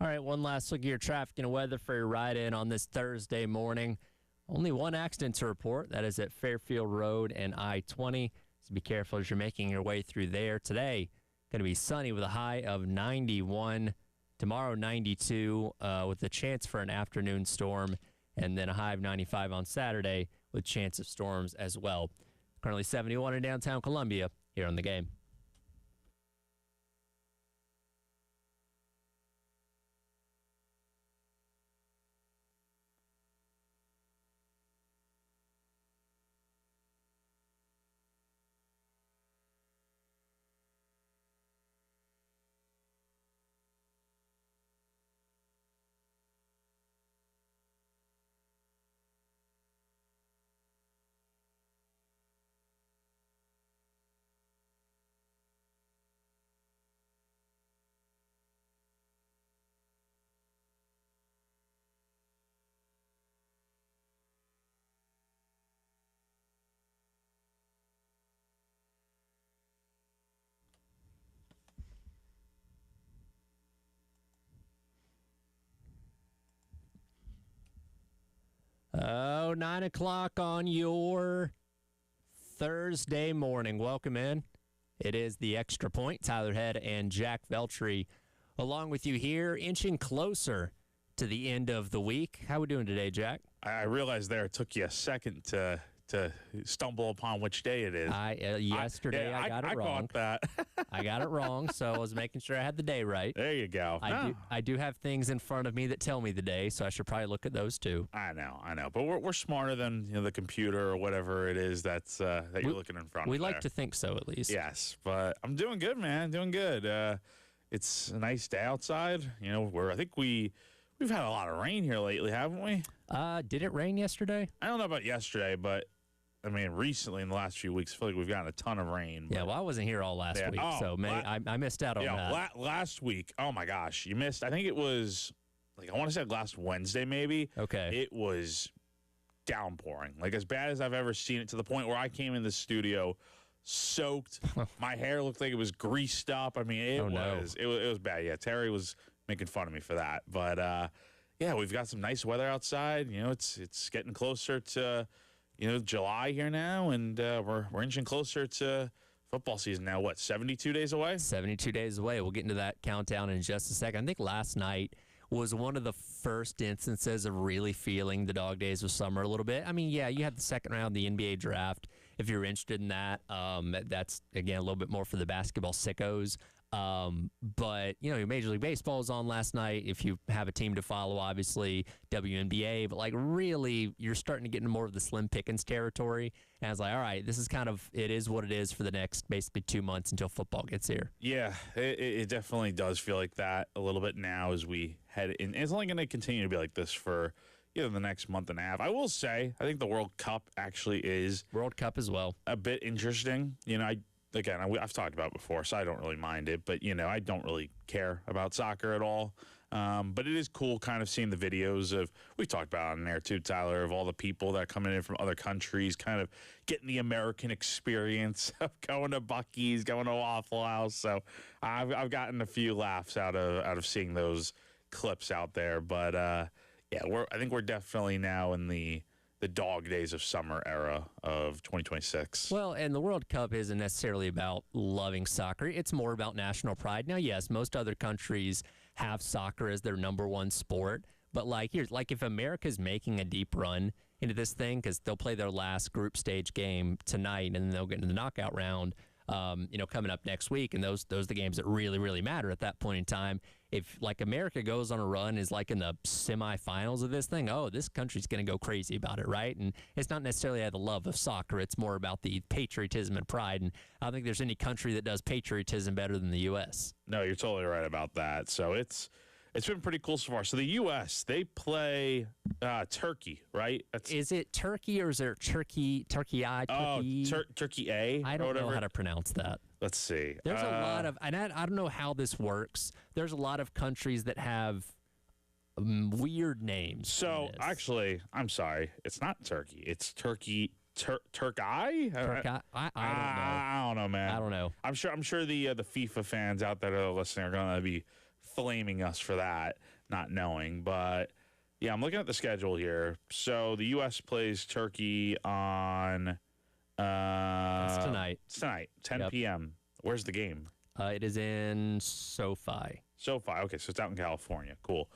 All right, one last look at your traffic and weather for your ride-in on this Thursday morning. Only one accident to report. That is at Fairfield Road and I-20. So be careful as you're making your way through there. Today, going to be sunny with a high of 91. Tomorrow, 92 with a chance for an afternoon storm. And then a high of 95 on Saturday with chance of storms as well. Currently 71 in downtown Columbia here on The Game. Oh, 9 o'clock on your Thursday morning. Welcome in. It is the Extra Point. Tyler Head and Jack Veltri along with you here, inching closer to the end of the week. How we doing today, Jack? I realized there it took you a second to stumble upon which day it is. Yesterday I got it wrong. I caught that. I got it wrong, so I was making sure I had the day right. There you go. I do have things in front of me that tell me the day, so I should probably look at those too. I know. But we're smarter than the computer or whatever it is that you're looking in front of. We like to think so, at least. Yes, but I'm doing good, man. Doing good. It's a nice day outside. I think we've had a lot of rain here lately, haven't we? Did it rain yesterday? I don't know about yesterday, but I mean, recently in the last few weeks, I feel like we've gotten a ton of rain. Yeah, well, I wasn't here all last week, so I missed out on that. Last week, oh my gosh, you missed. I think it was, I want to say last Wednesday maybe. Okay. It was downpouring, as bad as I've ever seen it, to the point where I came in the studio soaked. My hair looked like it was greased up. I mean, it was bad. Yeah, Terry was making fun of me for that. But, yeah, we've got some nice weather outside. It's getting closer to July here now, and we're inching closer to football season now. What, 72 days away? 72 days away. We'll get into that countdown in just a second. I think last night was one of the first instances of really feeling the dog days of summer a little bit. I mean, yeah, you had the second round of the NBA draft. If you're interested in that, that's, again, a little bit more for the basketball sickos. But, Major League Baseball was on last night. If you have a team to follow, obviously, WNBA. But, really, you're starting to get into more of the slim pickings territory. And I was like, all right, this is it is what it is for the next basically 2 months until football gets here. Yeah, it definitely does feel like that a little bit now as we head in. It's only going to continue to be like this for the next month and a half. I will say, I think the World Cup actually is. World Cup as well. A bit interesting. I've talked about it before, so I don't really mind it. But, I don't really care about soccer at all. But it is cool kind of seeing the videos of, we talked about it on there too, Tyler, of all the people that are coming in from other countries, kind of getting the American experience of going to Buc-ee's, going to Waffle House. So I've gotten a few laughs out of seeing those clips out there. But, I think we're definitely now in the dog days of summer era of 2026. Well, and the World Cup isn't necessarily about loving soccer. It's more about national pride. Now, yes, most other countries have soccer as their number one sport. But if America's making a deep run into this thing, because they'll play their last group stage game tonight and then they'll get into the knockout round, coming up next week, and those are the games that really, really matter at that point in time. If America goes on a run, is in the semifinals of this thing, this country's going to go crazy about it, right? And it's not necessarily the love of soccer; it's more about the patriotism and pride. And I don't think there's any country that does patriotism better than the U.S. No, you're totally right about that. So it's been pretty cool so far. So the U.S., they play Turkey, right? Is it Turkey or is there Turkey? Turkey? Turkey A? I don't know how to pronounce that. Let's see. There's a lot of, and I don't know how this works. There's a lot of countries that have weird names. So actually, I'm sorry. It's not Turkey. It's Turkey. Turkey? I don't know. I don't know, man. I don't know. I'm sure the FIFA fans out there that are listening are going to be flaming us for that. not knowing. But yeah, I'm looking at the schedule here. So the U.S. plays Turkey on. It's tonight. It's tonight, 10 p.m. Where's the game? It is in SoFi. SoFi. Okay, so it's out in California. Cool.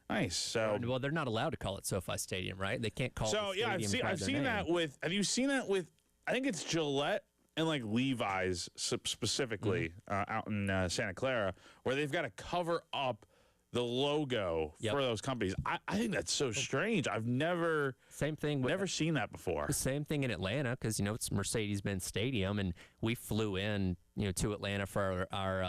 Nice. So well, they're not allowed to call it SoFi Stadium, right? They can't call it. So the yeah, stadium I've by seen their that name. with. Have you seen that with? I think it's Gillette and like Levi's specifically out in Santa Clara, where they've got to cover up the logo for those companies. I think that's so strange. I've never never seen that before. The same thing in Atlanta, because it's Mercedes-Benz Stadium, and we flew in to Atlanta for our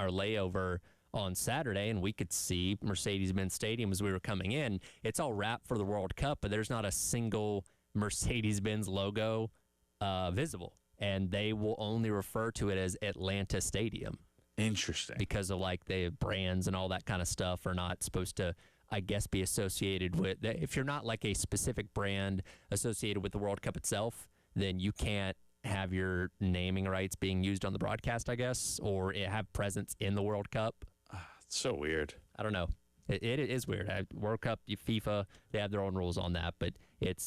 layover on Saturday, and we could see Mercedes-Benz Stadium as we were coming in. It's all wrapped for the World Cup, but there's not a single Mercedes-Benz logo visible, and they will only refer to it as Atlanta Stadium. Interesting. Because of like the brands and all that kind of stuff are not supposed to, I guess, be associated with. If you're not like a specific brand associated with the World Cup itself, then you can't have your naming rights being used on the broadcast, I guess, or have presence in the World Cup. It's so weird. I don't know. It is weird. World Cup, FIFA, they have their own rules on that, but it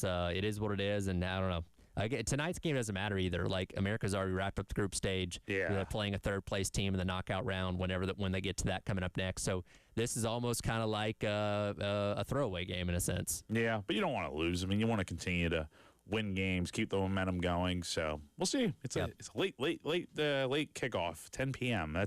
is what it is, and I don't know. Tonight's game doesn't matter either. Like, America's already wrapped up the group stage. Yeah. They're playing a third-place team in the knockout round when they get to that coming up next. So this is almost kind of like a throwaway game in a sense. Yeah, but you don't want to lose. I mean, you want to continue to win games, keep the momentum going. So we'll see. It's a late kickoff, 10 p.m.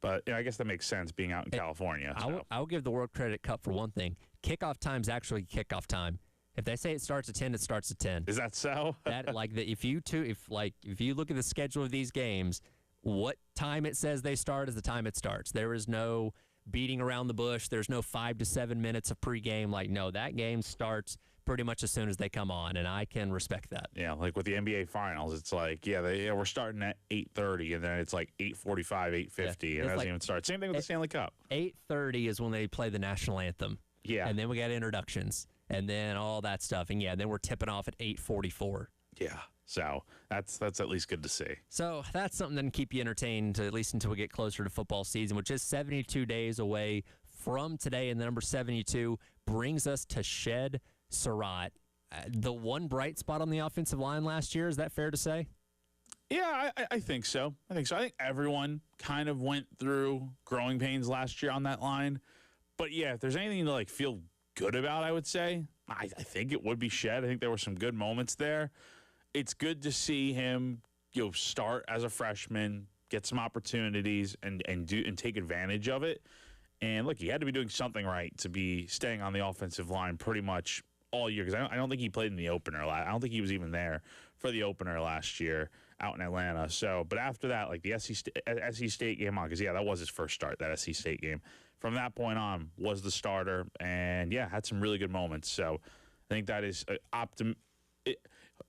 But I guess that makes sense being out in California. So. I'll give the World Credit Cup for one thing. Kickoff time's actually kickoff time. If they say it starts at 10, it starts at 10. Is that so? If you look at the schedule of these games, what time it says they start is the time it starts. There is no beating around the bush. There's no 5 to 7 minutes of pregame. No, that game starts pretty much as soon as they come on, and I can respect that. Yeah, like with the NBA Finals, it's like, we're starting at 8:30, and then it's like 8:45, 8:50, and it doesn't even start. Same thing with the Stanley Cup. 8:30 is when they play the national anthem. Yeah. And then we got introductions. And then all that stuff. And, then we're tipping off at 8:44. Yeah. So that's at least good to see. So that's something that can keep you entertained, at least until we get closer to football season, which is 72 days away from today. And the number 72 brings us to Shed Surratt. The one bright spot on the offensive line last year, is that fair to say? Yeah, I think so. I think everyone kind of went through growing pains last year on that line. But, yeah, if there's anything to, feel good about, I would say, I think it would be Shed. I think there were some good moments there. It's good to see him start as a freshman, get some opportunities, and take advantage of it. And look, he had to be doing something right to be staying on the offensive line pretty much all year, because I don't think he played in the opener. I don't think he was even there for the opener last year out in Atlanta. So, but after that, the SC State game on, because that was his first start, that SC State game. From that point on, was the starter, and had some really good moments. So, I think that is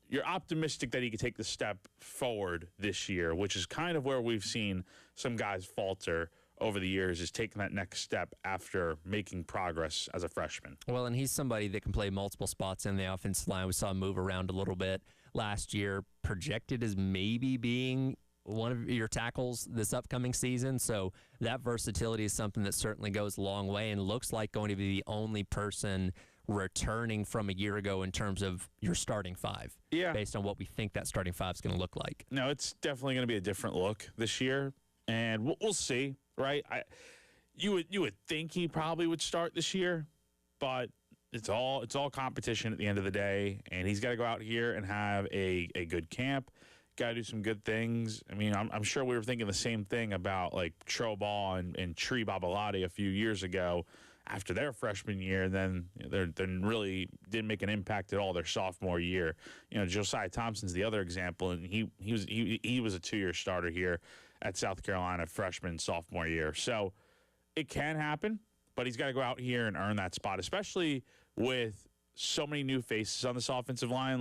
you're optimistic that he could take the step forward this year, which is kind of where we've seen some guys falter over the years, is taking that next step after making progress as a freshman. Well, and he's somebody that can play multiple spots in the offensive line. We saw him move around a little bit last year, projected as maybe being one of your tackles this upcoming season. So that versatility is something that certainly goes a long way and looks like going to be the only person returning from a year ago in terms of your starting five. Yeah. Based on what we think that starting five is going to look like. No, it's definitely going to be a different look this year, and we'll see, right? You would think he probably would start this year, but it's all competition at the end of the day, and he's got to go out here and have a good camp. Got to do some good things. I mean, I'm sure we were thinking the same thing about Tro Ball and Tree Babalati a few years ago after their freshman year. Then they really didn't make an impact at all their sophomore year. Josiah Thompson's the other example, and he was a 2-year starter here at South Carolina, freshman, sophomore year. So it can happen, but he's got to go out here and earn that spot, especially with so many new faces on this offensive line.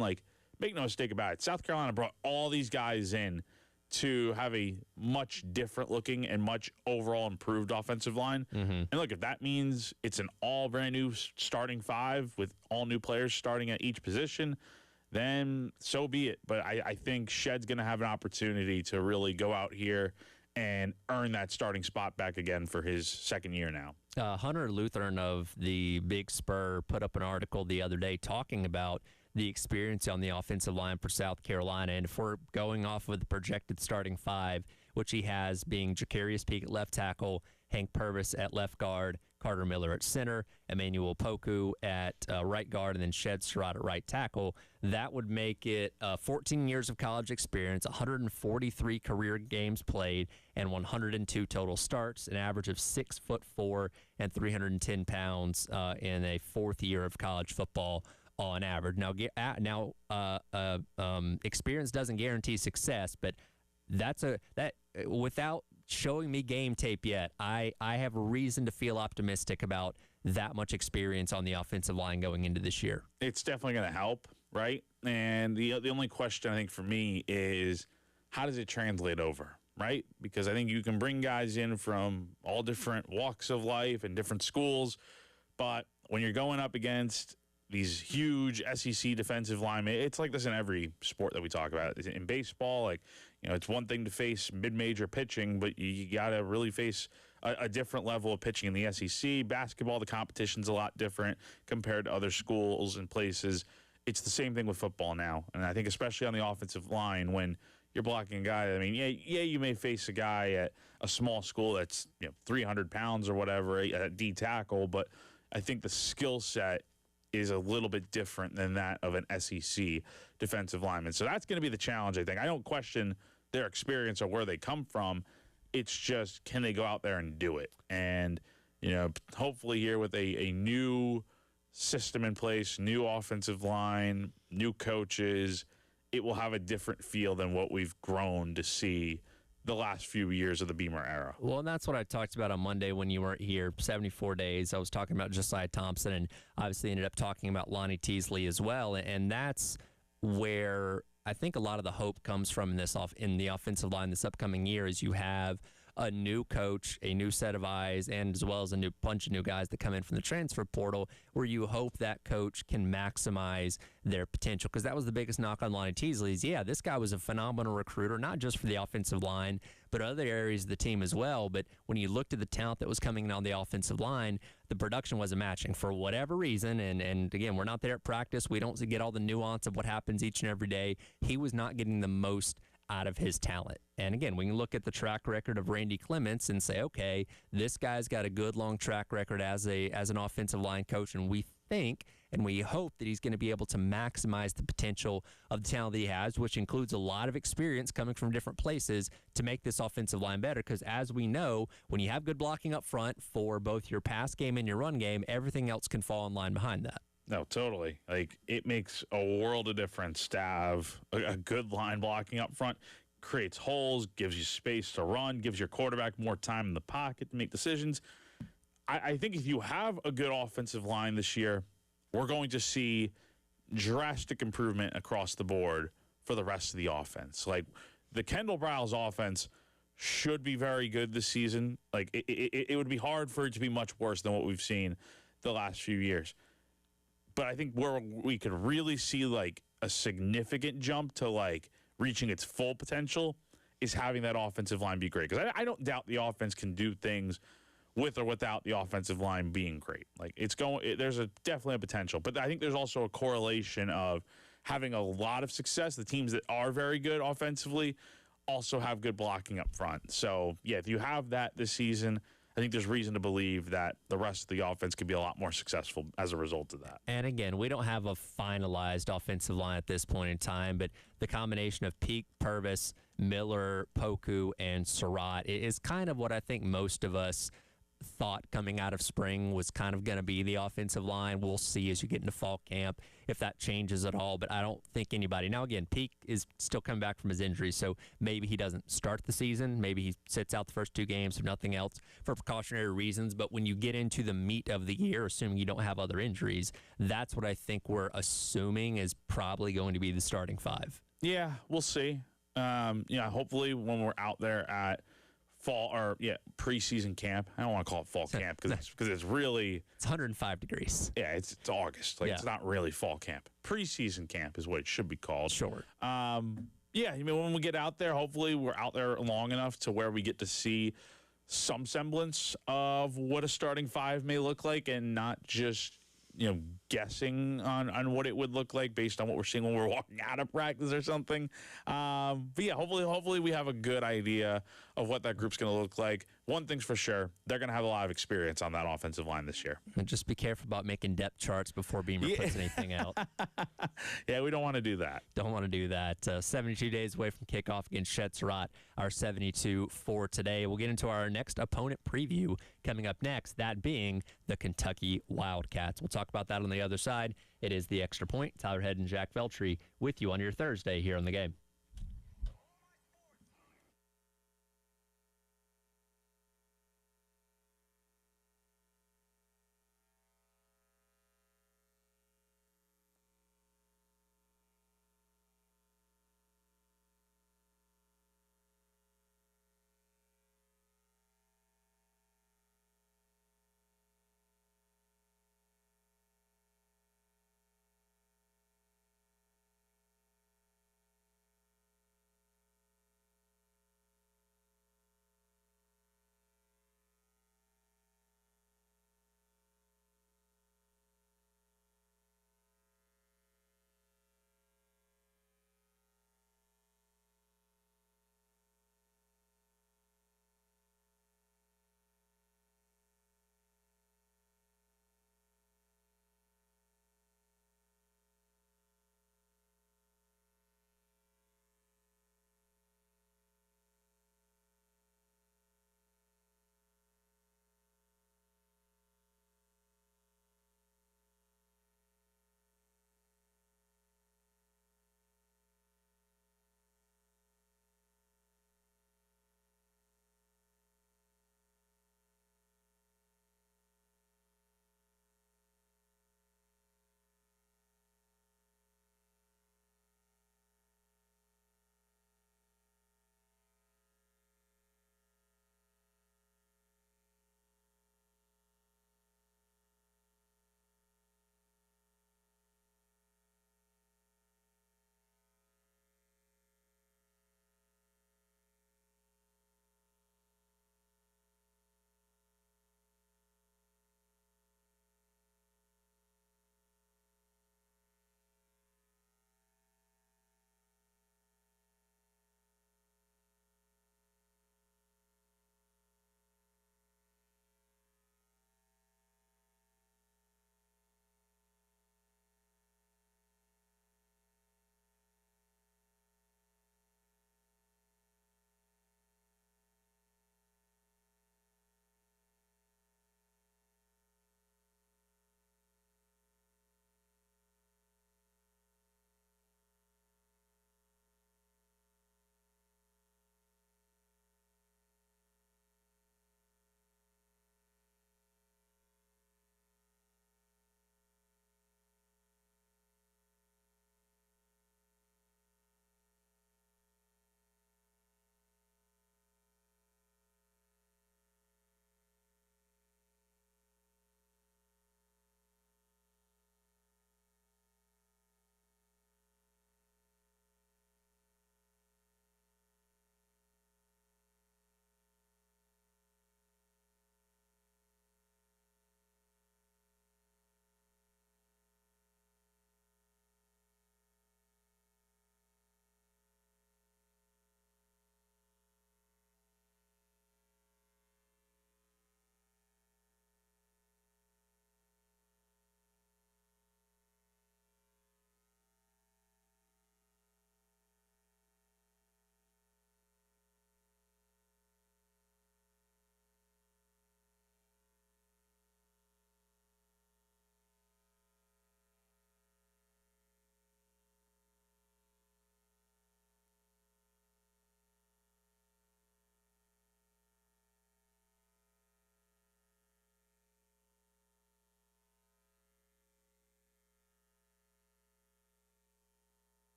Make no mistake about it, South Carolina brought all these guys in to have a much different looking and much overall improved offensive line. Mm-hmm. And look, if that means it's an all brand new starting five with all new players starting at each position, then so be it. But I think Shed's going to have an opportunity to really go out here and earn that starting spot back again for his second year now. Hunter Lutheran of the Big Spur put up an article the other day talking about the experience on the offensive line for South Carolina. And if we're going off of the projected starting five, which he has being Jacarius Peak at left tackle, Hank Purvis at left guard, Carter Miller at center, Emmanuel Poku at right guard, and then Shed Surratt at right tackle, that would make it 14 years of college experience, 143 career games played, and 102 total starts, an average of 6'4" and 310 pounds in a fourth year of college football on average. Now, experience doesn't guarantee success, but that without showing me game tape yet, I have reason to feel optimistic about that much experience on the offensive line going into this year. It's definitely going to help, right? And the only question I think for me is, how does it translate over, right? Because I think you can bring guys in from all different walks of life and different schools, but when you're going up against these huge SEC defensive linemen, it's like this in every sport that we talk about. In baseball, like, it's one thing to face mid-major pitching, but you got to really face a different level of pitching in the SEC. Basketball, the competition's a lot different compared to other schools and places. It's the same thing with football now. And I think especially on the offensive line, when you're blocking a guy, I mean, you may face a guy at a small school that's 300 pounds or whatever at D tackle, but I think the skill set is a little bit different than that of an SEC defensive lineman. So that's going to be the challenge, I think. I don't question their experience or where they come from. It's just, can they go out there and do it? And, hopefully here with a new system in place, new offensive line, new coaches, it will have a different feel than what we've grown to see the last few years of the Beamer era. Well, and that's what I talked about on Monday when you weren't here, 74 days. I was talking about Josiah Thompson and obviously ended up talking about Lonnie Teasley as well. And that's where I think a lot of the hope comes from in the offensive line this upcoming year, is you have a new coach, a new set of eyes, and as well as a new bunch of new guys that come in from the transfer portal, where you hope that coach can maximize their potential. Because that was the biggest knock on Lonnie Teasley is, this guy was a phenomenal recruiter, not just for the offensive line, but other areas of the team as well. But when you looked at the talent that was coming in on the offensive line, the production wasn't matching for whatever reason. And again, we're not there at practice. We don't get all the nuance of what happens each and every day. He was not getting the most out of his talent. And again, we can look at the track record of Randy Clements and say, okay, this guy's got a good long track record as an offensive line coach, and we think and we hope that he's going to be able to maximize the potential of the talent that he has, which includes a lot of experience coming from different places to make this offensive line better. Because as we know, when you have good blocking up front for both your pass game and your run game, everything else can fall in line behind that. No, totally. Like, it makes a world of difference to have a good line blocking up front. Creates holes, gives you space to run, gives your quarterback more time in the pocket to make decisions. I think if you have a good offensive line this year, we're going to see drastic improvement across the board for the rest of the offense. Like, the Kendall Briles offense should be very good this season. Like, it would be hard for it to be much worse than what we've seen the last few years. But I think where we could really see, like, a significant jump to, like, reaching its full potential is having that offensive line be great. Because I don't doubt the offense can do things with or without the offensive line being great. Like, there's definitely a potential. But I think there's also a correlation of having a lot of success. The teams that are very good offensively also have good blocking up front. So, yeah, if you have that this season, I think there's reason to believe that the rest of the offense could be a lot more successful as a result of that. And again, we don't have a finalized offensive line at this point in time, but the combination of Peak, Purvis, Miller, Poku, and Surratt is kind of what I think most of us thought coming out of spring was kind of going to be the offensive line. We'll see as you get into fall camp if that changes at all, but I don't think anybody. Now, again, Peak is still coming back from his injury, so maybe he doesn't start the season. Maybe he sits out the first two games if nothing else for precautionary reasons, but when you get into the meat of the year, assuming you don't have other injuries, that's what I think we're assuming is probably going to be the starting five. Yeah, we'll see. Hopefully when we're out there at preseason camp. I don't want to call it fall camp because it's really... It's 105 degrees. Yeah, it's August. It's not really fall camp. Preseason camp is what it should be called. Sure. When we get out there, hopefully we're out there long enough to where we get to see some semblance of what a starting five may look like, and not just guessing on what it would look like based on what we're seeing when we're walking out of practice or something. But yeah, hopefully we have a good idea of what that group's going to look like. One thing's for sure, they're going to have a lot of experience on that offensive line this year. And just be careful about making depth charts before Beamer puts anything out. Yeah, we don't want to do that. Don't want to do that. 72 days away from kickoff against Shetzerat, our 72 for today. We'll get into our next opponent preview coming up next, that being the Kentucky Wildcats. We'll talk about that on the other side. It is The Extra Point. Tyler Head and Jack Veltri with you on your Thursday here on The Game.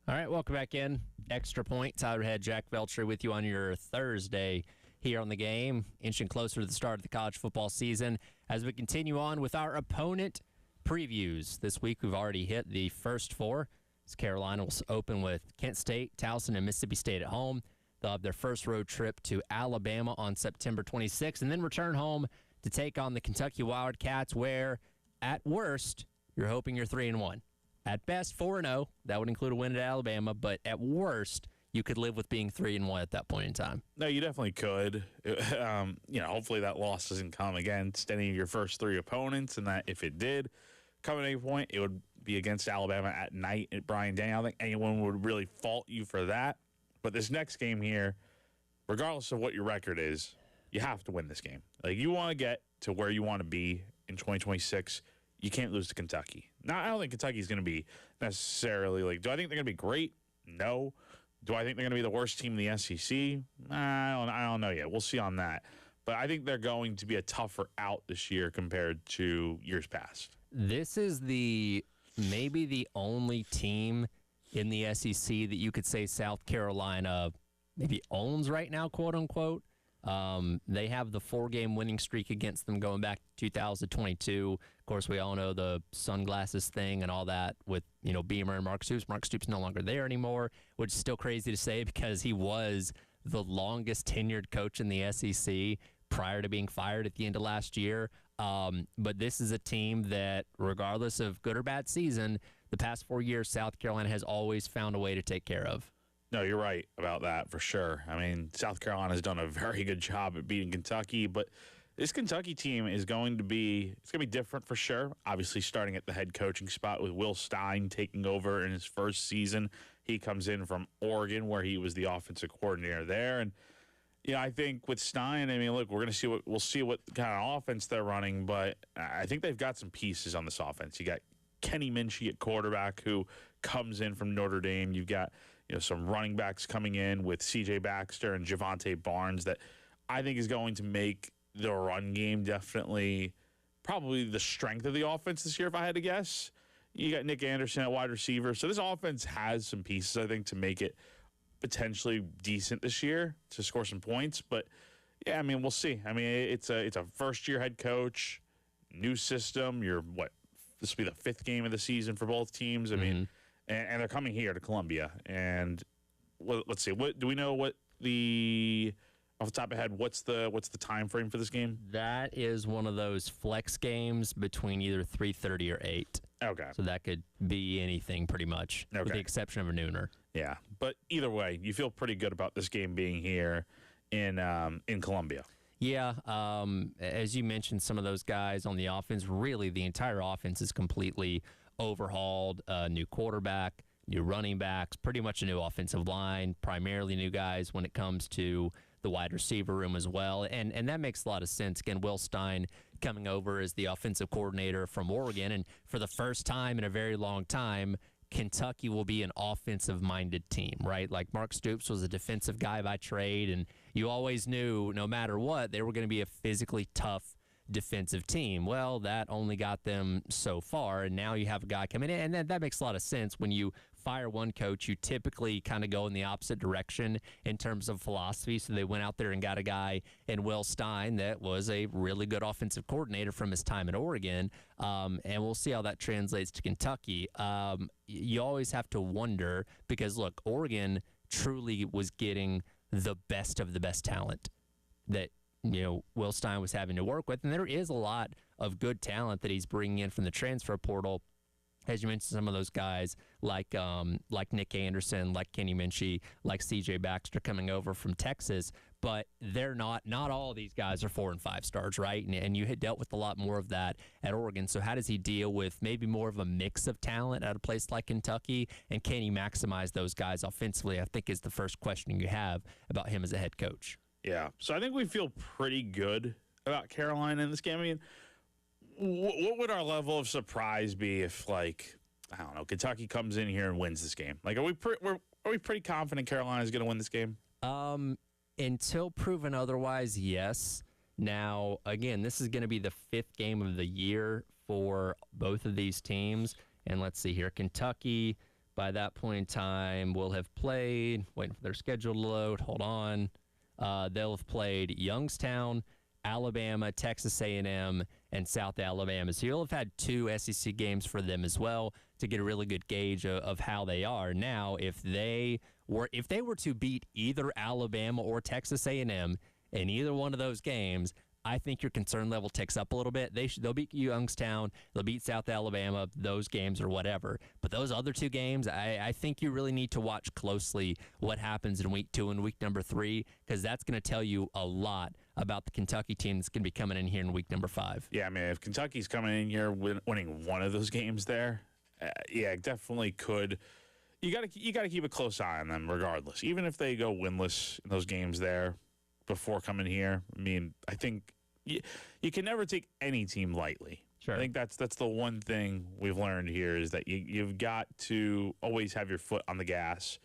All right, welcome back in. Extra Point. Tyler Head, Jack Veltri with you on your Thursday here on the game, inching closer to the start of the college football season as we continue on with our opponent previews. This week we've already hit the first four. As Carolina will open with Kent State, Towson, and Mississippi State at home. They'll have their first road trip to Alabama on September 26th and then return home to take on the Kentucky Wildcats, where at worst you're hoping you're 3-1. At best, 4-0. That would include a win at Alabama, but at worst, you could live with being 3-1 at that point in time. No, you definitely could. Hopefully that loss doesn't come against any of your first three opponents, and that if it did come at any point, it would be against Alabama at night at Bryant-Denny. I don't think anyone would really fault you for that. But this next game here, regardless of what your record is, you have to win this game. Like, you want to get to where you want to be in 2026. You can't lose to Kentucky. Now, I don't think Kentucky's going to be necessarily like, do I think they're going to be great? No. Do I think they're going to be the worst team in the SEC? I don't know yet. We'll see on that. But I think they're going to be a tougher out this year compared to years past. This is maybe the only team in the SEC that you could say South Carolina maybe owns right now, quote unquote. They have the 4-game winning streak against them going back to 2022. Of course, we all know the sunglasses thing and all that with, Beamer and Mark Stoops. Mark Stoops no longer there anymore, which is still crazy to say because he was the longest tenured coach in the SEC prior to being fired at the end of last year. But this is a team that, regardless of good or bad season, the past 4 years, South Carolina has always found a way to take care of. No, you're right about that for sure. I mean, South Carolina has done a very good job at beating Kentucky, but this Kentucky team is going to be different for sure. Obviously, starting at the head coaching spot with Will Stein taking over in his first season. He comes in from Oregon, where he was the offensive coordinator there, and I think with Stein, look, we'll see what kind of offense they're running, but I think they've got some pieces on this offense. You got Kenny Minchie at quarterback, who comes in from Notre Dame. You've got some running backs coming in with C.J. Baxter and Javante Barnes that I think is going to make the run game definitely probably the strength of the offense this year, if I had to guess. You got Nick Anderson at wide receiver. So this offense has some pieces, I think, to make it potentially decent this year, to score some points. But, yeah, we'll see. It's a first-year head coach, new system. This will be the 5th game of the season for both teams. And they're coming here to Columbia. And let's see. What do we know? Off the top of my head, what's the time frame for this game? That is one of those flex games between either 3:30 or 8. Okay. So that could be anything pretty much, with the exception of a nooner. Yeah, but either way, you feel pretty good about this game being here in Columbia. Yeah, as you mentioned, some of those guys on the offense, really the entire offense is completely overhauled. New quarterback, new running backs, pretty much a new offensive line, primarily new guys when it comes to the wide receiver room as well. And that makes a lot of sense. Again, Will Stein coming over as the offensive coordinator from Oregon. And for the first time in a very long time, Kentucky will be an offensive-minded team, right? Like Mark Stoops was a defensive guy by trade, and you always knew no matter what, they were going to be a physically tough defensive team. Well, that only got them so far, and now you have a guy coming in, and that makes a lot of sense. When you fire one coach, you typically kind of go in the opposite direction in terms of philosophy, so they went out there and got a guy in Will Stein that was a really good offensive coordinator from his time at Oregon, and we'll see how that translates to Kentucky. You always have to wonder, because, look, Oregon truly was getting the best of the best talent that Will Stein was having to work with. And there is a lot of good talent that he's bringing in from the transfer portal. As you mentioned, some of those guys like Nick Anderson, like Kenny Minchie, like C.J. Baxter coming over from Texas. But they're not all of these guys are 4 and 5 stars, right? And you had dealt with a lot more of that at Oregon. So how does he deal with maybe more of a mix of talent at a place like Kentucky? And can he maximize those guys offensively, I think, is the first question you have about him as a head coach. Yeah, so I think we feel pretty good about Carolina in this game. What would our level of surprise be if, I don't know, Kentucky comes in here and wins this game? Are we pretty confident Carolina is going to win this game? Until proven otherwise, yes. Now, again, this is going to be the 5th game of the year for both of these teams. And let's see here, Kentucky By that point in time, will have played, waiting for their schedule to load, hold on. They'll have played Youngstown, Alabama, Texas A&M, and South Alabama. So you'll have had 2 SEC games for them as well to get a really good gauge of how they are. Now, if they were to beat either Alabama or Texas A&M in either one of those games, I think your concern level ticks up a little bit. They'll beat Youngstown, they'll beat South Alabama, those games or whatever. But those other 2 games, I think you really need to watch closely what happens in week 2 and week number 3, because that's going to tell you a lot about the Kentucky team that's going to be coming in here in week number 5. Yeah, I mean, if Kentucky's coming in here winning one of those games there, yeah, definitely could. You got to keep a close eye on them regardless. Even if they go winless in those games there before coming here, I mean, I think you can never take any team lightly. Sure. I think that's the one thing we've learned here is that you've got to always have your foot on the gas,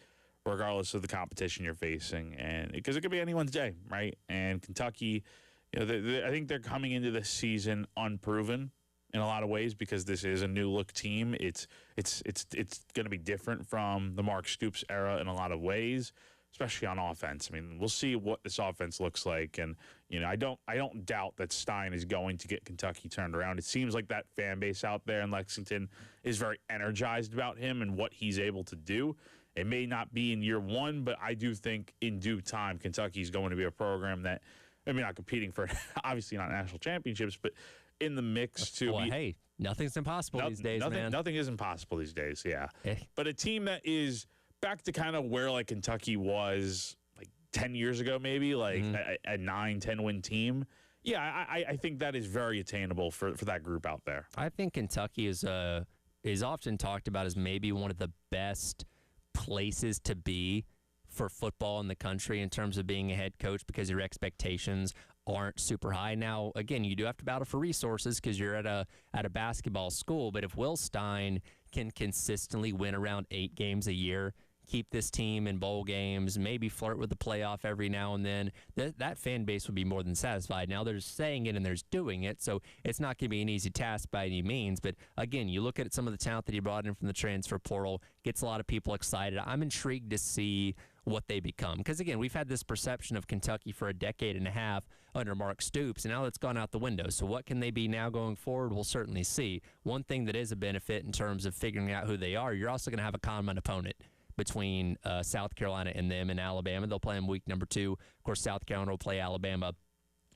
regardless of the competition you're facing, and because it could be anyone's day, right? And Kentucky, I think they're coming into this season unproven in a lot of ways because this is a new look team. It's going to be different from the Mark Stoops era in a lot of ways, especially on offense. I mean, we'll see what this offense looks like, and I don't doubt that Stein is going to get Kentucky turned around. It seems like that fan base out there in Lexington is very energized about him and what he's able to do. It may not be in year 1, but I do think in due time Kentucky is going to be a program that maybe not competing for obviously not national championships, but in the mix to well, be. Hey, nothing's impossible these days, man. Nothing is impossible these days. Yeah, Eh. But a team that is back to kind of where like Kentucky was like 10 years ago, maybe like a 9-10 win team. Yeah, I think that is very attainable for that group out there. I think Kentucky is often talked about as maybe one of the best places to be for football in the country in terms of being a head coach because your expectations aren't super high. Now, again, you do have to battle for resources because you're at a basketball school, but if Will Stein can consistently win around 8 games a year, keep this team in bowl games, maybe flirt with the playoff every now and then, that fan base would be more than satisfied. Now, there's saying it and there's doing it, so it's not going to be an easy task by any means. But, again, you look at some of the talent that he brought in from the transfer portal, gets a lot of people excited. I'm intrigued to see what they become. Because, again, we've had this perception of Kentucky for a decade and a half under Mark Stoops, and now that's gone out the window. So what can they be now going forward? We'll certainly see. One thing that is a benefit in terms of figuring out who they are, you're also going to have a common opponent between South Carolina and them in Alabama. They'll play in week number 2. Of course, South Carolina will play Alabama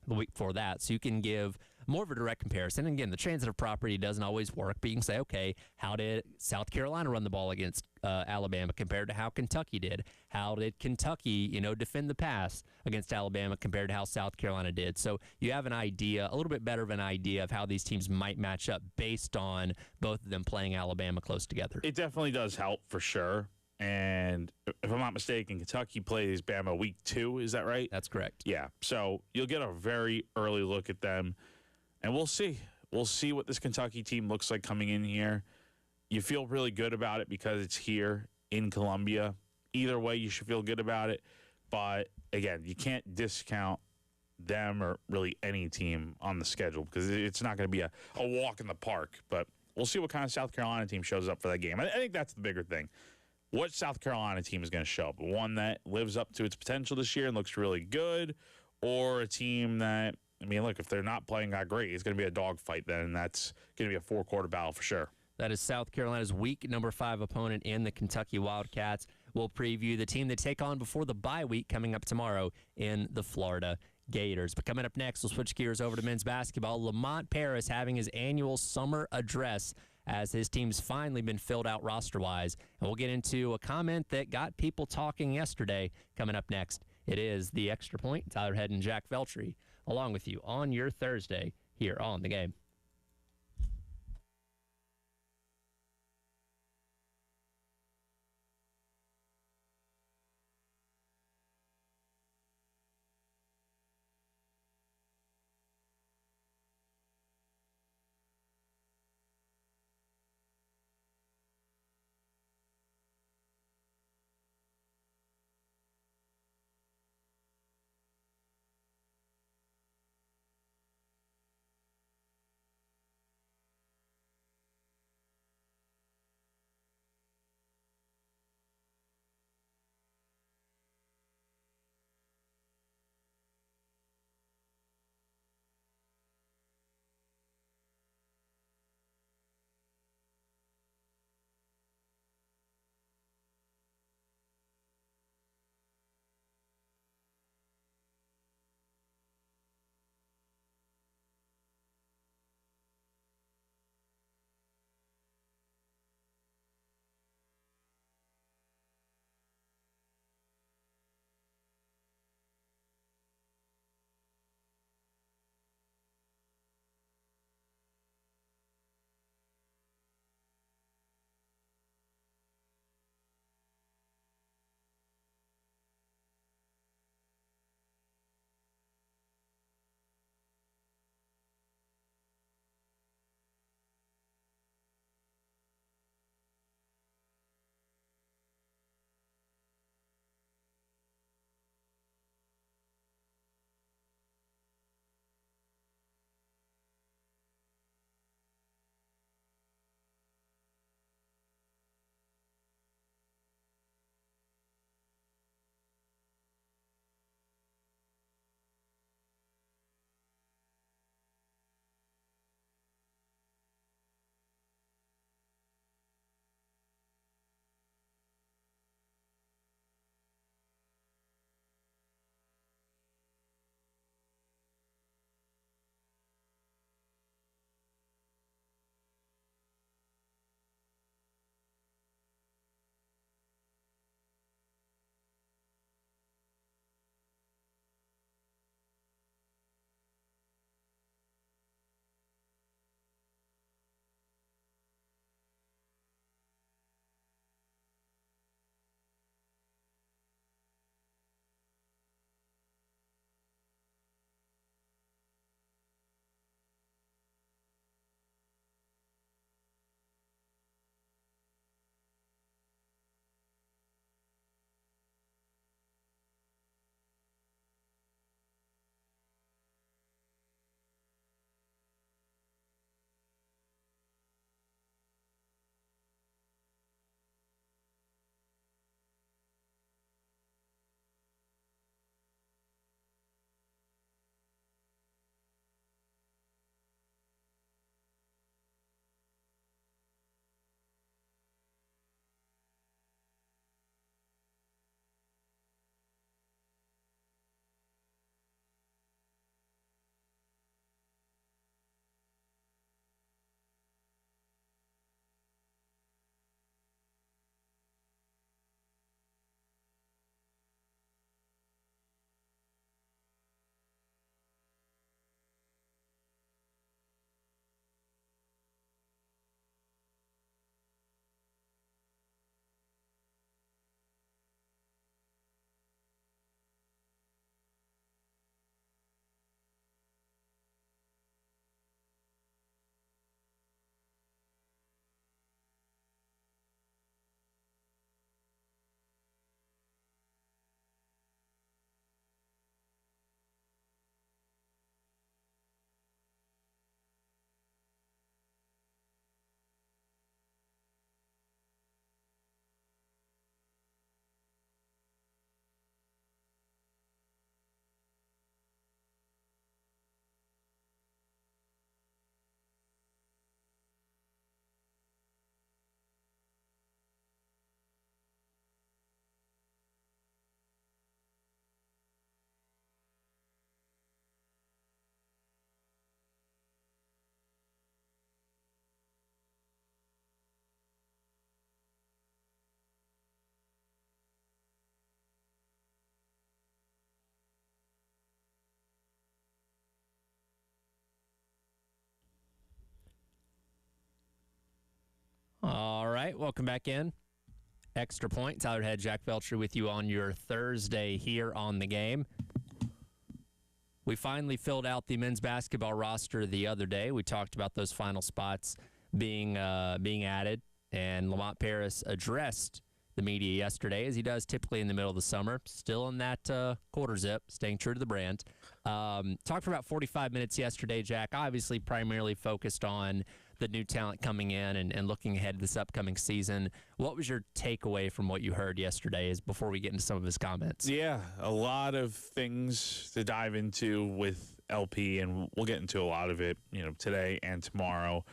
the week before that. So you can give more of a direct comparison. And again, the transitive property doesn't always work, but you can say, okay, how did South Carolina run the ball against Alabama compared to how Kentucky did? How did Kentucky, defend the pass against Alabama compared to how South Carolina did? So you have an idea, a little bit better of an idea of how these teams might match up based on both of them playing Alabama close together. It definitely does help for sure. And if I'm not mistaken, Kentucky plays Bama week 2. Is that right? That's correct. Yeah. So you'll get a very early look at them, and we'll see. We'll see what this Kentucky team looks like coming in here. You feel really good about it because it's here in Columbia. Either way, you should feel good about it. But, again, you can't discount them or really any team on the schedule because it's not going to be a walk in the park. But we'll see what kind of South Carolina team shows up for that game. I think that's the bigger thing. What South Carolina team is going to show up? One that lives up to its potential this year and looks really good, or a team that, look, if they're not playing that great, it's going to be a dogfight then, and that's going to be a 4-quarter battle for sure. That is South Carolina's week number 5 opponent in the Kentucky Wildcats. We'll preview the team they take on before the bye week coming up tomorrow in the Florida Gators. But coming up next, we'll switch gears over to men's basketball. Lamont Paris having his annual summer address as his team's finally been filled out roster-wise. And we'll get into a comment that got people talking yesterday coming up next. It is The Extra Point. Tyler Head and Jack Veltri along with you on your Thursday here on The Game. All right, welcome back in. Extra Point. Tyler Head, Jack Belcher with you on your Thursday here on the game. We finally filled out the men's basketball roster the other day. We talked about those final spots being added, and Lamont Paris addressed the media yesterday, as he does typically in the middle of the summer, still in that quarter zip, staying true to the brand. Talked for about 45 minutes yesterday, Jack, obviously primarily focused on the new talent coming in and looking ahead to this upcoming season. What was your takeaway from what you heard yesterday is before we get into some of his comments? Yeah, a lot of things to dive into with LP, and we'll get into a lot of it, today and tomorrow.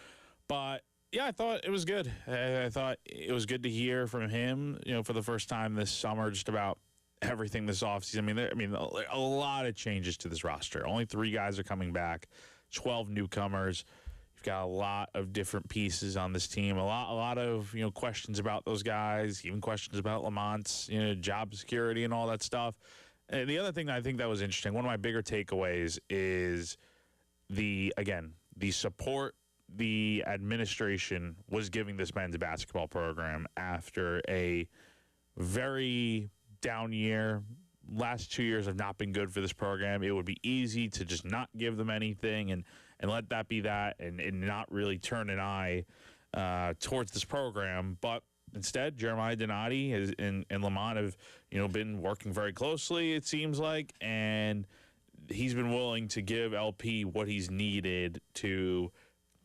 But yeah, I thought it was good. I thought it was good to hear from him, for the first time this summer, just about everything this offseason. I mean, a lot of changes to this roster. Only 3 guys are coming back, 12 newcomers. You've got a lot of different pieces on this team. A lot of questions about those guys, even questions about Lamont's job security and all that stuff. And the other thing I think that was interesting, one of my bigger takeaways is the support the administration was giving this men's basketball program after a very down year. Last 2 years have not been good for this program. It would be easy to just not give them anything and let that be that and not really turn an eye towards this program. But instead, Jeremiah Donati and Lamont have been working very closely, it seems like, and he's been willing to give LP what he's needed to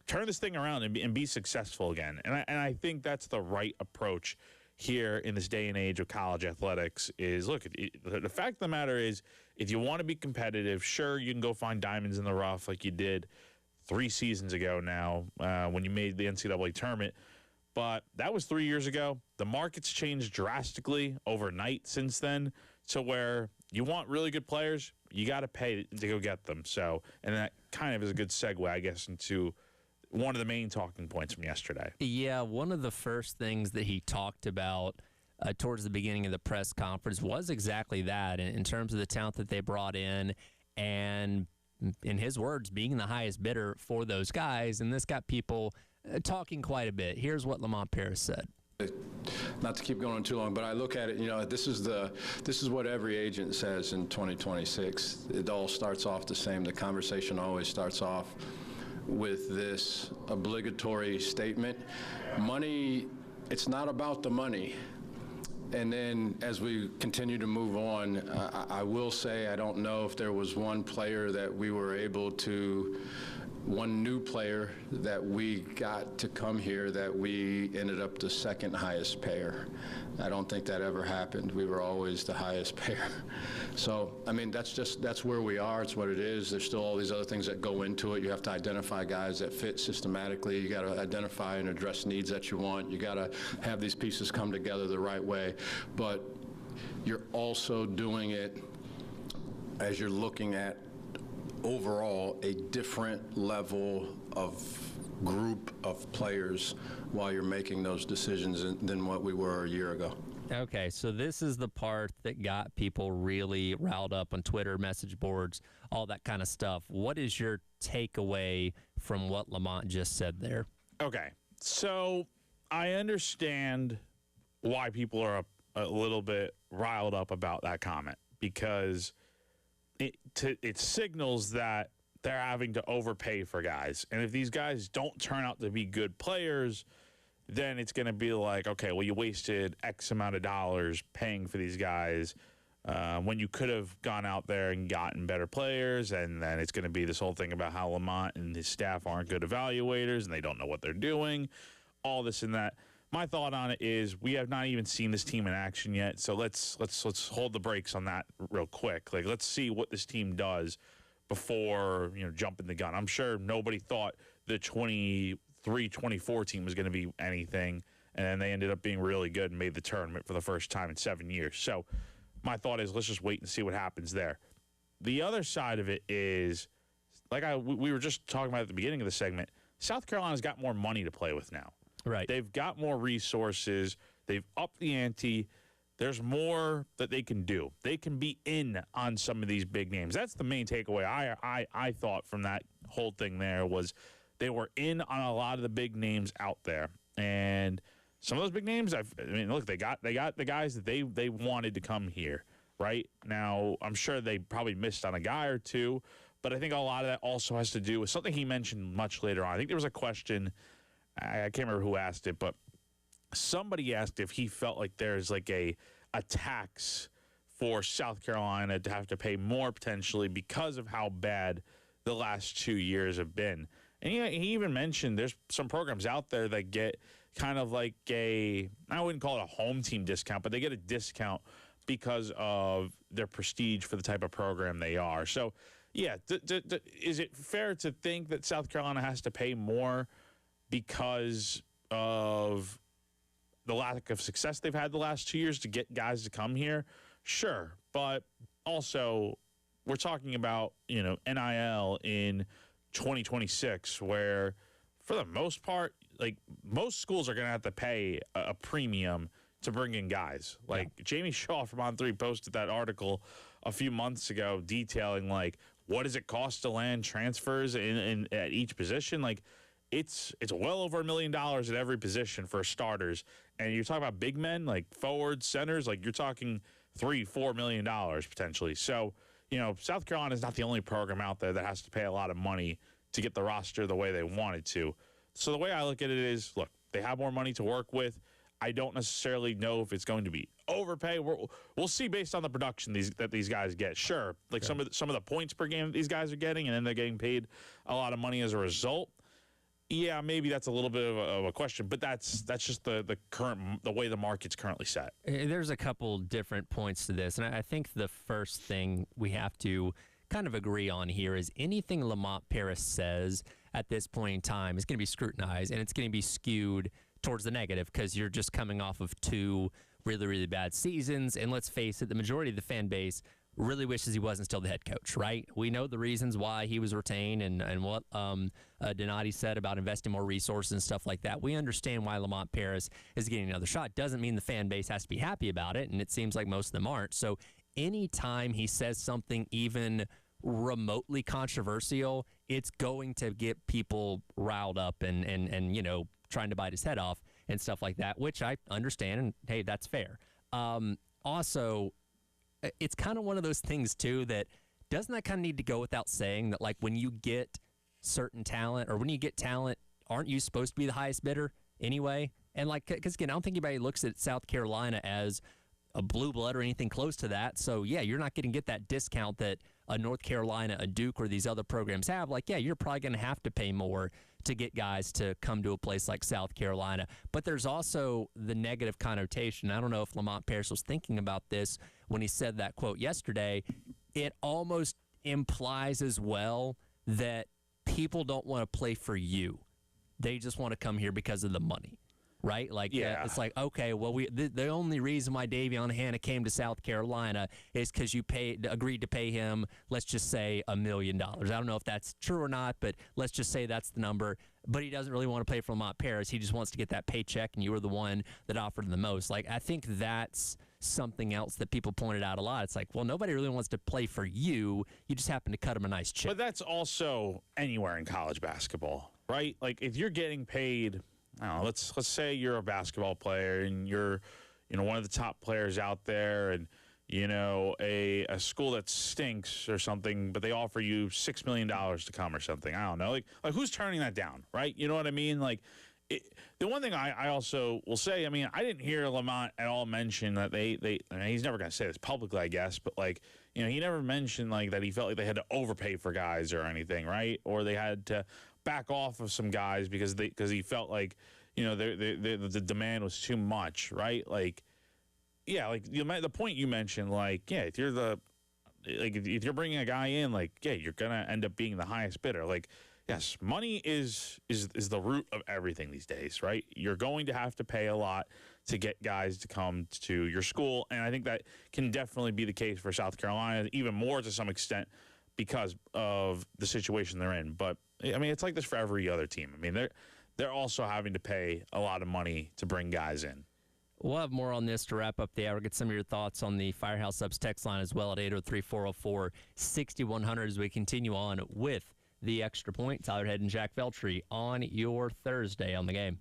turn this thing around and be successful again. And I think that's the right approach here in this day and age of college athletics is, look, the fact of the matter is, if you want to be competitive, sure, you can go find diamonds in the rough like you did 3 seasons ago now when you made the NCAA tournament. But that was 3 years ago. The market's changed drastically overnight since then, to where you want really good players, you got to pay to go get them. So, and that kind of is a good segue, I guess, into one of the main talking points from yesterday. Yeah, one of the first things that he talked about towards the beginning of the press conference was exactly that, in terms of the talent that they brought in and, in his words, being the highest bidder for those guys. And this got people talking quite a bit. Here's what Lamont Paris said. Not to keep going too long, but I look at it, this is what every agent says in 2026. It all starts off the same. The conversation always starts off with this obligatory statement. Money, it's not about the money. And then as we continue to move on, I will say I don't know if there was one player that we were able to, one new player that we got to come here that we ended up the second highest payer. I don't think that ever happened. We were always the highest payer. So, I mean, that's where we are. It's what it is. There's still all these other things that go into it. You have to identify guys that fit systematically. You got to identify and address needs that you want. You got to have these pieces come together the right way. But you're also doing it as you're looking at overall a different level of group of players while you're making those decisions than what we were a year ago. Okay, so this is the part that got people really riled up on Twitter, message boards, all that kind of stuff. What is your takeaway from what Lamont just said there? Okay, so I understand why people are a little bit riled up about that comment, because it signals that they're having to overpay for guys. And if these guys don't turn out to be good players, then it's going to be like, okay, well, you wasted X amount of dollars paying for these guys when you could have gone out there and gotten better players. And then it's going to be this whole thing about how Lamont and his staff aren't good evaluators and they don't know what they're doing, all this and that. My thought on it is we have not even seen this team in action yet, so let's hold the brakes on that real quick. Like, let's see what this team does before jumping the gun. I'm sure nobody thought the 23-24 team was going to be anything, and then they ended up being really good and made the tournament for the first time in 7 years. So my thought is let's just wait and see what happens there. The other side of it is, like we were just talking about at the beginning of the segment, South Carolina's got more money to play with now. Right. They've got more resources. They've upped the ante. There's more that they can do. They can be in on some of these big names. That's the main takeaway I thought from that whole thing there was they were in on a lot of the big names out there. And some of those big names, I mean, look, they got the guys that they wanted to come here. Right now, I'm sure they probably missed on a guy or two, but I think a lot of that also has to do with something he mentioned much later on. I think there was a question, I can't remember who asked it, but somebody asked if he felt like there's like a tax for South Carolina to have to pay more potentially because of how bad the last 2 years have been. And he even mentioned there's some programs out there that get kind of like I wouldn't call it a home team discount, but they get a discount because of their prestige for the type of program they are. So, yeah, is it fair to think that South Carolina has to pay more because of the lack of success they've had the last 2 years to get guys to come here? Sure, but also we're talking about, NIL in 2026 where for the most part, like most schools are going to have to pay a premium to bring in guys. Like Jamie Shaw from On3 posted that article a few months ago detailing like what does it cost to land transfers in at each position. Like it's well over $1 million at every position for starters. And you're talking about big men like forwards, centers, like you're talking $3-4 million potentially. So, South Carolina is not the only program out there that has to pay a lot of money to get the roster the way they wanted to. So the way I look at it is, look, they have more money to work with. I don't necessarily know if it's going to be overpay. We'll see based on the production that these guys get. Sure, like some of the points per game that these guys are getting, and then they're getting paid a lot of money as a result. Yeah, maybe that's a little bit of a question, but that's just the way the market's currently set. There's a couple different points to this, and I think the first thing we have to kind of agree on here is anything Lamont Paris says at this point in time is going to be scrutinized, and it's going to be skewed towards the negative because you're just coming off of 2 really, really bad seasons. And let's face it, the majority of the fan base really wishes he wasn't still the head coach, right? We know the reasons why he was retained and what Donati said about investing more resources and stuff like that. We understand why Lamont Paris is getting another shot. Doesn't mean the fan base has to be happy about it, and it seems like most of them aren't. So anytime he says something even remotely controversial, it's going to get people riled up and trying to bite his head off and stuff like that, which I understand, and hey, that's fair. Also, it's kind of one of those things too that doesn't that kind of need to go without saying that, like, when you get certain talent or when you get talent, aren't you supposed to be the highest bidder anyway? And like, because again, I don't think anybody looks at South Carolina as a blue blood or anything close to that. So yeah, you're not going to get that discount that a North Carolina, a Duke, or these other programs have. Like, yeah, you're probably going to have to pay more to get guys to come to a place like South Carolina. But there's also the negative connotation. I don't know if Lamont Paris was thinking about this when he said that quote yesterday. It almost implies as well that people don't want to play for you. They just want to come here because of the money. Right? Like, yeah. It's like, okay, well, the only reason why Davion Hannah came to South Carolina is because you agreed to pay him, let's just say, $1 million. I don't know if that's true or not, but let's just say that's the number. But he doesn't really want to pay for Lamont Paris. He just wants to get that paycheck, and you were the one that offered him the most. Like, I think that's something else that people pointed out a lot. It's like, well, nobody really wants to play for you. You just happen to cut him a nice check. But that's also anywhere in college basketball, right? Like, if you're getting paid, I don't know, let's say you're a basketball player and you're, one of the top players out there, and a school that stinks or something, but they offer you $6 million to come or something. I don't know, like who's turning that down, right? You know what I mean? Like, the one thing I also will say, I mean, I didn't hear Lamont at all mention that I mean, he's never going to say this publicly, I guess, but like, he never mentioned like that he felt like they had to overpay for guys or anything, right? Or they had to back off of some guys because he felt like, the demand was too much, right? Like, yeah, like the point you mentioned, like, yeah, if you're bringing a guy in, like, yeah, you're gonna end up being the highest bidder. Like, yes, money is the root of everything these days, right? You're going to have to pay a lot to get guys to come to your school, and I think that can definitely be the case for South Carolina, even more to some extent because of the situation they're in. But I mean, it's like this for every other team. I mean, they're also having to pay a lot of money to bring guys in. We'll have more on this to wrap up the hour. Get some of your thoughts on the Firehouse Subs text line as well at 803-404-6100 as we continue on with the Extra Point. Tyler Head and Jack Veltri on your Thursday on the Game.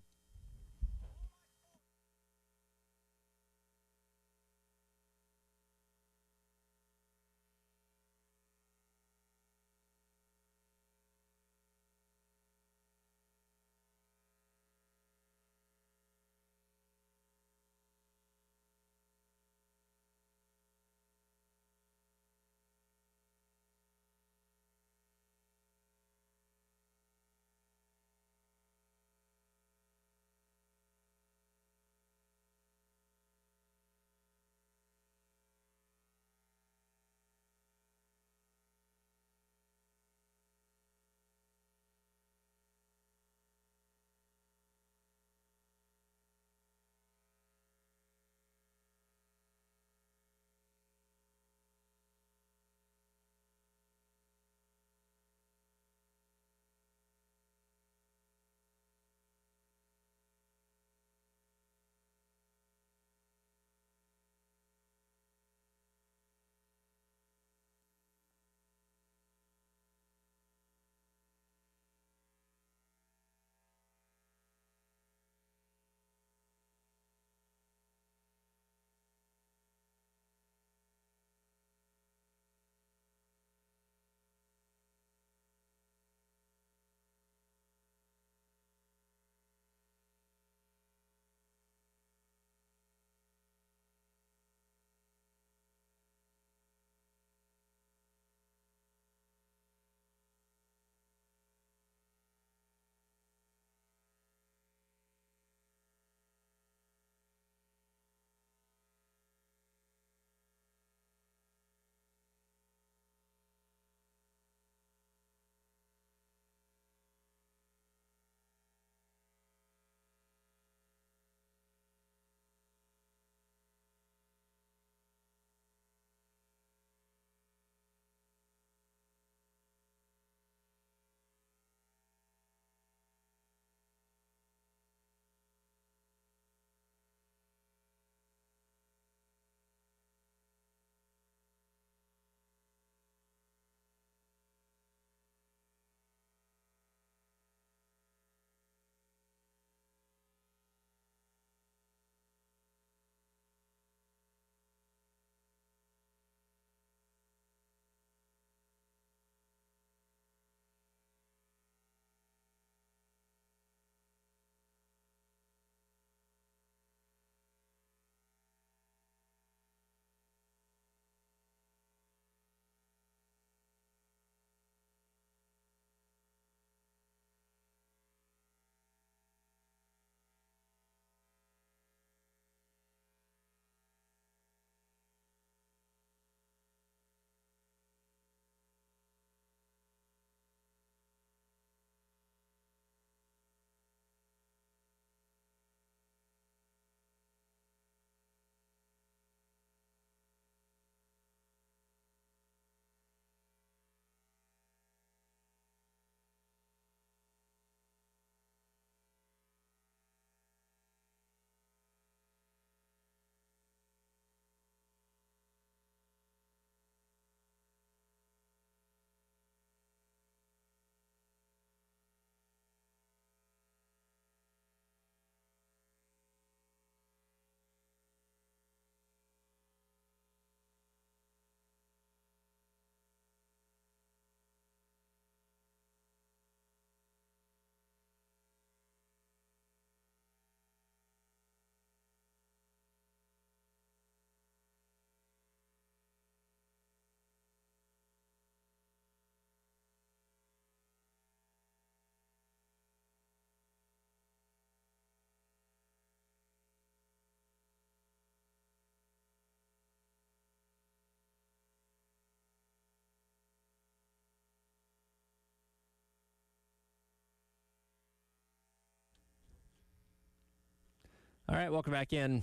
All right, welcome back in.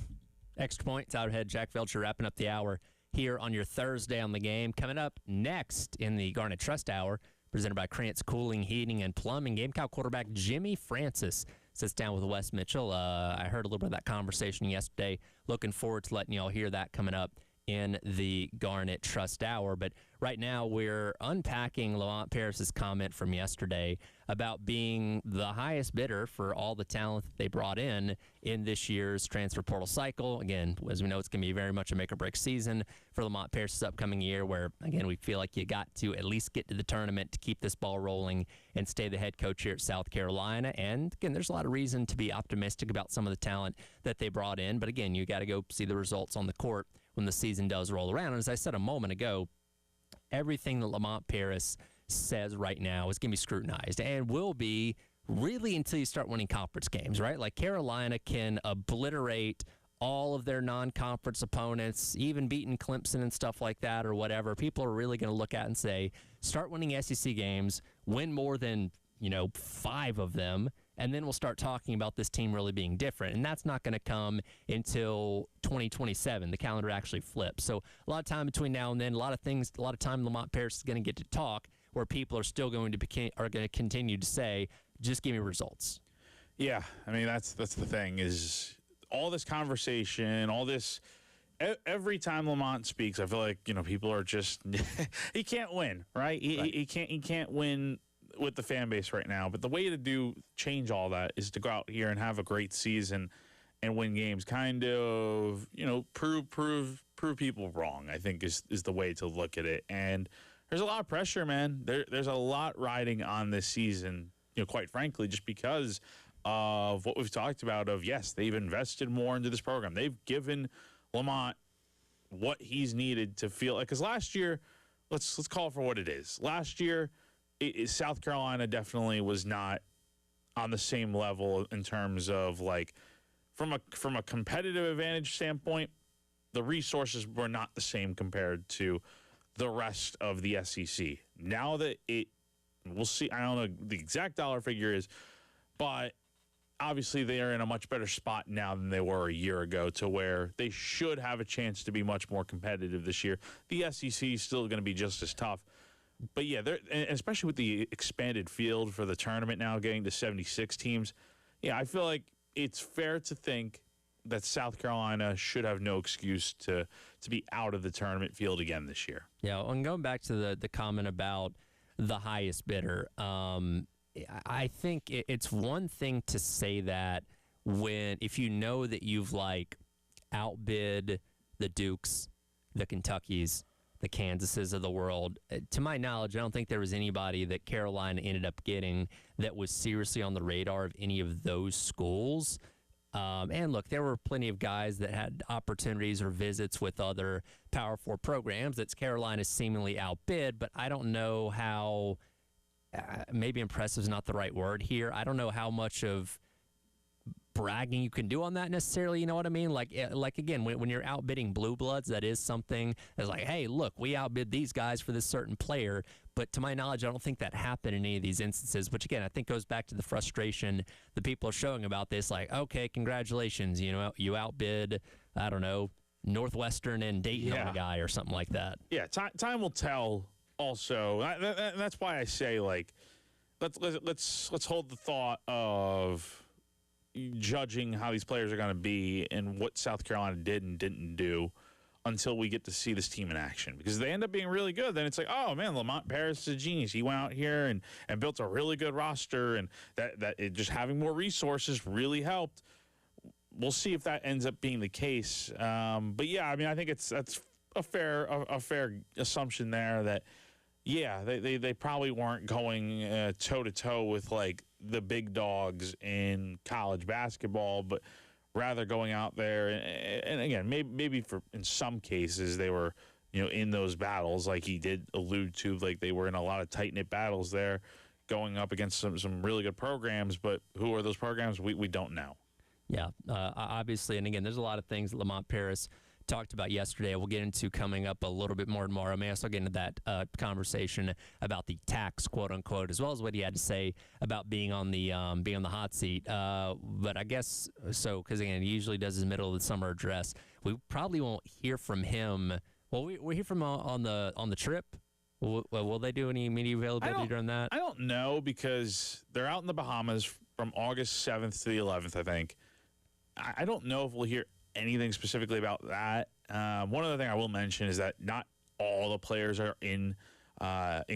Extra Point, Tyler Head, Jack Velcher wrapping up the hour here on your Thursday on the Game. Coming up next in the Garnet Trust Hour, presented by Krantz Cooling, Heating, and Plumbing, Gamecock quarterback Jimmy Francis sits down with Wes Mitchell. I heard a little bit of that conversation yesterday. Looking forward to letting y'all hear that coming up in the Garnet Trust Hour. But right now we're unpacking Lamont Paris's comment from yesterday about being the highest bidder for all the talent that they brought in this year's transfer portal cycle. Again, as we know, it's going to be very much a make-or-break season for Lamont Paris's upcoming year, where, again, we feel like you got to at least get to the tournament to keep this ball rolling and stay the head coach here at South Carolina. And, again, there's a lot of reason to be optimistic about some of the talent that they brought in. But, again, you got to go see the results on the court when the season does roll around. And as I said a moment ago, everything that Lamont Paris says right now is going to be scrutinized and will be really until you start winning conference games, right? Like Carolina can obliterate all of their non-conference opponents, even beating Clemson and stuff like that or whatever. People are really going to look at and say, start winning SEC games, win more than, 5 of them, and then we'll start talking about this team really being different. And that's not going to come until 2027. The calendar actually flips. So a lot of time between now and then, a lot of time Lamont Paris is going to get to talk where people are still going to continue to say, just give me results. Yeah, I mean, that's the thing is all this conversation, all this every time Lamont speaks, I feel like, people are just he can't win, right? He can't win with the fan base right now. But the way to change all that is to go out here and have a great season and win games. Kind of, prove people wrong, I think is the way to look at it. And there's a lot of pressure, man. There's a lot riding on this season, quite frankly, just because of what we've talked about of, yes, they've invested more into this program. They've given Lamont what he's needed to feel like. Because last year, let's call it for what it is. Last year, South Carolina definitely was not on the same level in terms of, like, from a competitive advantage standpoint, the resources were not the same compared to the rest of the SEC. Now that we'll see, I don't know the exact dollar figure is, but obviously they are in a much better spot now than they were a year ago, to where they should have a chance to be much more competitive this year. The SEC is still going to be just as tough. But, yeah, especially with the expanded field for the tournament now getting to 76 teams, I feel like it's fair to think that South Carolina should have no excuse to be out of the tournament field again this year. Yeah, and going back to the comment about the highest bidder, I think it's one thing to say that if you know that you've, outbid the Dukes, the Kentuckys, the Kansases of the world. To my knowledge, I don't think there was anybody that Carolina ended up getting that was seriously on the radar of any of those schools. And look, there were plenty of guys that had opportunities or visits with other Power 4 programs that Carolina seemingly outbid, but I don't know how, maybe impressive is not the right word here. I don't know how much of bragging you can do on that necessarily, you know what I mean? Like again, when you're outbidding Blue Bloods, that is something that's like, hey, look, we outbid these guys for this certain player. But to my knowledge, I don't think that happened in any of these instances, which again, I think goes back to the frustration that people are showing about this. Like, okay, congratulations, you outbid, I don't know, Northwestern and Dayton on a guy or something like that. Yeah, time will tell also. That's why I say, let's hold the thought of judging how these players are going to be and what South Carolina did and didn't do until we get to see this team in action. Because if they end up being really good, then it's like, oh, man, Lamont Paris is a genius. He went out here and built a really good roster, and that just having more resources really helped. We'll see if that ends up being the case. But, yeah, I mean, I think that's a fair assumption there that, yeah, they probably weren't going toe-to-toe with, the big dogs in college basketball, but rather going out there and again, maybe in some cases they were, in those battles, like he did allude to, they were in a lot of tight-knit battles there going up against some really good programs, but who are those programs? We don't know. Yeah, obviously, and again, there's a lot of things that Lamont Paris talked about yesterday. We'll get into coming up a little bit more tomorrow. May also get into that conversation about the tax, quote unquote, as well as what he had to say about being on the hot seat. But I guess so, because again, he usually does his middle of the summer address. We probably won't hear from him. Well, we hear from him on the trip. Will they do any media availability during that? I don't know, because they're out in the Bahamas from August 7th to the 11th, I think. I don't know if we'll hear anything specifically about that. One other thing I will mention is that not all the players are in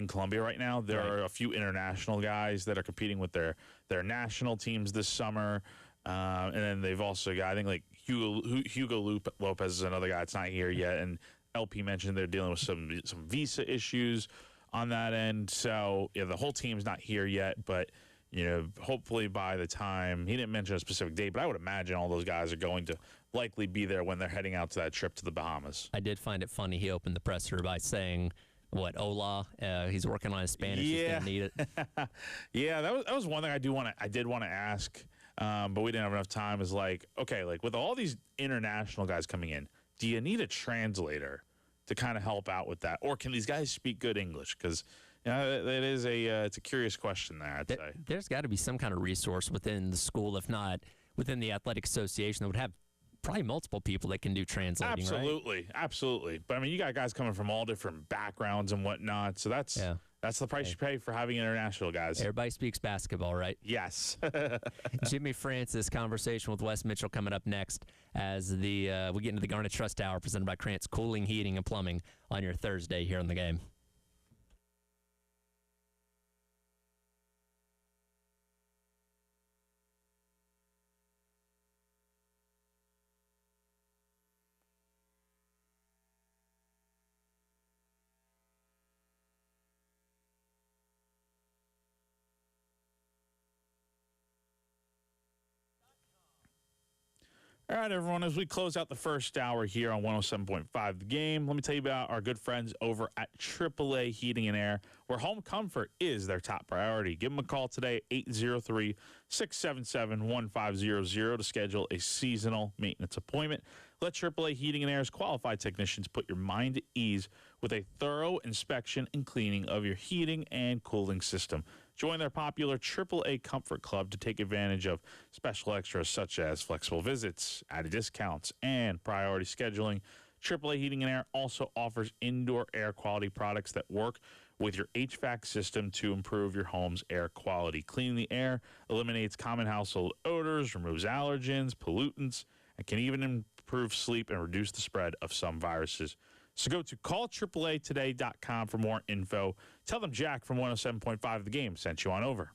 Colombia right now. There are a few international guys that are competing with their national teams this summer. And then they've also got, I think, like Hugo Lopez is another guy that's not here yet. And LP mentioned they're dealing with some visa issues on that end. So, yeah, the whole team's not here yet, but hopefully by the time, he didn't mention a specific date, but I would imagine all those guys are going to likely be there when they're heading out to that trip to the Bahamas. I did find it funny. He opened the presser by saying, hola. He's working on his Spanish. Yeah. He's going to need it. Yeah, that was one thing I did want to ask, but we didn't have enough time, is like, okay, like with all these international guys coming in, do you need a translator to kind of help out with that? Or can these guys speak good English? Because that is it's a curious question there, I'd say. There's got to be some kind of resource within the school, if not within the athletic association, that would have probably multiple people that can do translating. Absolutely, right? Absolutely. But I mean, you got guys coming from all different backgrounds and whatnot, so that's the price you pay for having international guys. Everybody speaks basketball, right? Yes. Jimmy Francis conversation with Wes Mitchell coming up next as we get into the Garnet Trust Hour presented by Krantz Cooling, Heating, and Plumbing on your Thursday here on the game. All right, everyone, as we close out the first hour here on 107.5 The Game, let me tell you about our good friends over at AAA Heating and Air, where home comfort is their top priority. Give them a call today, 803-677-1500, to schedule a seasonal maintenance appointment. Let AAA Heating and Air's qualified technicians put your mind at ease with a thorough inspection and cleaning of your heating and cooling system. Join their popular AAA Comfort Club to take advantage of special extras such as flexible visits, added discounts, and priority scheduling. AAA Heating and Air also offers indoor air quality products that work with your HVAC system to improve your home's air quality. Cleaning the air eliminates common household odors, removes allergens, pollutants, and can even improve sleep and reduce the spread of some viruses. So go to callAAAtoday.com for more info. Tell them Jack from 107.5 The Game sent you on over.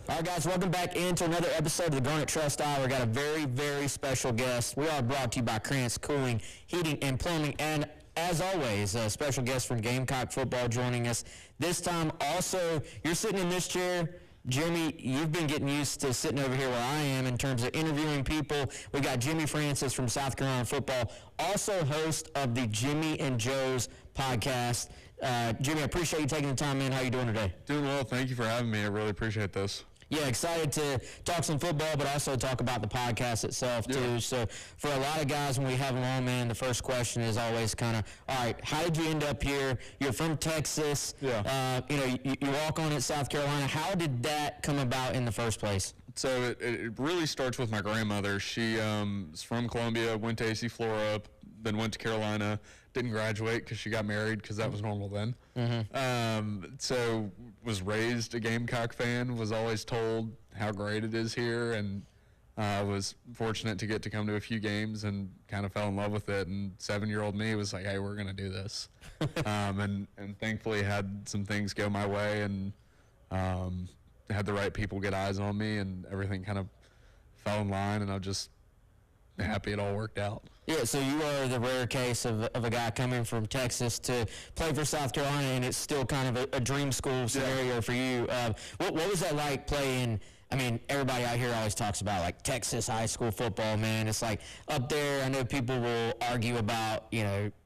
All right, guys, welcome back into another episode of the Garnet Trust Hour. We got a very, very special guest. We are brought to you by Krantz Cooling, Heating, and Plumbing. And as always, a special guest from Gamecock Football joining us. This time, also, you're sitting in this chair. Jimmy, you've been getting used to sitting over here where I am in terms of interviewing people. We got Jimmy Francis from South Carolina Football, also host of the Jimmy and Joe's podcast. Jimmy, I appreciate you taking the time in. How you doing today? Doing well. Thank you for having me. I really appreciate this. Yeah, excited to talk some football, but also talk about the podcast itself, too. Yeah. So for a lot of guys, when we have them on, man, the first question is always kind of, all right, how did you end up here? You're from Texas. Yeah. You walk on at South Carolina. How did that come about in the first place? So it really starts with my grandmother. She is from Columbia, went to AC Flora, then went to Carolina, didn't graduate because she got married because that was normal then. So was raised a Gamecock fan, was always told how great it is here, and was fortunate to get to come to a few games and kind of fell in love with it. And 7-year-old me was like, hey, we're going to do this. And thankfully had some things go my way and had the right people get eyes on me, and everything kind of fell in line, and I'm just happy it all worked out. Yeah, so you are the rare case of a guy coming from Texas to play for South Carolina, and it's still kind of a dream school scenario for you. What was that like playing? I mean, everybody out here always talks about, like, Texas high school football, man. It's like up there, I know people will argue about,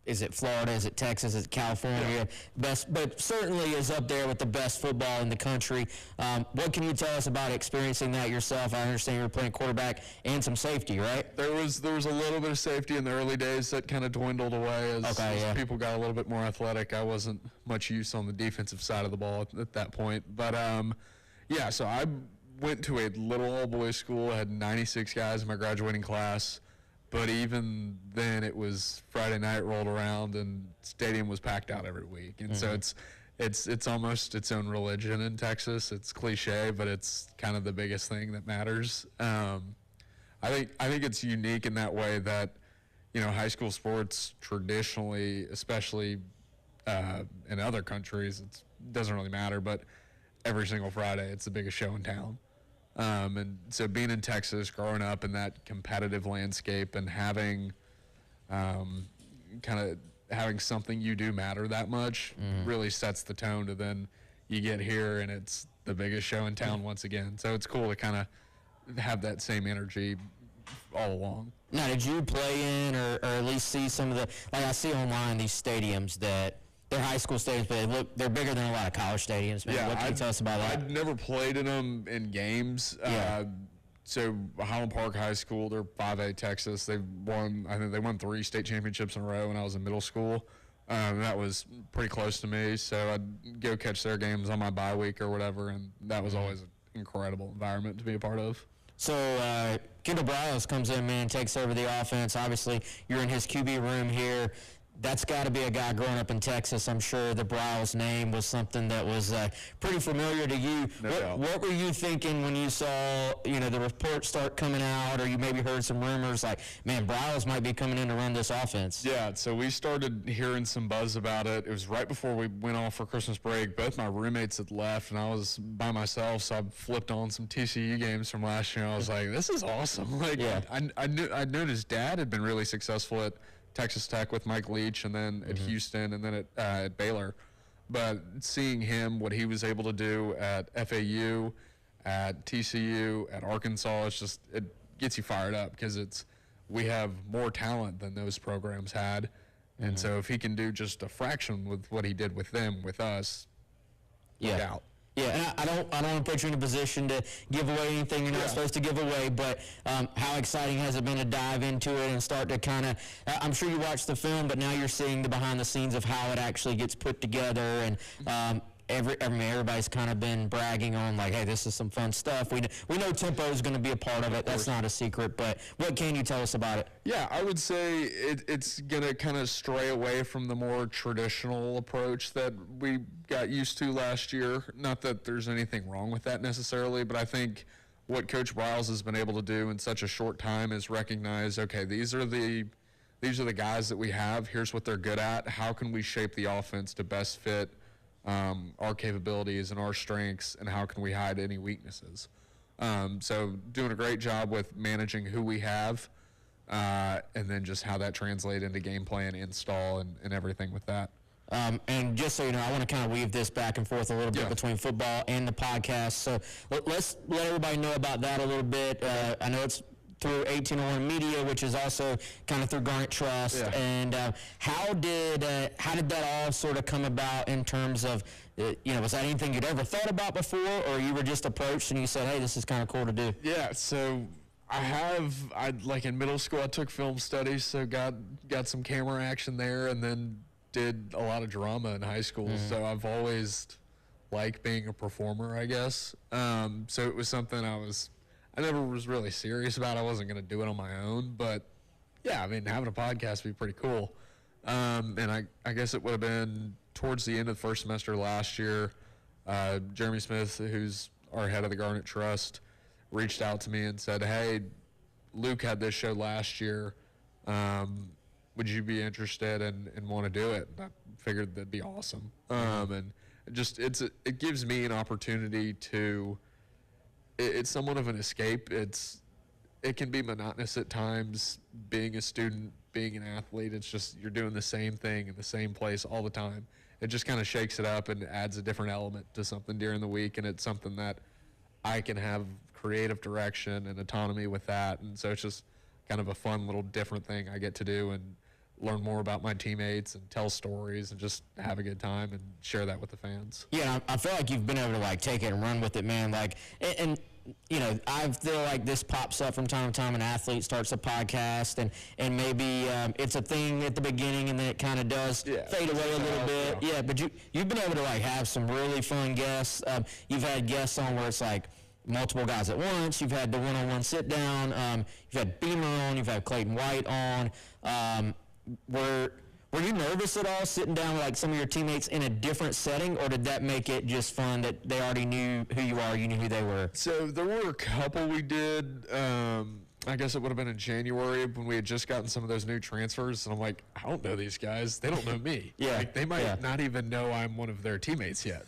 is it Florida, is it Texas, is it California? Best, but certainly is up there with the best football in the country. What can you tell us about experiencing that yourself? I understand you were playing quarterback and some safety, right? There was a little bit of safety in the early days that kind of dwindled away as people got a little bit more athletic. I wasn't much use on the defensive side of the ball at that point. But, so I went to a little all-boys school. I had 96 guys in my graduating class. But even then, it was Friday night rolled around, and stadium was packed out every week. And so it's almost its own religion in Texas. It's cliche, but it's kind of the biggest thing that matters. I think it's unique in that way that, high school sports traditionally, especially in other countries, it doesn't really matter. But every single Friday, it's the biggest show in town. And so being in Texas, growing up in that competitive landscape, and having having something you do matter that much really sets the tone to then you get here and it's the biggest show in town once again. So it's cool to kind of have that same energy all along. Now, did you play in or at least see some of the, like I see online, these stadiums that they're high school stadiums, but they're bigger than a lot of college stadiums. Man. What can you tell us about that? I'd never played in them in games. So Highland Park High School, they're 5A Texas. I think they won 3 state championships in a row when I was in middle school. That was pretty close to me. So I'd go catch their games on my bye week or whatever, and that was always an incredible environment to be a part of. So Kendall Briles comes in, man, takes over the offense. Obviously, you're in his QB room here. That's got to be a guy growing up in Texas. I'm sure the Briles name was something that was pretty familiar to you. What were you thinking when you saw, the reports start coming out, or you maybe heard some rumors like, man, Briles might be coming in to run this offense? Yeah, so we started hearing some buzz about it. It was right before we went off for Christmas break. Both my roommates had left, and I was by myself, so I flipped on some TCU games from last year. I was like, this is awesome. I knew his dad had been really successful at Texas Tech with Mike Leach, and then at Houston, and then at Baylor. But seeing him, what he was able to do at FAU, at TCU, at Arkansas, it gets you fired up because we have more talent than those programs had. And so if he can do just a fraction with what he did with them, with us, look out. Yeah, and I don't want to put you in a position to give away anything you're not supposed to give away, but how exciting has it been to dive into it and start to kind of, I'm sure you watched the film, but now you're seeing the behind the scenes of how it actually gets put together, and everybody's kind of been bragging on, like, hey, this is some fun stuff. We know tempo is going to be a part of it. That's not a secret, but what can you tell us about it? Yeah, I would say it's going to kind of stray away from the more traditional approach that we got used to last year. Not that there's anything wrong with that necessarily, but I think what Coach Briles has been able to do in such a short time is recognize, okay, these are the guys that we have. Here's what they're good at. How can we shape the offense to best fit our capabilities and our strengths, and how can we hide any weaknesses. So doing a great job with managing who we have, and then just how that translates into game plan, install, and everything with that. And just so you know, I want to kind of weave this back and forth a little bit between football and the podcast. So let's let everybody know about that a little bit. I know it's through 1801 Media, which is also kind of through Garnet Trust. Yeah. And how did that all sort of come about in terms of, was that anything you'd ever thought about before, or you were just approached and you said, hey, this is kind of cool to do? Yeah, so I like in middle school, I took film studies, so got some camera action there, and then did a lot of drama in high school. Mm-hmm. So I've always liked being a performer, I guess. So it was something I never was really serious about. I wasn't going to do it on my own, but yeah, I mean, having a podcast would be pretty cool. And I guess it would have been towards the end of the first semester last year. Jeremy Smith, who's our head of the Garnet Trust, reached out to me and said, hey, Luke had this show last year. Would you be interested and want to do it? And I figured that'd be awesome. And just it gives me an opportunity to, it's somewhat of an escape. It can be monotonous at times being a student, being an athlete. It's just you're doing the same thing in the same place all the time. It just kind of shakes it up and adds a different element to something during the week, and it's something that I can have creative direction and autonomy with that. And so it's just kind of a fun little different thing I get to do and learn more about my teammates and tell stories and just have a good time and share that with the fans. Yeah, I feel like you've been able to take it and run with it, man. And I feel like this pops up from time to time. An athlete starts a podcast, and maybe it's a thing at the beginning, and then it kind of does fade away a little bit. Yeah, but you've been able to have some really fun guests. You've had guests on where it's multiple guys at once. You've had the one-on-one sit down. You've had Beamer on. You've had Clayton White on. Were you nervous at all sitting down with some of your teammates in a different setting, or did that make it just fun that they already knew who you are, you knew who they were? So there were a couple we did. I guess it would have been in January when we had just gotten some of those new transfers, and I'm like, I don't know these guys. They don't know me. They might not even know I'm one of their teammates yet.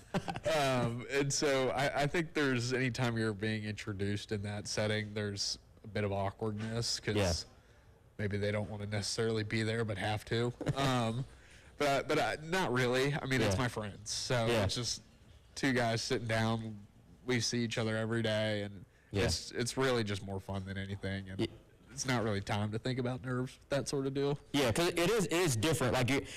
And so I think there's anytime you're being introduced in that setting, there's a bit of awkwardness because maybe they don't want to necessarily be there but have to. But not really. I mean, it's my friends. So it's just two guys sitting down. We see each other every day, and it's really just more fun than anything. And it's not really time to think about nerves, that sort of deal. Yeah, because it is different.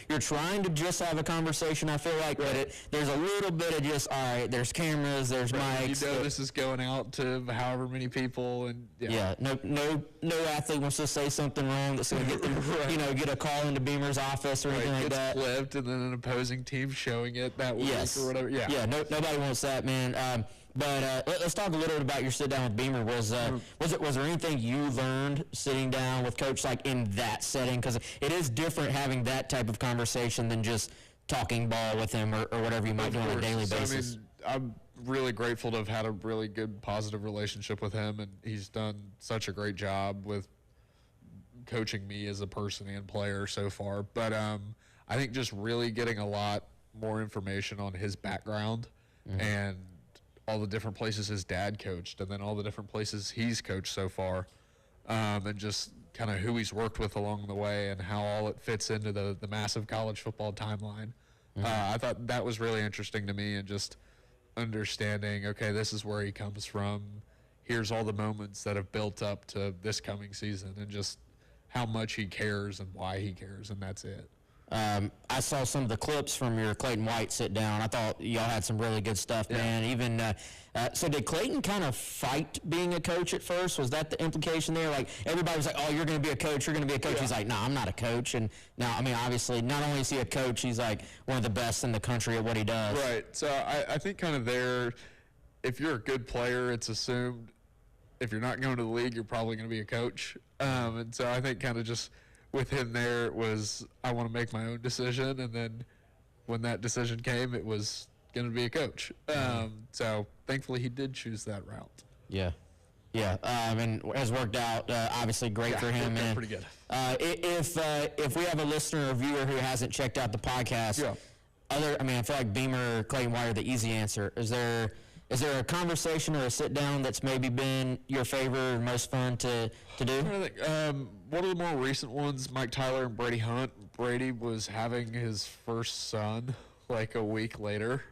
You're trying to just have a conversation, I feel like, but there's a little bit of just, all right, there's cameras, there's mics. This is going out to however many people, and no athlete wants to say something wrong that's going to get them, get a call into Beamer's office or anything like that. It's clipped, and then an opposing team showing it that week or whatever. Yeah, nobody wants that, man. But let's talk a little bit about your sit down with Beamer. Was there anything you learned sitting down with Coach in that setting? Because it is different having that type of conversation than just talking ball with him or whatever you might do on a daily basis. I mean, I'm really grateful to have had a really good, positive relationship with him, and he's done such a great job with coaching me as a person and player so far. But I think just really getting a lot more information on his background and all the different places his dad coached, and then all the different places he's coached so far, and just kind of who he's worked with along the way and how all it fits into the massive college football timeline. I thought that was really interesting to me, and just understanding, okay, this is where he comes from. Here's all the moments that have built up to this coming season, and just how much he cares and why he cares, and that's it. I saw some of the clips from your Clayton White sit down. I thought y'all had some really good stuff, man. Even so, did Clayton kind of fight being a coach at first? Was that the implication there? Everybody was like, "Oh, you're going to be a coach. You're going to be a coach." He's like, "No, I'm not a coach." And now, I mean, obviously, not only is he a coach, he's one of the best in the country at what he does. Right. So I think kind of there, if you're a good player, it's assumed if you're not going to the league, you're probably going to be a coach. And so I think kind of just with him there, it was, I want to make my own decision. And then when that decision came, it was going to be a coach. So thankfully he did choose that route. Yeah. Yeah, and has worked out, obviously great for him. And pretty good. If we have a listener or viewer who hasn't checked out the podcast, I mean, I feel like Beamer, Clayton White are the easy answer. Is there a conversation or a sit down that's maybe been your favorite or most fun to do? I think one of the more recent ones, Mike Tyler and Brady Hunt. Brady was having his first son like a week later.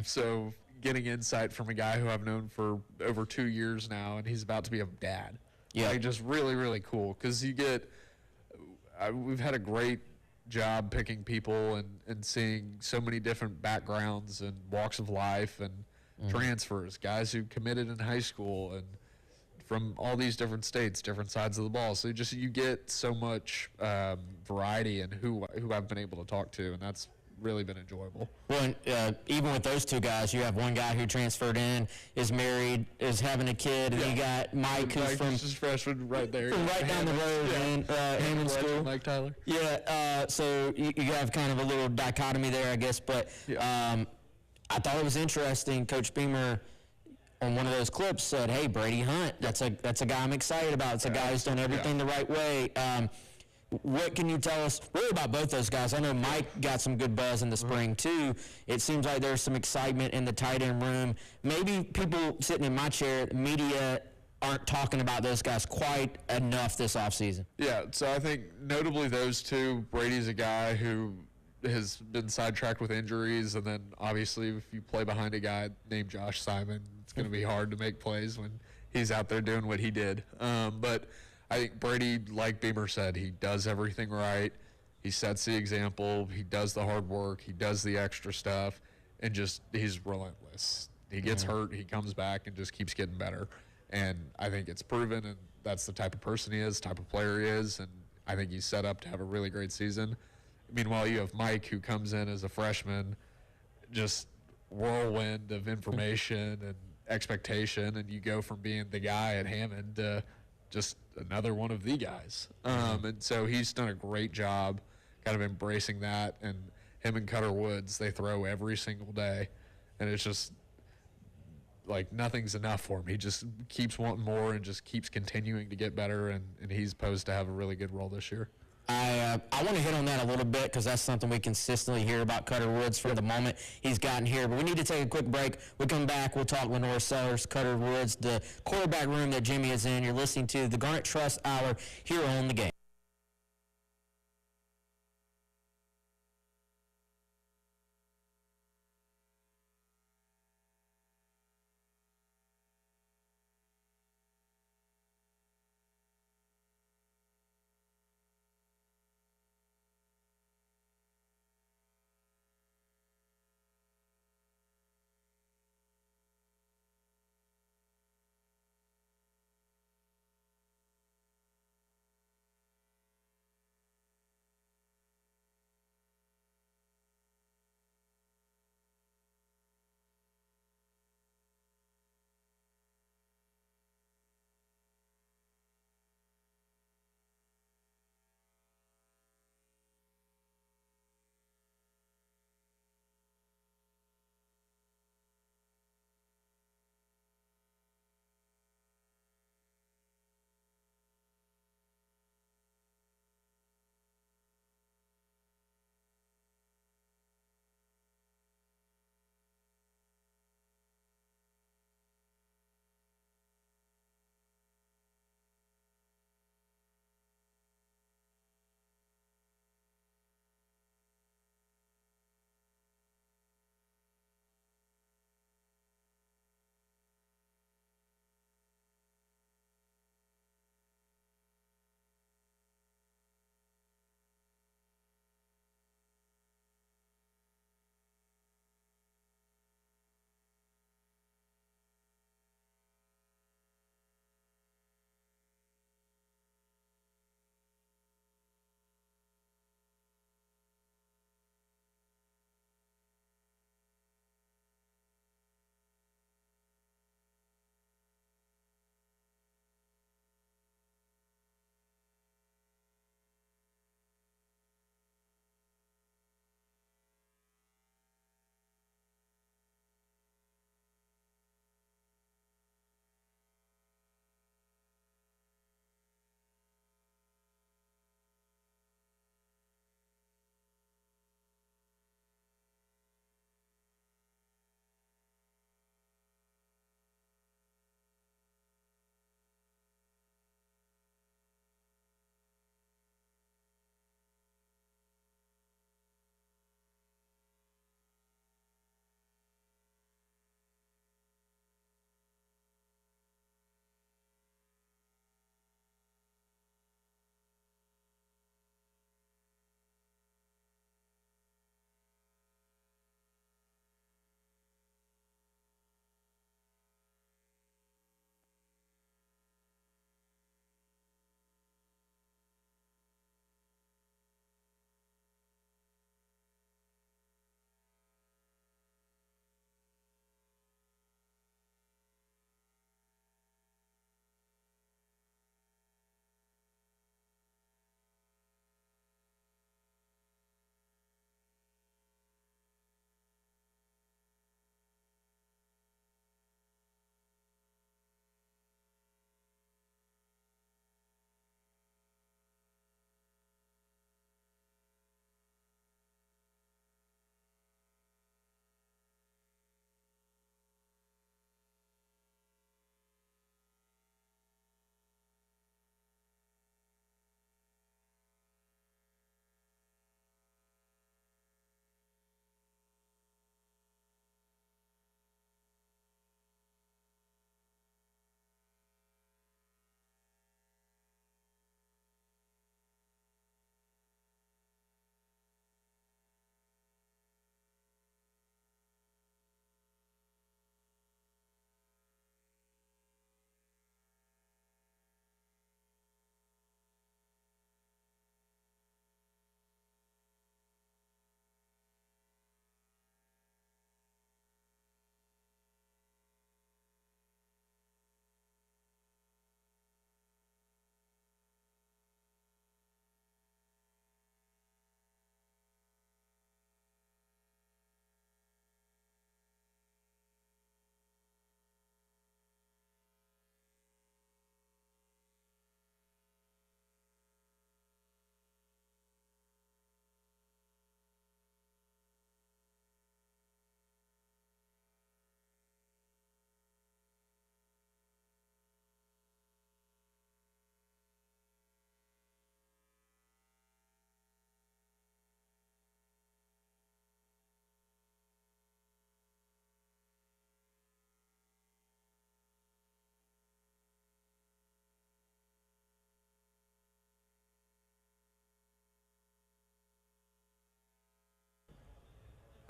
So getting insight from a guy who I've known for over 2 years now, and he's about to be a dad. Yeah. Like, just really, really cool, because we've had a great job picking people and seeing so many different backgrounds and walks of life and transfers, guys who committed in high school and from all these different states, different sides of the ball. So you get so much variety in who I've been able to talk to, and that's really been enjoyable. Well, even with those two guys, you have one guy who transferred in, is married, is having a kid, and you got Mike, who's from just freshman right there, from right down the road in Hammond School. Mike Tyler. Yeah, so you have kind of a little dichotomy there, I guess. But I thought it was interesting. Coach Beamer, on one of those clips, said, "Hey, Brady Hunt, that's a guy I'm excited about. It's a guy who's done everything the right way." What can you tell us really about both those guys? I know Mike got some good buzz in the spring, too. It seems like there's some excitement in the tight end room. Maybe people sitting in my chair, media, aren't talking about those guys quite enough this offseason. Yeah, so I think notably those two, Brady's a guy who has been sidetracked with injuries, and then obviously if you play behind a guy named Josh Simon, it's going to be hard to make plays when he's out there doing what he did. But I think Brady, like Beamer said, he does everything right. He sets the example. He does the hard work. He does the extra stuff, and he's relentless. He gets hurt. He comes back and just keeps getting better. And I think it's proven, and that's the type of person he is, type of player he is, and I think he's set up to have a really great season. Meanwhile, you have Mike, who comes in as a freshman, just whirlwind of information and expectation, and you go from being the guy at Hammond to just another one of the guys. And so he's done a great job kind of embracing that. And him and Cutter Woods, they throw every single day. And it's just like nothing's enough for him. He just keeps wanting more and just keeps continuing to get better. And he's posed to have a really good role this year. I want to hit on that a little bit because that's something we consistently hear about Cutter Woods from the moment he's gotten here. But we need to take a quick break. We'll come back. We'll talk Lenore Sellers, Cutter Woods, the quarterback room that Jimmy is in. You're listening to the Garnet Trust Hour here on The Game.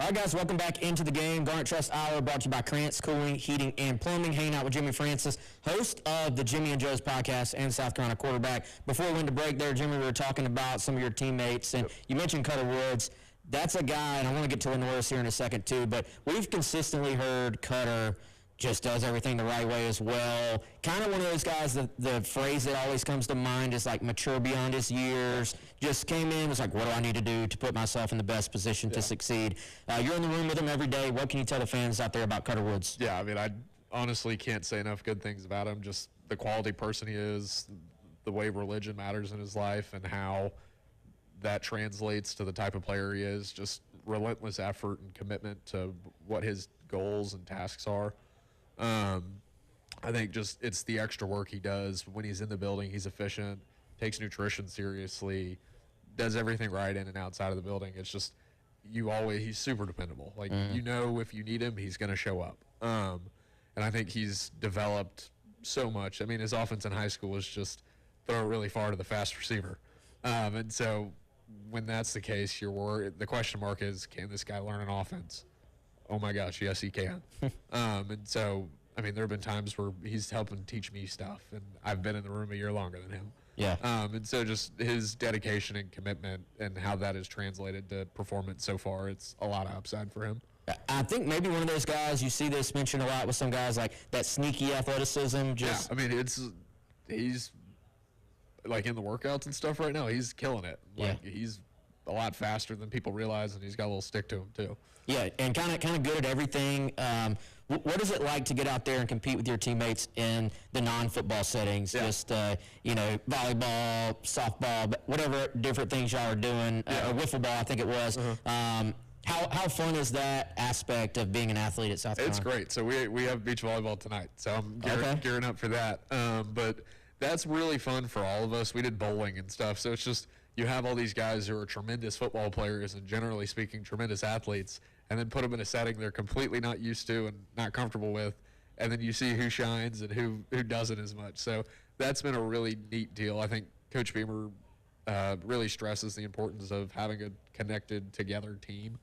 All right, guys, welcome back into the game. Garnet Trust Hour brought to you by Krantz Cooling, Heating, and Plumbing. Hanging out with Jimmy Francis, host of the Jimmy and Joe's podcast and South Carolina quarterback. Before we went to break there, Jimmy, we were talking about some of your teammates, and you mentioned Cutter Woods. That's a guy, and I want to get to Lenoris here in a second too, but we've consistently heard Cutter just does everything the right way as well. Kind of one of those guys, the phrase that always comes to mind is like mature beyond his years. Just came in, was like, what do I need to do to put myself in the best position to succeed? You're in the room with him every day. What can you tell the fans out there about Cutter Woods? Yeah, I mean, I honestly can't say enough good things about him. Just the quality person he is, the way religion matters in his life, and how that translates to the type of player he is. Just relentless effort and commitment to what his goals and tasks are. I think just it's the extra work he does when he's in the building. He's efficient, takes nutrition seriously, does everything right in and outside of the building. It's just he's super dependable. Like, you know, if you need him, he's going to show up. And I think he's developed so much. I mean, his offense in high school was just throw it really far to the fast receiver. And so when that's the case, the question mark is, can this guy learn an offense? Oh my gosh, yes, he can. And so, I mean, there have been times where he's helping teach me stuff, and I've been in the room a year longer than him. Yeah. And so just his dedication and commitment and how that has translated to performance so far, it's a lot of upside for him. I think maybe one of those guys, you see this mentioned a lot with some guys, like that sneaky athleticism. Just I mean, he's like in the workouts and stuff right now, he's killing it. Like, he's a lot faster than people realize, and he's got a little stick to him too. Yeah, and kind of good at everything. What is it like to get out there and compete with your teammates in the non-football settings? Yeah. Just volleyball, softball, whatever different things y'all are doing, or wiffle ball, I think it was. How fun is that aspect of being an athlete at South Carolina? It's great. So we have beach volleyball tonight, so I'm gearing up for that. But that's really fun for all of us. We did bowling and stuff, so it's just you have all these guys who are tremendous football players and generally speaking tremendous athletes, and then put them in a setting they're completely not used to and not comfortable with, and then you see who shines and who doesn't as much. So that's been a really neat deal. I think Coach Beamer really stresses the importance of having a connected together team,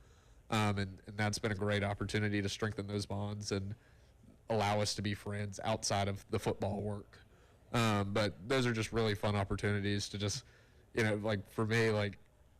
and that's been a great opportunity to strengthen those bonds and allow us to be friends outside of the football work. But those are just really fun opportunities to just, like for me, like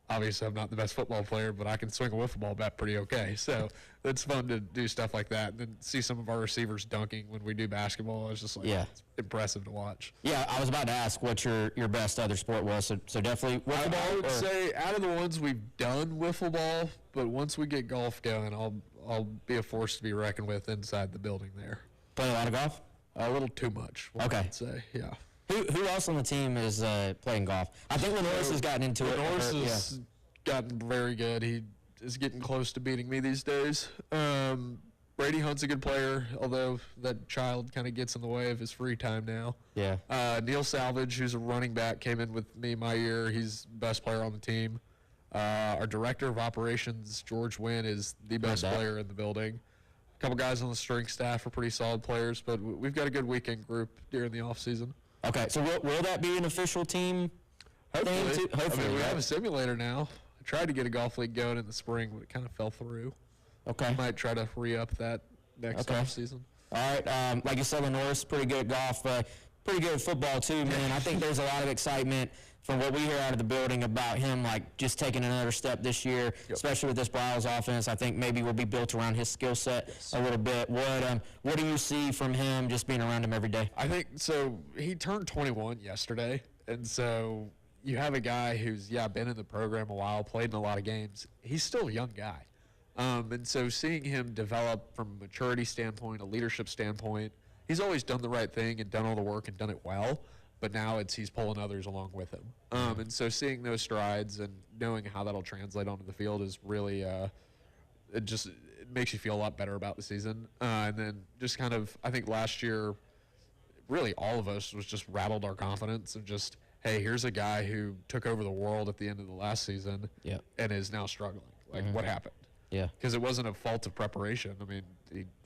obviously I'm not the best football player, but I can swing a wiffle ball bat pretty okay. So it's fun to do stuff like that. And then see some of our receivers dunking when we do basketball. It's just like, it's impressive to watch. Yeah, I was about to ask what your best other sport was. So definitely wiffle ball? I would say out of the ones we've done, wiffle ball, but once we get golf going, I'll be a force to be reckoned with inside the building there. Play a lot of golf? A little too much, I'd say, yeah. Who else on the team is playing golf? I think Lenoris has gotten into it. Lenoris has gotten very good. He is getting close to beating me these days. Brady Hunt's a good player, although that child kind of gets in the way of his free time now. Yeah. Neil Salvage, who's a running back, came in with me my year. He's the best player on the team. Our director of operations, George Wynn, is the best player in the building. A couple guys on the strength staff are pretty solid players, but we've got a good weekend group during the off season. Okay, so will that be an official team? Hopefully. Hopefully, I mean, we have a simulator now. I tried to get a golf league going in the spring, but it kind of fell through. Okay. I might try to re-up that next off season. All right, like you said, Lenoris, pretty good at golf, pretty good at football too, man. I think there's a lot of excitement from what we hear out of the building about him, like just taking another step this year, especially with this Bryles offense. I think maybe will be built around his skill set a little bit. What do you see from him just being around him every day? I think so. He turned 21 yesterday, and so you have a guy who's been in the program a while, played in a lot of games. He's still a young guy, and so seeing him develop from a maturity standpoint, a leadership standpoint, he's always done the right thing and done all the work and done it well. But now he's pulling others along with him. And so seeing those strides and knowing how that'll translate onto the field is really, it makes you feel a lot better about the season. And then just kind of, I think last year, really all of us was just rattled our confidence of just, hey, here's a guy who took over the world at the end of the last season and is now struggling. Like, what happened? Yeah. Because it wasn't a fault of preparation. I mean,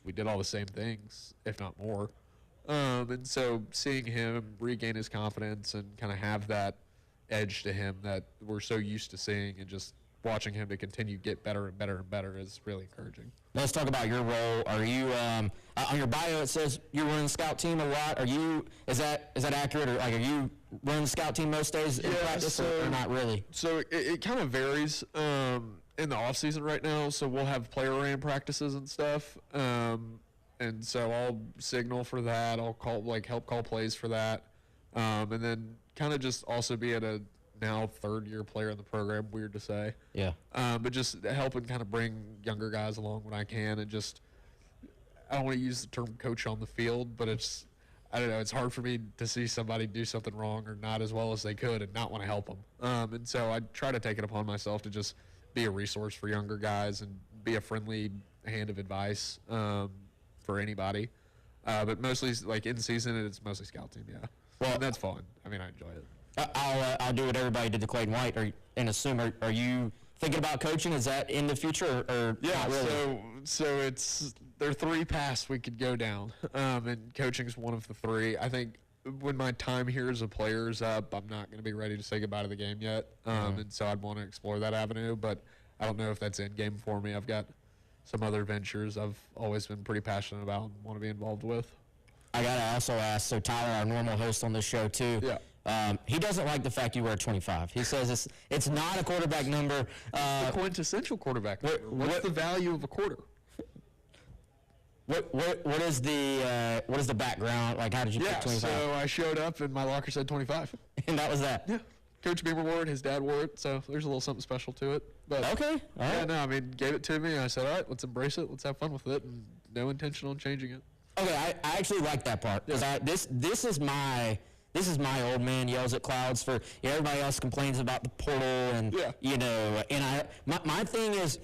we did all the same things, if not more. And so seeing him regain his confidence and kind of have that edge to him that we're so used to seeing and just watching him to continue get better and better and better is really encouraging. Let's talk about your role. Are you on your bio? It says you're running the scout team a lot. Are you? Is that accurate? Or like, are you running the scout team most days in practice, or not really? So it kind of varies in the off season right now. So we'll have player ran practices and stuff, and so I'll signal for that. I'll help call plays for that, and then kind of just also be at a now third-year player in the program, weird to say. Yeah. But just helping kind of bring younger guys along when I can, and just, I don't want to use the term coach on the field, but it's, I don't know, it's hard for me to see somebody do something wrong or not as well as they could and not want to help them. And so I try to take it upon myself to just be a resource for younger guys and be a friendly hand of advice for anybody. But mostly, like, in season, it's mostly scout team, yeah. Well, and that's fun. I mean, I enjoy it. I'll do what everybody did to Clayton White, and assume. Are you thinking about coaching? Is that in the future, or yeah? Not really? So there are three paths we could go down, and coaching is one of the three. I think when my time here as a player is up, I'm not going to be ready to say goodbye to the game yet, and so I'd want to explore that avenue. But I don't know if that's in game for me. I've got some other ventures I've always been pretty passionate about and want to be involved with. I gotta also ask. So Tyler, our normal host on this show too. Yeah. He doesn't like the fact you wear 25. He says it's not a quarterback number. The quintessential quarterback number. What's the value of a quarter? What is the background? Like, how did you pick 25? So I showed up and my locker said 25. And that was that? Yeah. Coach Beamer wore it, his dad wore it, so there's a little something special to it. But okay. All right. Yeah, no, I mean, gave it to me, and I said, all right, let's embrace it, let's have fun with it, and no intention on changing it. Okay, I actually like that part, because this is my old man yells at clouds for everybody else complains about the portal and and my thing is,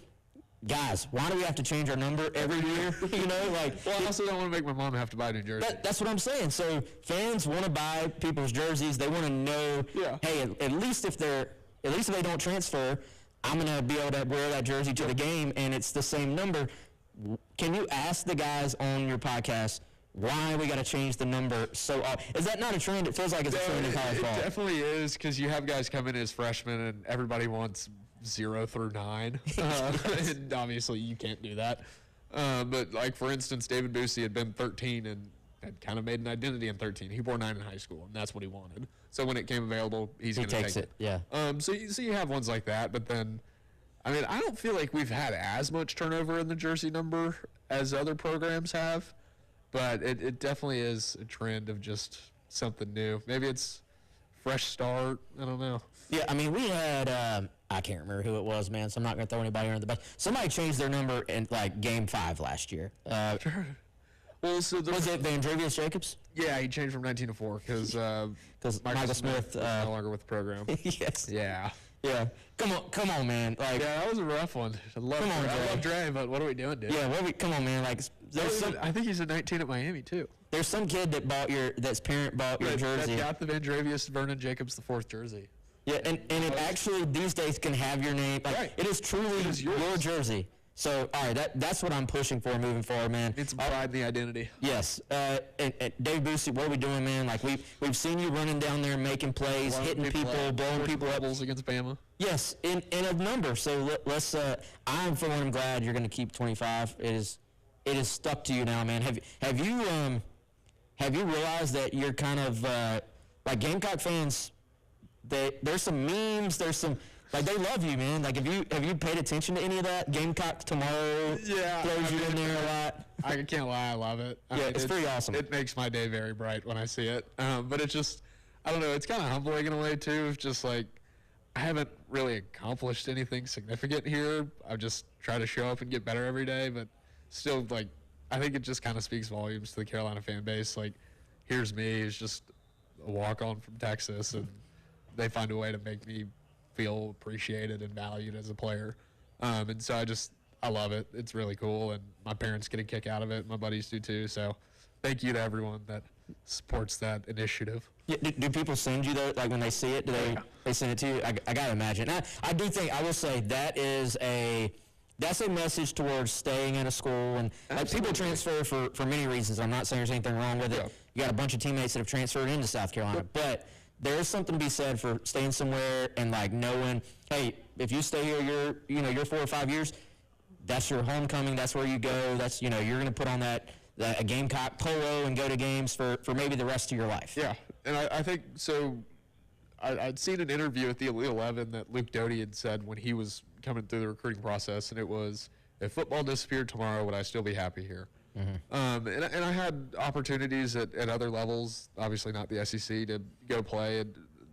guys, why do we have to change our number every year? Well, I also don't want to make my mom have to buy a new jersey. That's what I'm saying. So fans want to buy people's jerseys. They want to know, hey, at least if they don't transfer, I'm gonna be able to wear that jersey to the game, and it's the same number. Can you ask the guys on your podcast why we got to change the number so often? Is that not a trend? It feels like it's a trend in college ball. It definitely is, because you have guys come in as freshmen and everybody wants 0 through 9. And obviously you can't do that. But like, for instance, David Busey had been 13 and had kind of made an identity in 13. He wore 9 in high school, and that's what he wanted. So when it came available, he going to take it. Yeah. So you have ones like that, but then, I mean, I don't feel like we've had as much turnover in the jersey number as other programs have, but it definitely is a trend of just something new. Maybe it's fresh start. I don't know. Yeah, I mean, we had, I can't remember who it was, man, so I'm not going to throw anybody under the bus. Somebody changed their number in, like, Game 5 last year. Sure. Well, so was it Vandrevius Jacobs? Yeah, he changed from 19 to 4 because Michael Smith is no longer with the program. Yes. Yeah. Yeah. Come on, man. Like, yeah, that was a rough one. I love Dre, but what are we doing, dude? Yeah, come on, man. Like, I think he's a 19 at Miami too. There's some kid that's parent bought your jersey. That got the Vandrevius Vernon Jacobs the 4th jersey. Yeah, and it actually these days can have your name. Like, right. It is truly your jersey. So, all right, that's what I'm pushing for moving forward, man. It's pride in the identity. Yes. And Dave Busey, what are we doing, man? Like, we've seen you running down there, making plays, hitting people, blowing people up. Against Bama. Yes, in a number. So let's. I'm for one glad you're going to keep 25. It is stuck to you now, man. Have you realized that you're kind of like Gamecock fans? There's some memes. There's some. Like, they love you, man. Like, have you paid attention to any of that? Gamecock tomorrow throws you in there a lot. I can't lie, I love it. It's pretty awesome. It makes my day very bright when I see it. But it's just, I don't know, it's kind of humbling in a way, too. It's just like, I haven't really accomplished anything significant here. I just try to show up and get better every day. But still, like, I think it just kind of speaks volumes to the Carolina fan base. Like, here's me, it's just a walk-on from Texas, and they find a way to make me feel appreciated and valued as a player. And so I love it. It's really cool, and my parents get a kick out of it. My buddies do too. So thank you to everyone that supports that initiative. Yeah, do people send you though? Like, when they see it, do they send it to you? I gotta imagine. I do think, I will say, that's a message towards staying at a school. And like, people transfer for many reasons. I'm not saying there's anything wrong with it. You got a bunch of teammates that have transferred into South Carolina, but there is something to be said for staying somewhere and like knowing, hey, if you stay here, you're 4 or 5 years, that's your homecoming. That's where you go. That's, you're going to put on that a Gamecock polo and go to games for maybe the rest of your life. Yeah, and I think so. I'd seen an interview at the Elite 11 that Luke Doty had said when he was coming through the recruiting process, and it was, if football disappeared tomorrow, would I still be happy here? And I had opportunities at other levels, obviously not the SEC, to go play at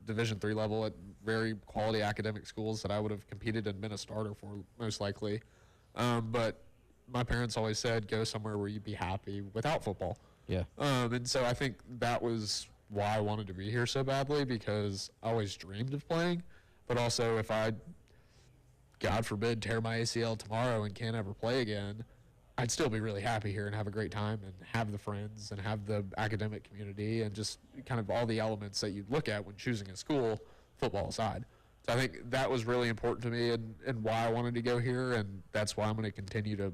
Division III level at very quality academic schools that I would have competed and been a starter for most likely. But my parents always said, go somewhere where you'd be happy without football. Yeah. And so I think that was why I wanted to be here so badly, because I always dreamed of playing. But also, if I, God forbid, tear my ACL tomorrow and can't ever play again, I'd still be really happy here and have a great time and have the friends and have the academic community and just kind of all the elements that you'd look at when choosing a school, football aside. So I think that was really important to me and why I wanted to go here, and that's why I'm going to continue to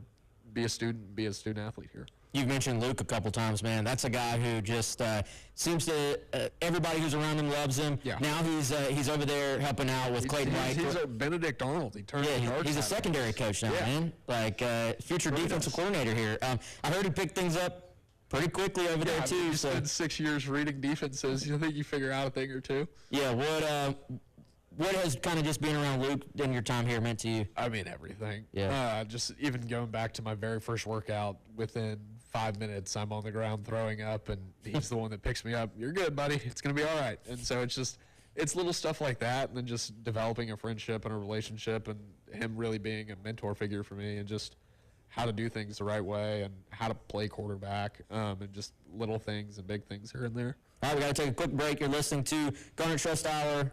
be a student, be a student athlete here. You've mentioned Luke a couple times, man. That's a guy who just seems to everybody who's around him loves him. Yeah. Now he's over there helping out with Clayton White. He's a Benedict Arnold. He turned. Yeah, he's a secondary coach now, man. Like future defensive coordinator here. I heard he picked things up pretty quickly over there too. You spent 6 years reading defenses. You think you figure out a thing or two? Yeah. What has kind of just being around Luke in your time here meant to you? I mean, everything. Yeah. Just even going back to my very first workout, within 5 minutes, I'm on the ground throwing up, and he's the one that picks me up. You're good, buddy. It's going to be all right. And so it's little stuff like that, and then just developing a friendship and a relationship, and him really being a mentor figure for me, and just how to do things the right way and how to play quarterback, and just little things and big things here and there. All right, we got to take a quick break. You're listening to Garnet Trust Hour.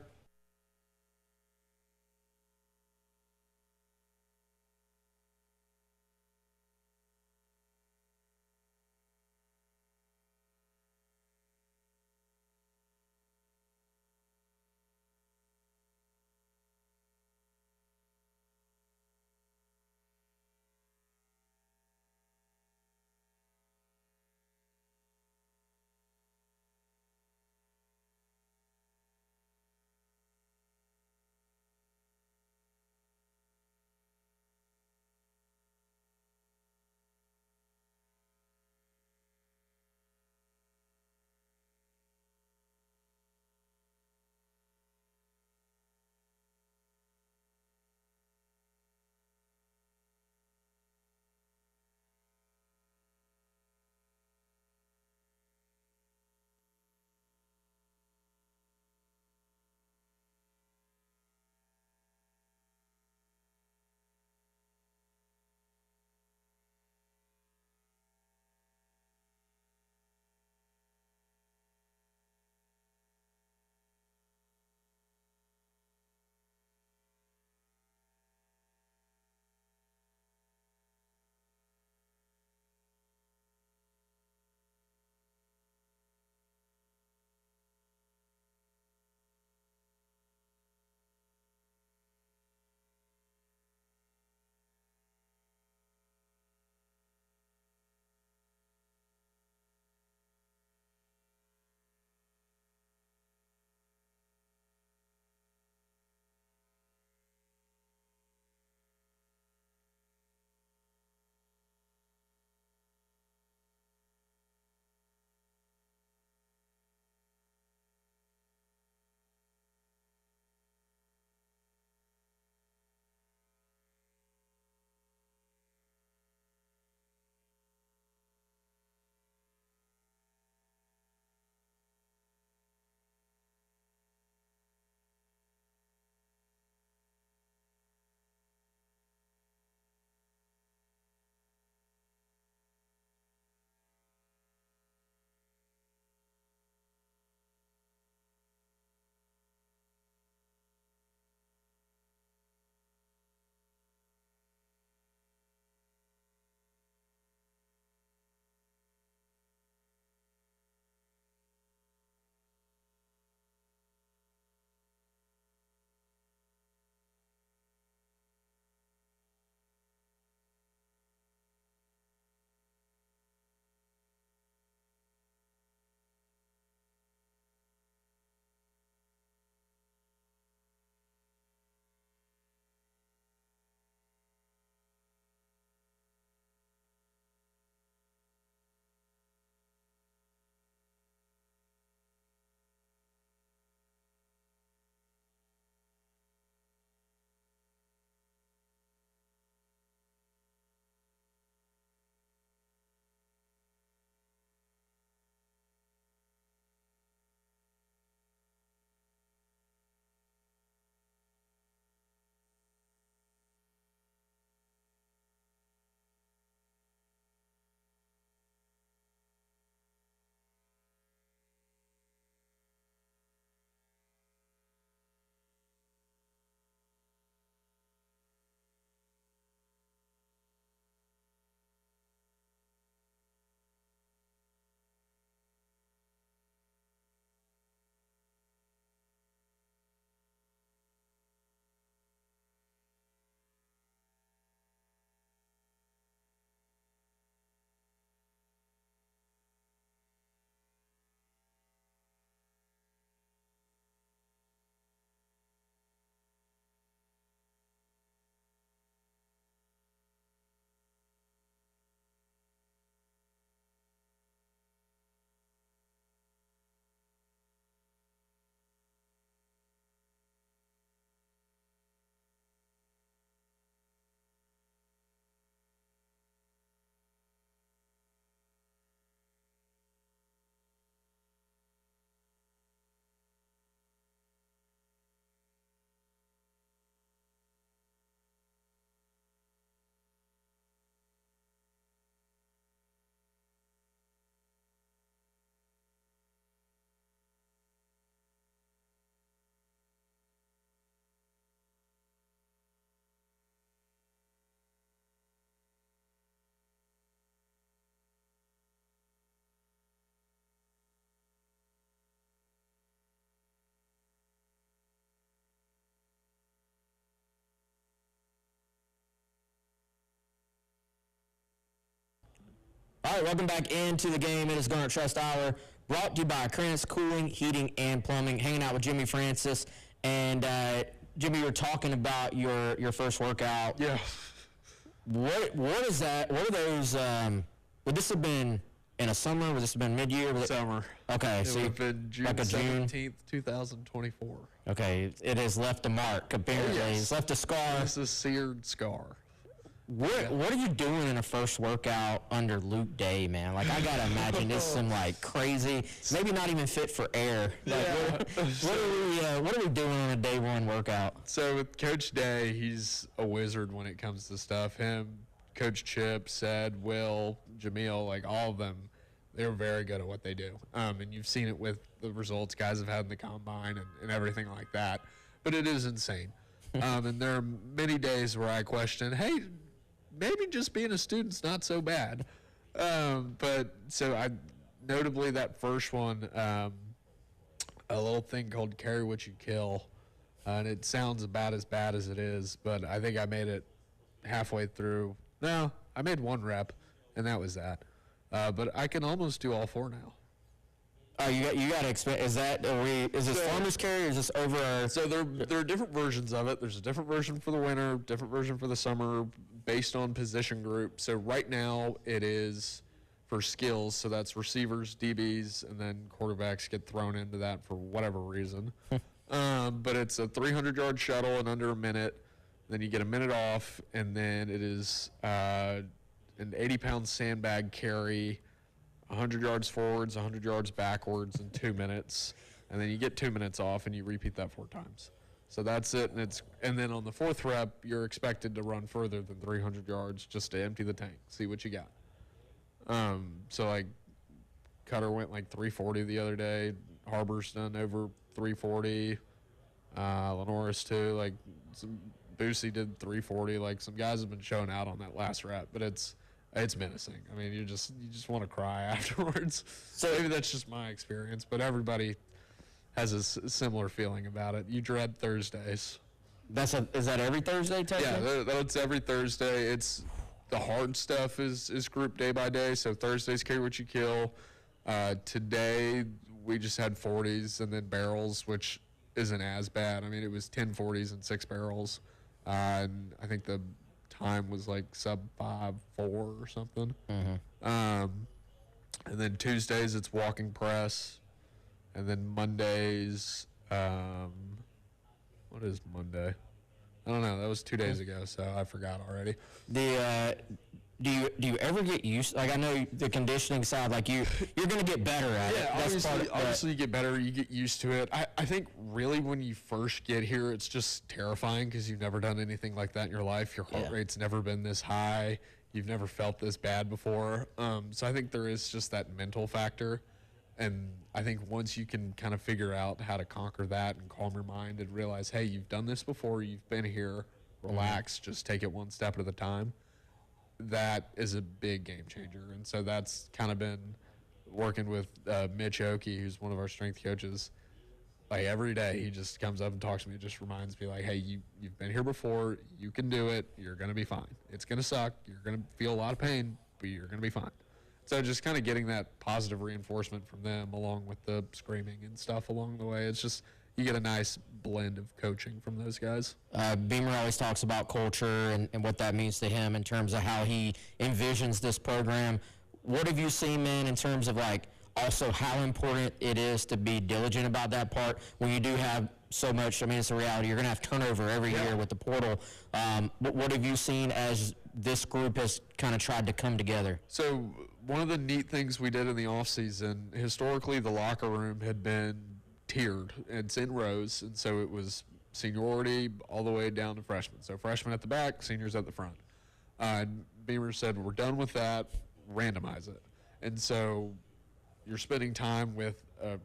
All right, welcome back into the game. It is Garnet Trust Hour, brought to you by Krantz Cooling, Heating, and Plumbing. Hanging out with Jimmy Francis. And, Jimmy, you were talking about your first workout. Yeah. What is that? What are those? Would this have been in a summer? Would this have been mid-year? Summer. Okay. It So would have been June like a June? 17th, 2024. Okay. It has left a mark, apparently. yes. It's left a scar. That's a seared scar. What are you doing in a first workout under Luke Day, man? Like, I gotta imagine this is some like crazy, maybe not even fit for air. Like, what are we doing on a day one workout? So with Coach Day, he's a wizard when it comes to stuff. Him, Coach Chip, Said, Will, Jameel, like all of them, they're very good at what they do. And you've seen it with the results guys have had in the combine and everything like that. But it is insane. And there are many days where I question, hey, maybe just being a student's not so bad. But so I notably that first one, a little thing called carry what you kill. And it sounds about as bad as it is, but I think I made it halfway through. No, I made one rep, and that was that. But I can almost do all four now. Oh, you got to expect. Is this farmer's carry or is this over? So there are different versions of it. There's a different version for the winter, different version for the summer, based on position group. So right now it is for skills. So that's receivers, DBs, and then quarterbacks get thrown into that for whatever reason. But it's a 300-yard shuttle in under a minute. Then you get a minute off, and then it is an 80-pound sandbag carry. 100 yards forwards, 100 yards backwards in 2 minutes, and then you get 2 minutes off, and you repeat that 4 times. So that's it, and then on the fourth rep, you're expected to run further than 300 yards just to empty the tank, see what you got. So like Cutter went like 340 the other day, Harbor's done over 340, Lenoris too, like Boosie did 340. Like some guys have been showing out on that last rep, but it's menacing. I mean, you just want to cry afterwards. So maybe that's just my experience, but everybody has a similar feeling about it. You dread Thursdays. Is that every Thursday? Yeah, that's every Thursday. It's the hard stuff is grouped day by day. So Thursdays carry what you kill. Today we just had 40s and then barrels, which isn't as bad. I mean, it was 10 40s and 6 barrels. And I think the time was like sub 5.4 or something. And then Tuesdays it's walking press, and then Mondays, what is Monday? I don't know. That was 2 days ago, so I forgot already. Do you ever get used? Like, I know the conditioning side, like you're going to get better at it. Yeah, obviously you get better. You get used to it. I think really when you first get here, it's just terrifying because you've never done anything like that in your life. Your heart rate's never been this high. You've never felt this bad before. So I think there is just that mental factor. And I think once you can kind of figure out how to conquer that and calm your mind and realize, hey, you've done this before, you've been here, relax, just take it one step at a time. That is a big game changer. And so that's kind of been working with Mitch Oakey, who's one of our strength coaches. Like every day he just comes up and talks to me, just reminds me like, hey, you've been here before, you can do it, you're going to be fine. It's going to suck, you're going to feel a lot of pain, but you're going to be fine. So just kind of getting that positive reinforcement from them along with the screaming and stuff along the way. It's just, you get a nice blend of coaching from those guys. Beamer always talks about culture and what that means to him in terms of how he envisions this program. What have you seen, man, in terms of like also how important it is to be diligent about that part when you do have so much? I mean, it's a reality. You're going to have turnover every year with the portal. What have you seen as this group has kind of tried to come together? So one of the neat things we did in the offseason, historically the locker room had been tiered. It's in rows, and so it was seniority all the way down to freshmen. So freshmen at the back, seniors at the front. And Beamer said, we're done with that, randomize it. And so you're spending time with a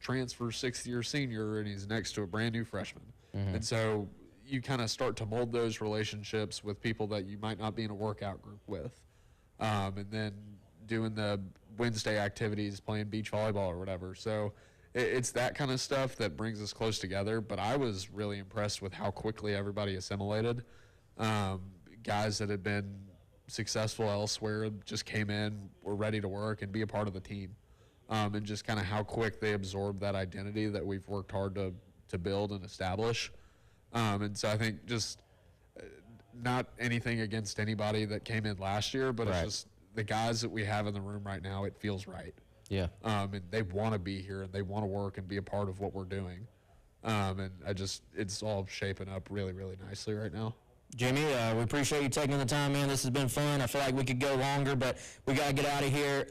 transfer sixth-year senior, and he's next to a brand-new freshman. And so you kind of start to mold those relationships with people that you might not be in a workout group with. And then doing the Wednesday activities, playing beach volleyball or whatever. So it's that kind of stuff that brings us close together. But I was really impressed with how quickly everybody assimilated. Guys that had been successful elsewhere just came in, were ready to work and be a part of the team. And just kind of how quick they absorb that identity that we've worked hard to build and establish. And so I think just not anything against anybody that came in last year, but it's just the guys that we have in the room right now, it feels right. Yeah. And they want to be here and they want to work and be a part of what we're doing. And it's all shaping up really, really nicely right now. Jimmy, we appreciate you taking the time, man. This has been fun. I feel like we could go longer, but we got to get out of here.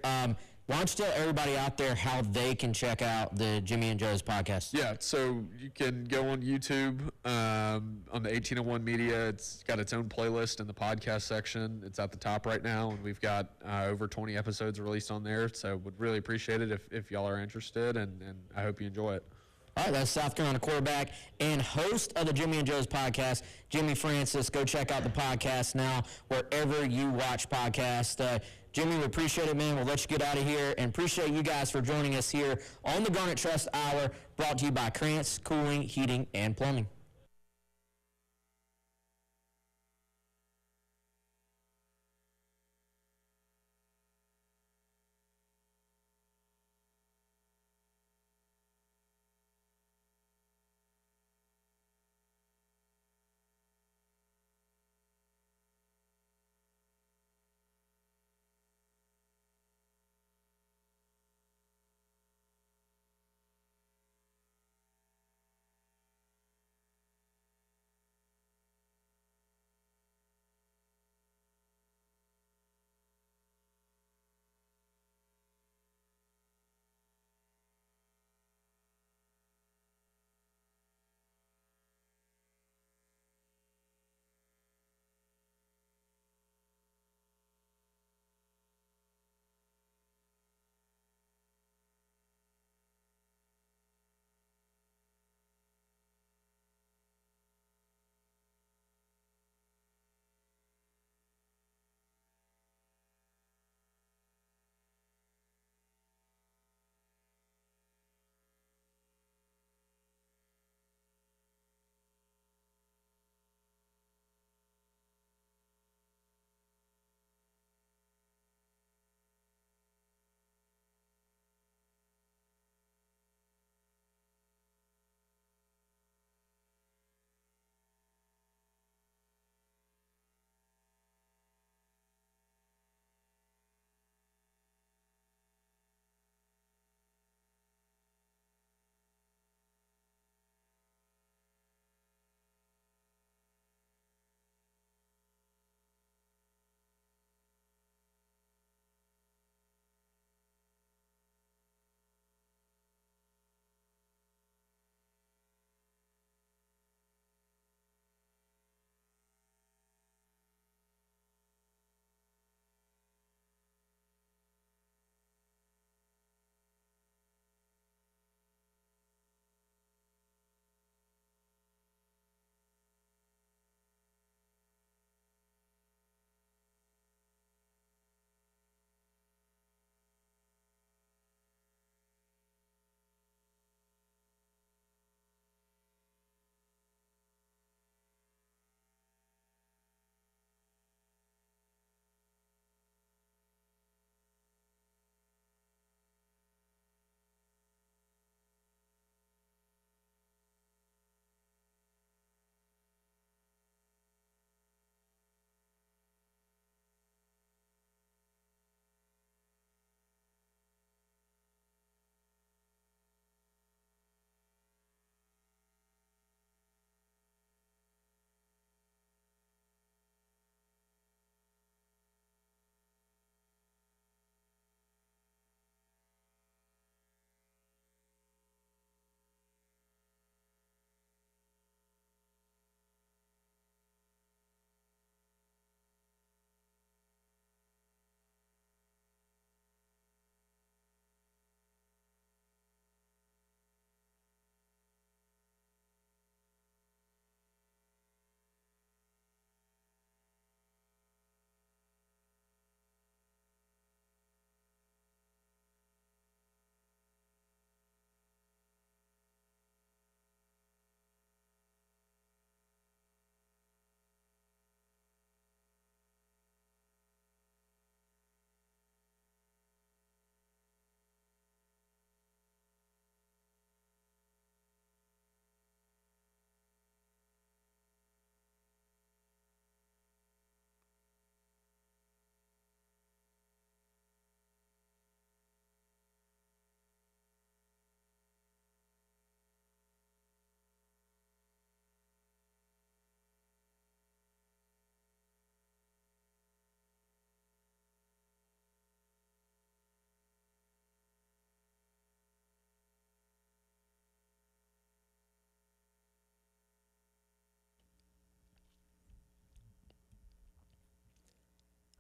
Why don't you tell everybody out there how they can check out the Jimmy and Joe's podcast? Yeah, so you can go on YouTube on the 1801 Media. It's got its own playlist in the podcast section. It's at the top right now, and we've got over 20 episodes released on there. So would really appreciate it if y'all are interested, and I hope you enjoy it. All right, that's South Carolina quarterback and host of the Jimmy and Joe's podcast, Jimmy Francis. Go check out the podcast now wherever you watch podcasts. Jimmy, we appreciate it, man. We'll let you get out of here, and appreciate you guys for joining us here on the Garnet Trust Hour, brought to you by Krantz Cooling, Heating, and Plumbing.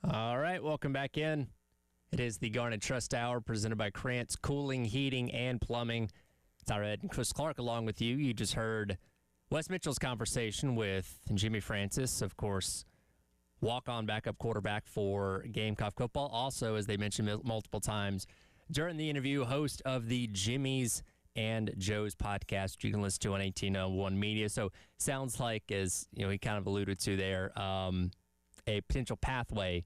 All right, welcome back in. It is the Garnet Trust Hour presented by Krantz Cooling, Heating, and Plumbing. Tyler Ed and Chris Clark along with you. You just heard Wes Mitchell's conversation with Jimmy Francis, of course, walk-on backup quarterback for Gamecock football. Also, as they mentioned multiple times during the interview, host of the Jimmy's and Joe's podcast you can listen to on 1801 Media. So sounds like, as you know, he kind of alluded to there, a potential pathway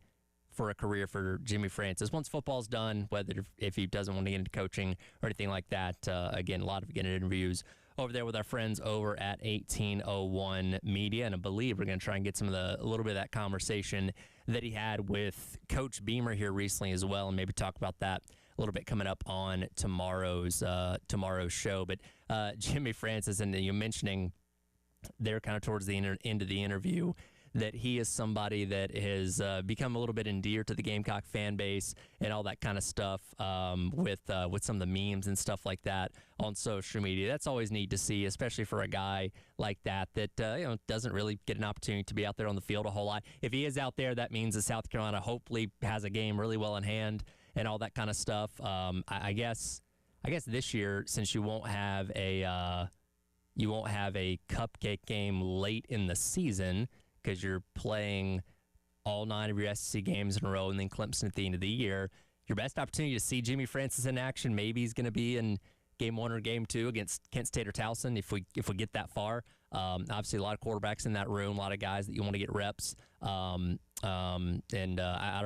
for a career for Jimmy Francis once football's done, whether if he doesn't want to get into coaching or anything like that. Again, a lot of interviews over there with our friends over at 1801 Media, and I believe we're going to try and get a little bit of that conversation that he had with Coach Beamer here recently as well, and maybe talk about that a little bit coming up on tomorrow's show. But Jimmy Francis, and you mentioning there kind of towards the end of the interview, that he is somebody that has become a little bit endeared to the Gamecock fan base and all that kind of stuff with some of the memes and stuff like that on social media. That's always neat to see, especially for a guy like that doesn't really get an opportunity to be out there on the field a whole lot. If he is out there, that means that South Carolina hopefully has a game really well in hand and all that kind of stuff. I guess this year, since you won't have a cupcake game late in the season, because you're playing all 9 of your SEC games in a row and then Clemson at the end of the year, your best opportunity to see Jimmy Francis in action maybe he's going to be in Game 1 or Game 2 against Kent State or Towson if we get that far. Obviously, a lot of quarterbacks in that room, a lot of guys that you want to get reps. I don't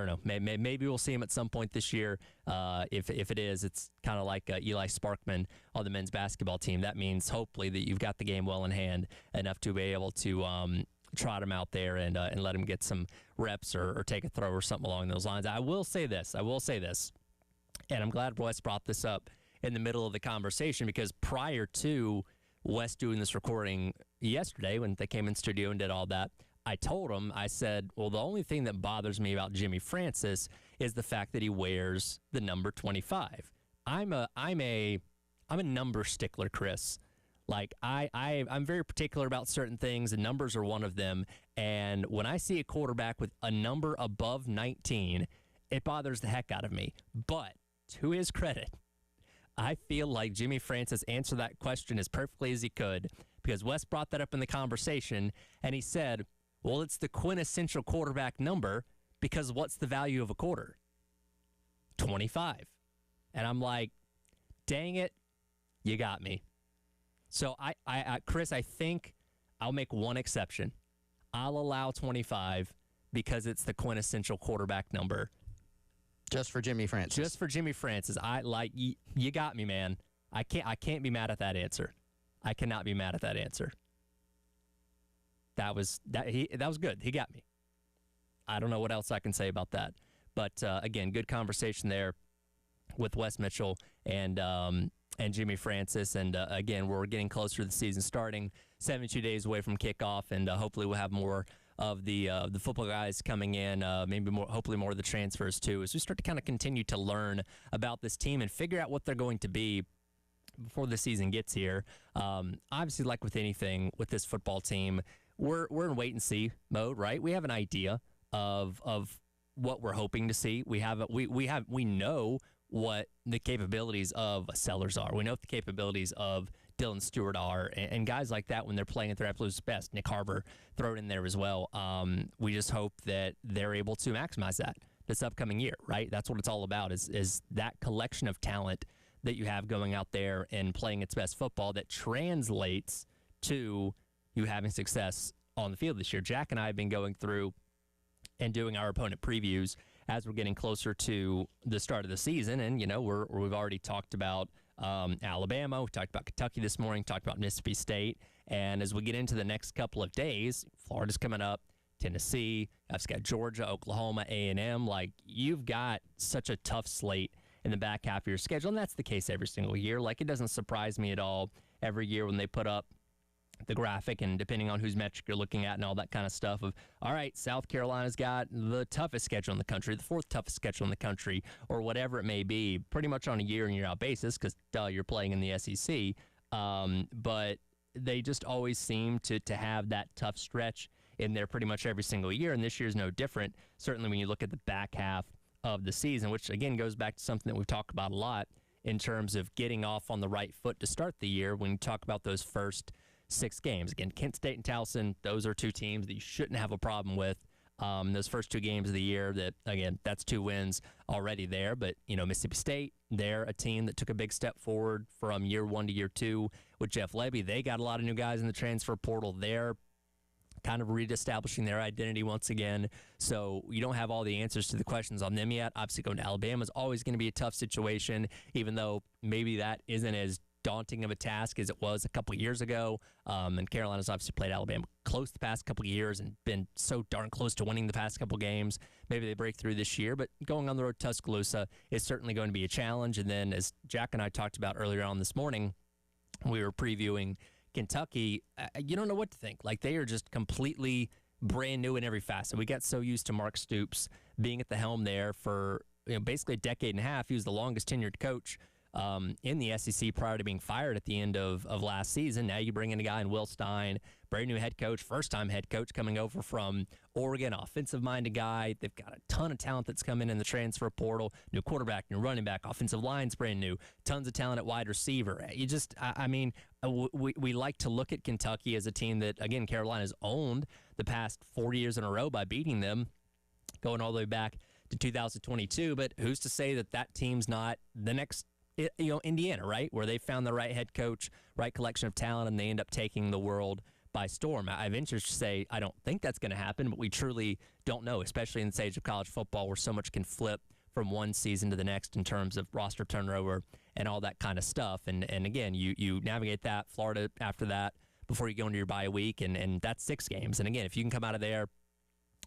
know. Maybe we'll see him at some point this year. If it is, it's kind of like Eli Sparkman on the men's basketball team. That means hopefully that you've got the game well in hand enough to be able to trot him out there and let him get some reps or take a throw or something along those lines. I will say this, and I'm glad Wes brought this up in the middle of the conversation, because prior to Wes doing this recording yesterday when they came in studio and did all that, I told him, I said, well, the only thing that bothers me about Jimmy Francis is the fact that he wears the number 25. I'm a number stickler, Chris. Like, I'm very particular about certain things, and numbers are one of them. And when I see a quarterback with a number above 19, it bothers the heck out of me. But to his credit, I feel like Jimmy Francis answered that question as perfectly as he could, because Wes brought that up in the conversation, and he said, well, it's the quintessential quarterback number, because what's the value of a quarter? 25. And I'm like, dang it, you got me. So, Chris, I think I'll make one exception. I'll allow 25 because it's the quintessential quarterback number. Just for Jimmy Francis. Just for Jimmy Francis. You got me, man. I can't be mad at that answer. I cannot be mad at that answer. That was good. He got me. I don't know what else I can say about that. But again, good conversation there with Wes Mitchell and Jimmy Francis. And again, we're getting closer to the season starting, 72 days away from kickoff, and hopefully we'll have more of the football guys coming in, hopefully more of the transfers too, as we start to kind of continue to learn about this team and figure out what they're going to be before the season gets here. Obviously, like with anything with this football team, we're in wait and see mode, right? We have an idea of what we're hoping to see. We know what the capabilities of Sellers are. We know what the capabilities of Dylan Stewart are, and guys like that when they're playing at their absolute best. Nick Harbor, throw it in there as well. We just hope that they're able to maximize that this upcoming year, right? That's what it's all about, is that collection of talent that you have going out there and playing its best football that translates to you having success on the field this year. Jack and I have been going through and doing our opponent previews as we're getting closer to the start of the season. And, we've already talked about Alabama. We talked about Kentucky this morning, talked about Mississippi State. And as we get into the next couple of days, Florida's coming up, Tennessee, I've got Georgia, Oklahoma, A&M. Like, you've got such a tough slate in the back half of your schedule. And that's the case every single year. Like, it doesn't surprise me at all every year when they put up the graphic, and depending on whose metric you're looking at and all that kind of stuff of, all right, South Carolina's got the toughest schedule in the country, the 4th toughest schedule in the country, or whatever it may be, pretty much on a year-in, year-out basis, because, you're playing in the SEC. But they just always seem to have that tough stretch in there pretty much every single year, and this year is no different. Certainly when you look at the back half of the season, which again goes back to something that we've talked about a lot in terms of getting off on the right foot to start the year. When you talk about those first 6 games, again, Kent State and Towson, those are 2 teams that you shouldn't have a problem with. Those first 2 games of the year, that again, that's 2 wins already there. But Mississippi State, they're a team that took a big step forward from year 1 to year 2 with Jeff Levy. They got a lot of new guys in the transfer portal. They're kind of reestablishing their identity once again. So you don't have all the answers to the questions on them yet. Obviously, going to Alabama is always going to be a tough situation, even though maybe that isn't as daunting of a task as it was a couple of years ago. And Carolina's obviously played Alabama close the past couple of years and been so darn close to winning the past couple of games. Maybe they break through this year, but going on the road to Tuscaloosa is certainly going to be a challenge. And then, as Jack and I talked about earlier on this morning, we were previewing Kentucky. You don't know what to think. Like, they are just completely brand new in every facet. We got so used to Mark Stoops being at the helm there for basically a decade and a half. He was the longest tenured coach in the SEC prior to being fired at the end of last season. Now you bring in a guy in Will Stein, brand new head coach, first-time head coach coming over from Oregon, offensive-minded guy. They've got a ton of talent that's come in the transfer portal, new quarterback, new running back, offensive line's brand new, tons of talent at wide receiver. You just, we like to look at Kentucky as a team that, again, Carolina's owned the past 4 years in a row by beating them, going all the way back to 2022. But who's to say that that team's not the next Indiana, right, where they found the right head coach, right collection of talent, and they end up taking the world by storm. I venture to say I don't think that's going to happen, but we truly don't know, especially in the stage of college football where so much can flip from one season to the next in terms of roster turnover and all that kind of stuff. And again, you navigate that, Florida after that, before you go into your bye week, and that's 6 games. And again, if you can come out of there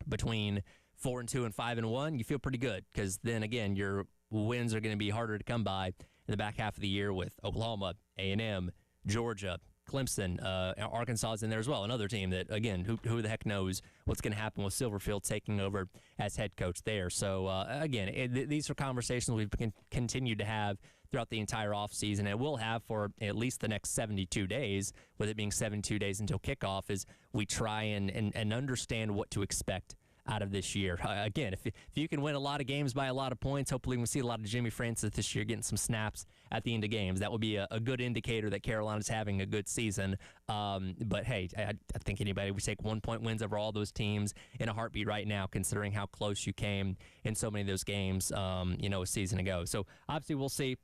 between 4-2 and 5-1, you feel pretty good, because then again, your wins are going to be harder to come by in the back half of the year with Oklahoma, A&M, Georgia, Clemson, Arkansas is in there as well. Another team that, again, who the heck knows what's going to happen with Silverfield taking over as head coach there. So, again, these are conversations we've continued to have throughout the entire offseason, and we'll have for at least the next 72 days, with it being 72 days until kickoff, as we try and understand what to expect out of this year. Again, if you can win a lot of games by a lot of points, hopefully we'll see a lot of Jimmy Francis this year getting some snaps at the end of games. That would be a good indicator that Carolina's having a good season. But hey, I think anybody would take 1-point wins over all those teams in a heartbeat right now, considering how close you came in so many of those games, a season ago. So obviously we'll see.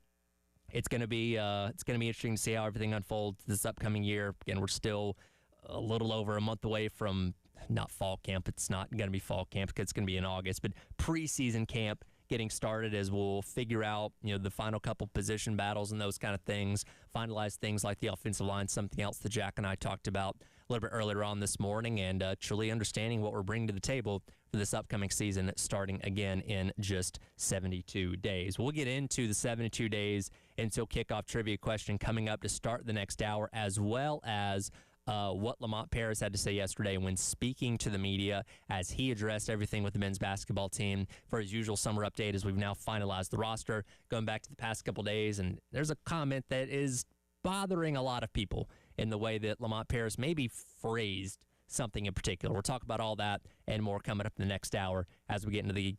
It's going to be interesting to see how everything unfolds this upcoming year. Again, we're still a little over a month away from not fall camp. It's not going to be fall camp because it's going to be in August, but preseason camp getting started, as we'll figure out, the final couple position battles and those kind of things, finalize things like the offensive line, something else that Jack and I talked about a little bit earlier on this morning, and truly understanding what we're bringing to the table for this upcoming season, starting again in just 72 days. We'll get into the 72 days until kickoff trivia question coming up to start the next hour, as well as what Lamont Paris had to say yesterday when speaking to the media, as he addressed everything with the men's basketball team for his usual summer update, as we've now finalized the roster, going back to the past couple days. And there's a comment that is bothering a lot of people in the way that Lamont Paris maybe phrased something in particular. We'll talk about all that and more coming up in the next hour as we get into the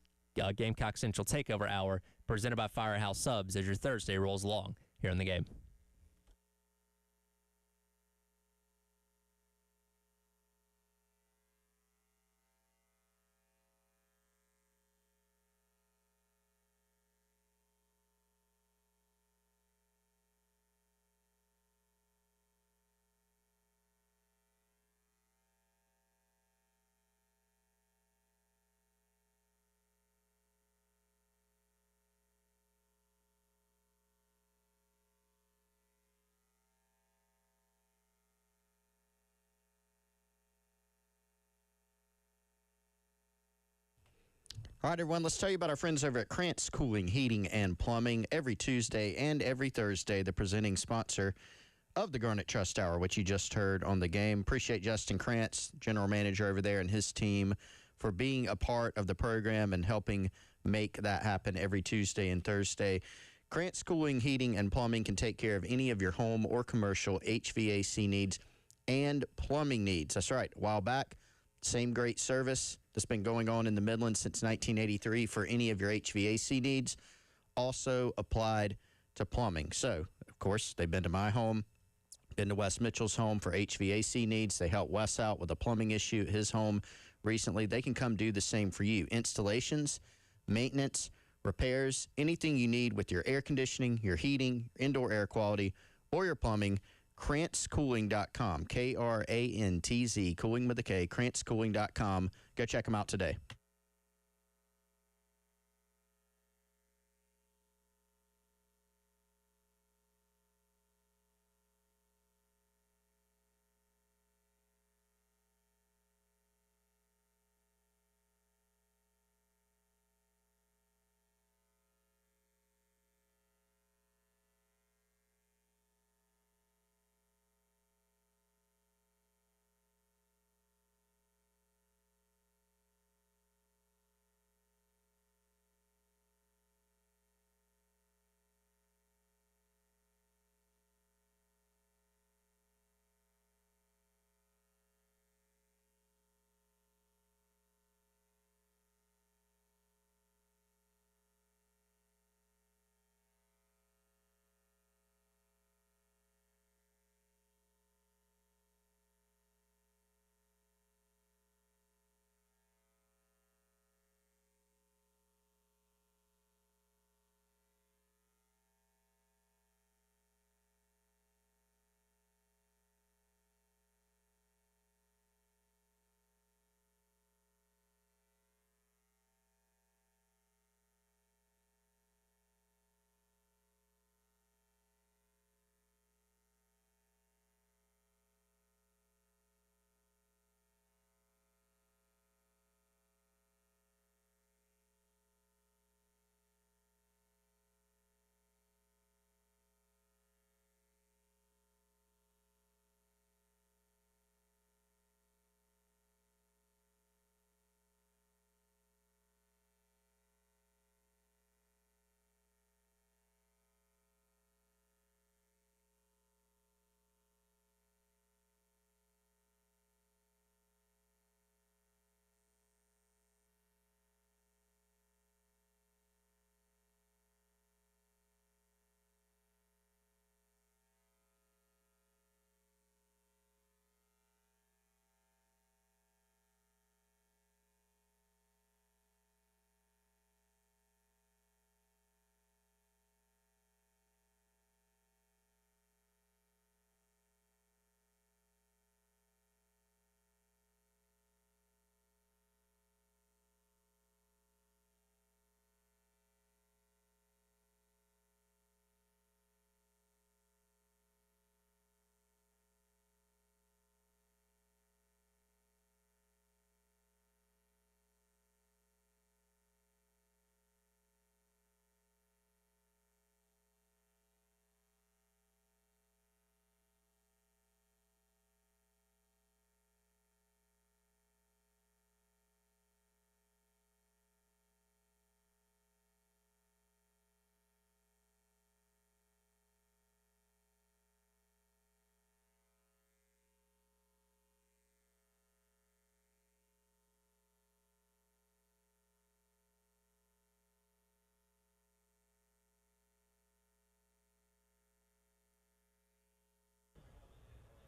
Gamecock Central Takeover Hour, presented by Firehouse Subs, as your Thursday rolls along here in the game. All right, everyone, let's tell you about our friends over at Krantz Cooling, Heating, and Plumbing. Every Tuesday and every Thursday, the presenting sponsor of the Garnet Trust Hour, which you just heard on the game. Appreciate Justin Krantz, general manager over there, and his team for being a part of the program and helping make that happen every Tuesday and Thursday. Krantz Cooling, Heating, and Plumbing can take care of any of your home or commercial HVAC needs and plumbing needs. That's right. A while back, Same great service that's been going on in the Midlands since 1983 for any of your HVAC needs. Also applied to plumbing. So, of course, they've been to my home, been to Wes Mitchell's home for HVAC needs. They helped Wes out with a plumbing issue at his home recently. They can come do the same for you. Installations, maintenance, repairs, anything you need with your air conditioning, your heating, indoor air quality, or your plumbing. KrantzCooling.com, Krantz, cooling with a K, KrantzCooling.com. Go check them out today.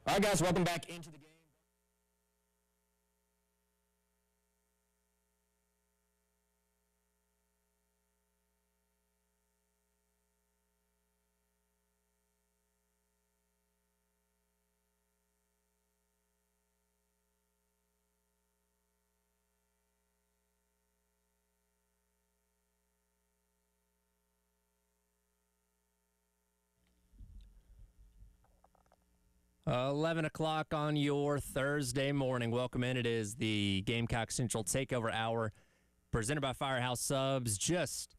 All right, guys, welcome back into the game. Uh, 11 o'clock on your Thursday morning. Welcome in. It is the Gamecock Central Takeover Hour presented by Firehouse Subs. Just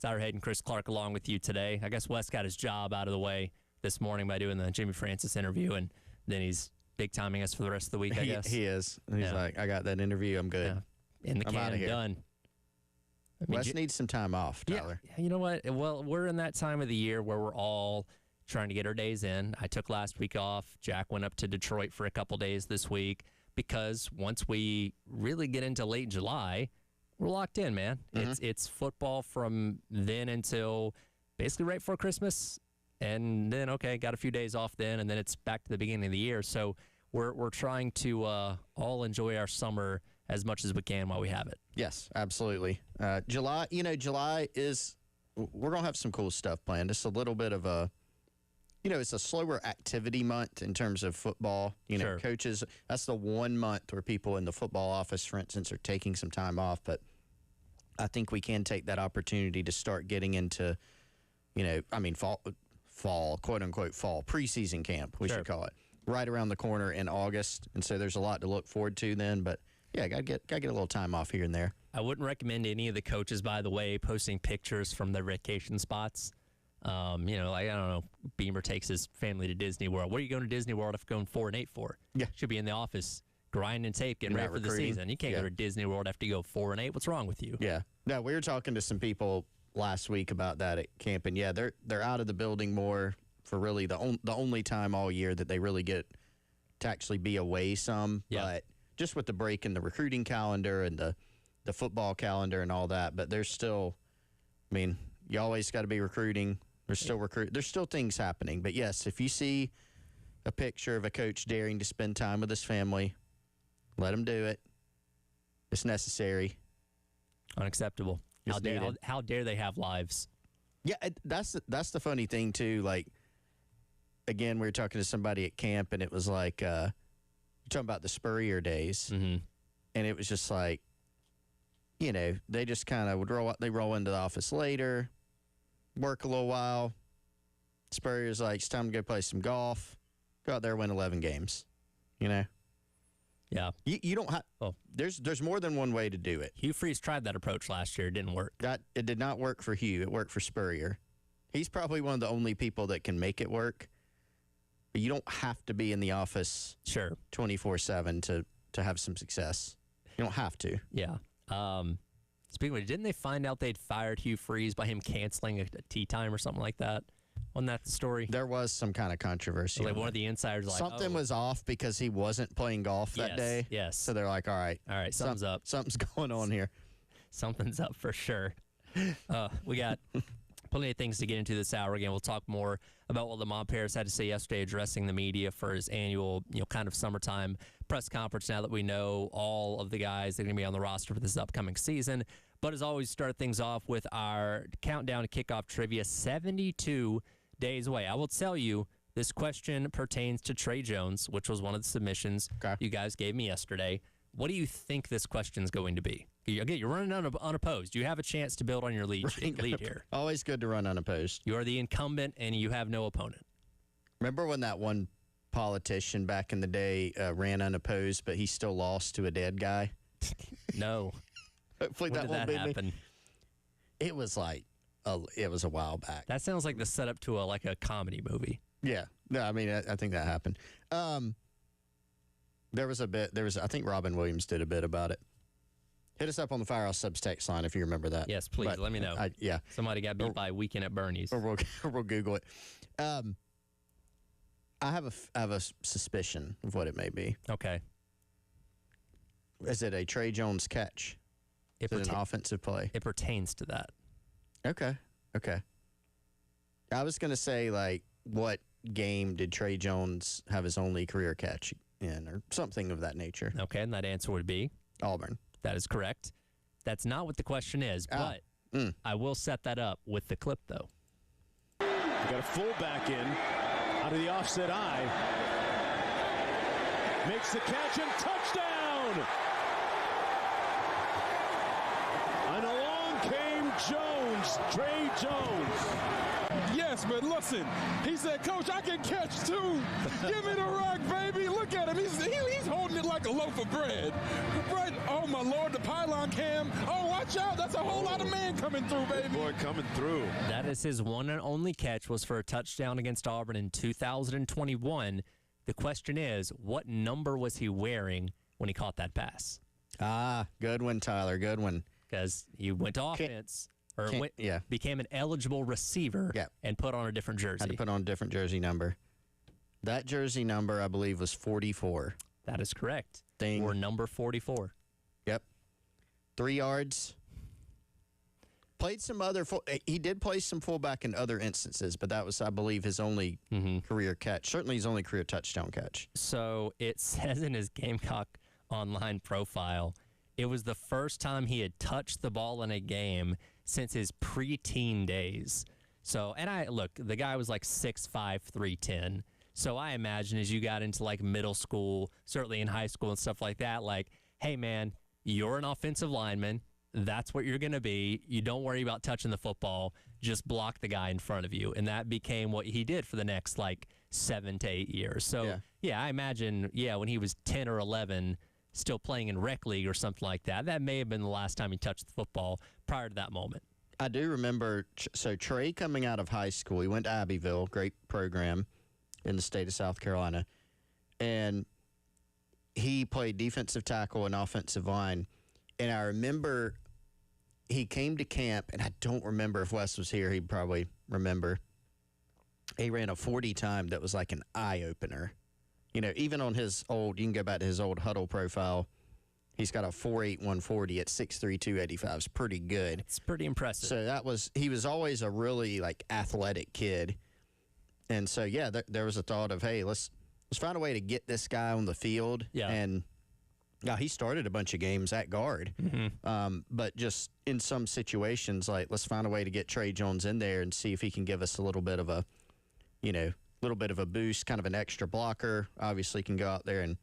Tyler Hayden, Chris Clark along with you today. I guess Wes got his job out of the way this morning by doing the Jimmy Francis interview, and then he's big timing us for the rest of the week, I guess. He is. He's like, I got that interview. I'm good. Yeah. In the can and done. I mean, Wes needs some time off, Tyler. Yeah, you know what? Well, we're in that time of the year where we're all trying to get our days in. I took last week off. Jack went up to Detroit for a couple days this week. because once we really get into late July, we're locked in, man. It's football from then until basically right before Christmas, and then got a few days off then, and then it's back to the beginning of the year. So we're trying to all enjoy our summer as much as we can while we have it. Yes, absolutely. July, July is, we're going to have some cool stuff planned. It's a little bit of a, it's a slower activity month in terms of football. Sure. Coaches, that's the one month where people in the football office, for instance, are taking some time off. But I think we can take that opportunity to start getting into, fall, quote unquote, fall preseason camp, we should call it, right around the corner in August. And so there's a lot to look forward to then. But yeah, gotta get a little time off here and there. I wouldn't recommend any of the coaches, by the way, posting pictures from their vacation spots. I don't know, Beamer takes his family to Disney World. What are you going to Disney World if going 4-8 for? Yeah. Should be in the office grinding tape, getting ready for the season. You can't go to Disney World after you go 4-8. What's wrong with you? Yeah. No, we were talking to some people last week about that at camp, and yeah, they're out of the building more for really the only time all year that they really get to actually be away some. Yeah. But just with the break in the recruiting calendar and the football calendar and all that, but there's still, you always got to be recruiting. There's still There's still things happening. But yes, if you see a picture of a coach daring to spend time with his family, let him do it. It's necessary. Unacceptable. How dare they have lives? Yeah, that's the funny thing too. Like, again, we were talking to somebody at camp, and it was like you're talking about the Spurrier days, and it was just like, they just kind of would roll into the office later, work a little while. Spurrier's like, it's time to go play some golf. Go out there, win 11 games. Yeah. You don't have. Oh, there's more than one way to do it. Hugh Freeze tried that approach last year. It didn't work. It did not work for Hugh. It worked for Spurrier. He's probably one of the only people that can make it work. But you don't have to be in the office 24/7 to have some success. You don't have to. Yeah. Speaking of which, didn't they find out they'd fired Hugh Freeze by him canceling a tee time or something like that? Wasn't that the story? There was some kind of controversy. Like one of the insiders, something was off because he wasn't playing golf that day. Yes. So they're like, all right, something's up. Something's going on here. Something's up for sure. We got plenty of things to get into this hour. Again, we'll talk more about what Lamont Paris had to say yesterday addressing the media for his annual, kind of summertime press conference now that we know all of the guys that are going to be on the roster for this upcoming season. But as always, start things off with our countdown to kickoff trivia, 72 days away. I will tell you, this question pertains to Trey Jones, which was one of the submissions you guys gave me yesterday. What do you think this question's going to be? Again, you're running unopposed. You have a chance to build on your lead here. Always good to run unopposed. You are the incumbent, and you have no opponent. Remember when that one politician back in the day ran unopposed, but he still lost to a dead guy? No. Hopefully when that did won't that happen? It was like, it was a while back. That sounds like the setup to a comedy movie. Yeah. No, I think that happened. There was I think Robin Williams did a bit about it. Hit us up on the Firehouse Subs text line if you remember that. Yes, please. But, let me know. Yeah. Somebody got beat by Weekend at Bernie's. Or we'll Google it. I have a suspicion of what it may be. Okay. Is it a Trey Jones catch? Is it an offensive play? It pertains to that. Okay. I was going to say, what game did Trey Jones have his only career catch in, or something of that nature? Okay, and that answer would be? Auburn. That is correct. That's not what the question is, but I will set that up with the clip, though. We got a fullback in, out of the offset eye. Makes the catch and touchdown! And along came Jones, Trey Jones. Yes, but listen, he said, Coach, I can catch too. Give me the rock, baby. Look at him. He's holding it like a loaf of bread. Right? Oh, my Lord, the pylon cam. Oh, watch out. That's a whole lot of man coming through, baby. Boy, coming through. That is his one and only catch, was for a touchdown against Auburn in 2021. The question is, what number was he wearing when he caught that pass? Good one, Tyler. Good one. Because he went to offense. Became an eligible receiver and put on a different jersey. Had to put on a different jersey number. That jersey number, I believe, was 44. That is correct. Ding. We're number 44. Yep. 3 yards. Played some other he did play some fullback in other instances, but that was, I believe, his only career catch. Certainly his only career touchdown catch. So it says in his Gamecock Online profile, it was the first time he had touched the ball in a game since his preteen days. So, and look, the guy was like 6'5", 310. So I imagine as you got into like middle school, certainly in high school and stuff like that, like, hey man, you're an offensive lineman. That's what you're going to be. You don't worry about touching the football. Just block the guy in front of you. And that became what he did for the next, like, 7 to 8 years. So, yeah, I imagine, when he was 10 or 11, still playing in rec league or something like that, that may have been the last time he touched the football prior to that moment. I do remember, so Trey coming out of high school, he went to Abbeville, great program in the state of South Carolina, and he played defensive tackle and offensive line. And I remember he came to camp, and I don't remember if Wes was here. He'd probably remember. He ran a 40 time that was like an eye-opener. You know, even on his old, you can go back to his old huddle profile, he's got a 4.8 140 at 6'3", 285. It's pretty good. It's pretty impressive. So he was always a really, like, athletic kid. And so, yeah, there was a thought of, hey, let's find a way to get this guy on the field. Yeah. And he started a bunch of games at guard. But just in some situations, like, let's find a way to get Trey Jones in there and see if he can give us a little bit of a, boost, kind of an extra blocker. Obviously can go out there and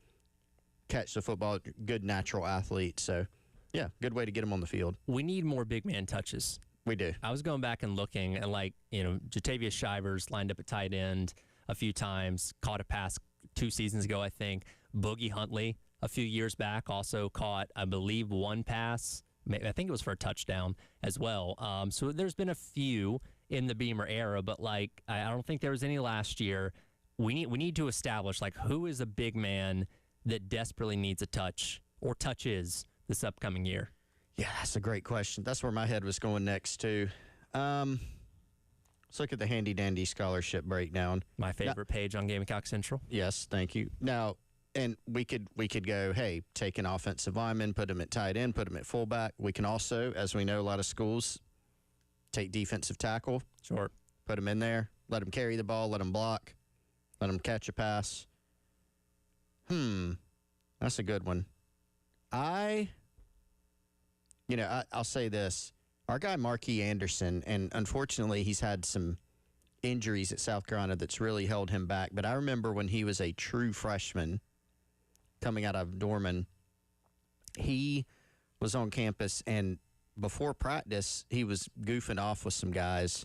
catch the football. Good natural athlete. So, yeah, good way to get him on the field. We need more big man touches. We do. I was going back and looking, and Jatavius Shivers lined up at tight end a few times, caught a pass 2 seasons ago, I think. Boogie Huntley a few years back also caught, I believe, 1 pass. I think it was for a touchdown as well. So there's been a few in the Beamer era, but I don't think there was any last year. We need to establish who is a big man that desperately needs a touch or touches this upcoming year. Yeah, that's a great question. That's where my head was going next, too. Let's look at the handy-dandy scholarship breakdown. My favorite page on Gamecock Central. Yes, thank you. Now, and we could go, hey, take an offensive lineman, put him at tight end, put him at fullback. We can also, as we know, a lot of schools take defensive tackle. Sure. Put him in there, let him carry the ball, let him block, let him catch a pass. That's a good one. I'll say this. Our guy, Marquis Anderson, and unfortunately he's had some injuries at South Carolina that's really held him back. But I remember when he was a true freshman coming out of Dorman, he was on campus, and before practice, he was goofing off with some guys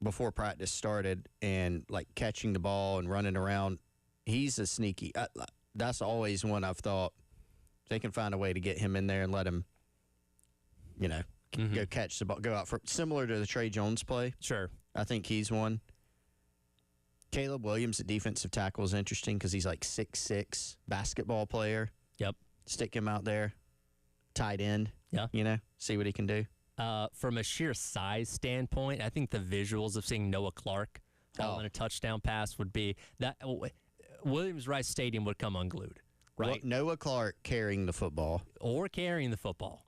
before practice started and, catching the ball and running around. He's a sneaky. That's always one I've thought they can find a way to get him in there and let him, go catch the ball, go out for similar to the Trey Jones play. Sure. I think he's one. Caleb Williams at defensive tackle is interesting because he's 6'6", basketball player. Yep. Stick him out there. Tight end. Yeah. See what he can do. From a sheer size standpoint, I think the visuals of seeing Noah Clark hauling a touchdown pass would be that Williams-Rice Stadium would come unglued, right? Noah Clark carrying the football. Or carrying the football.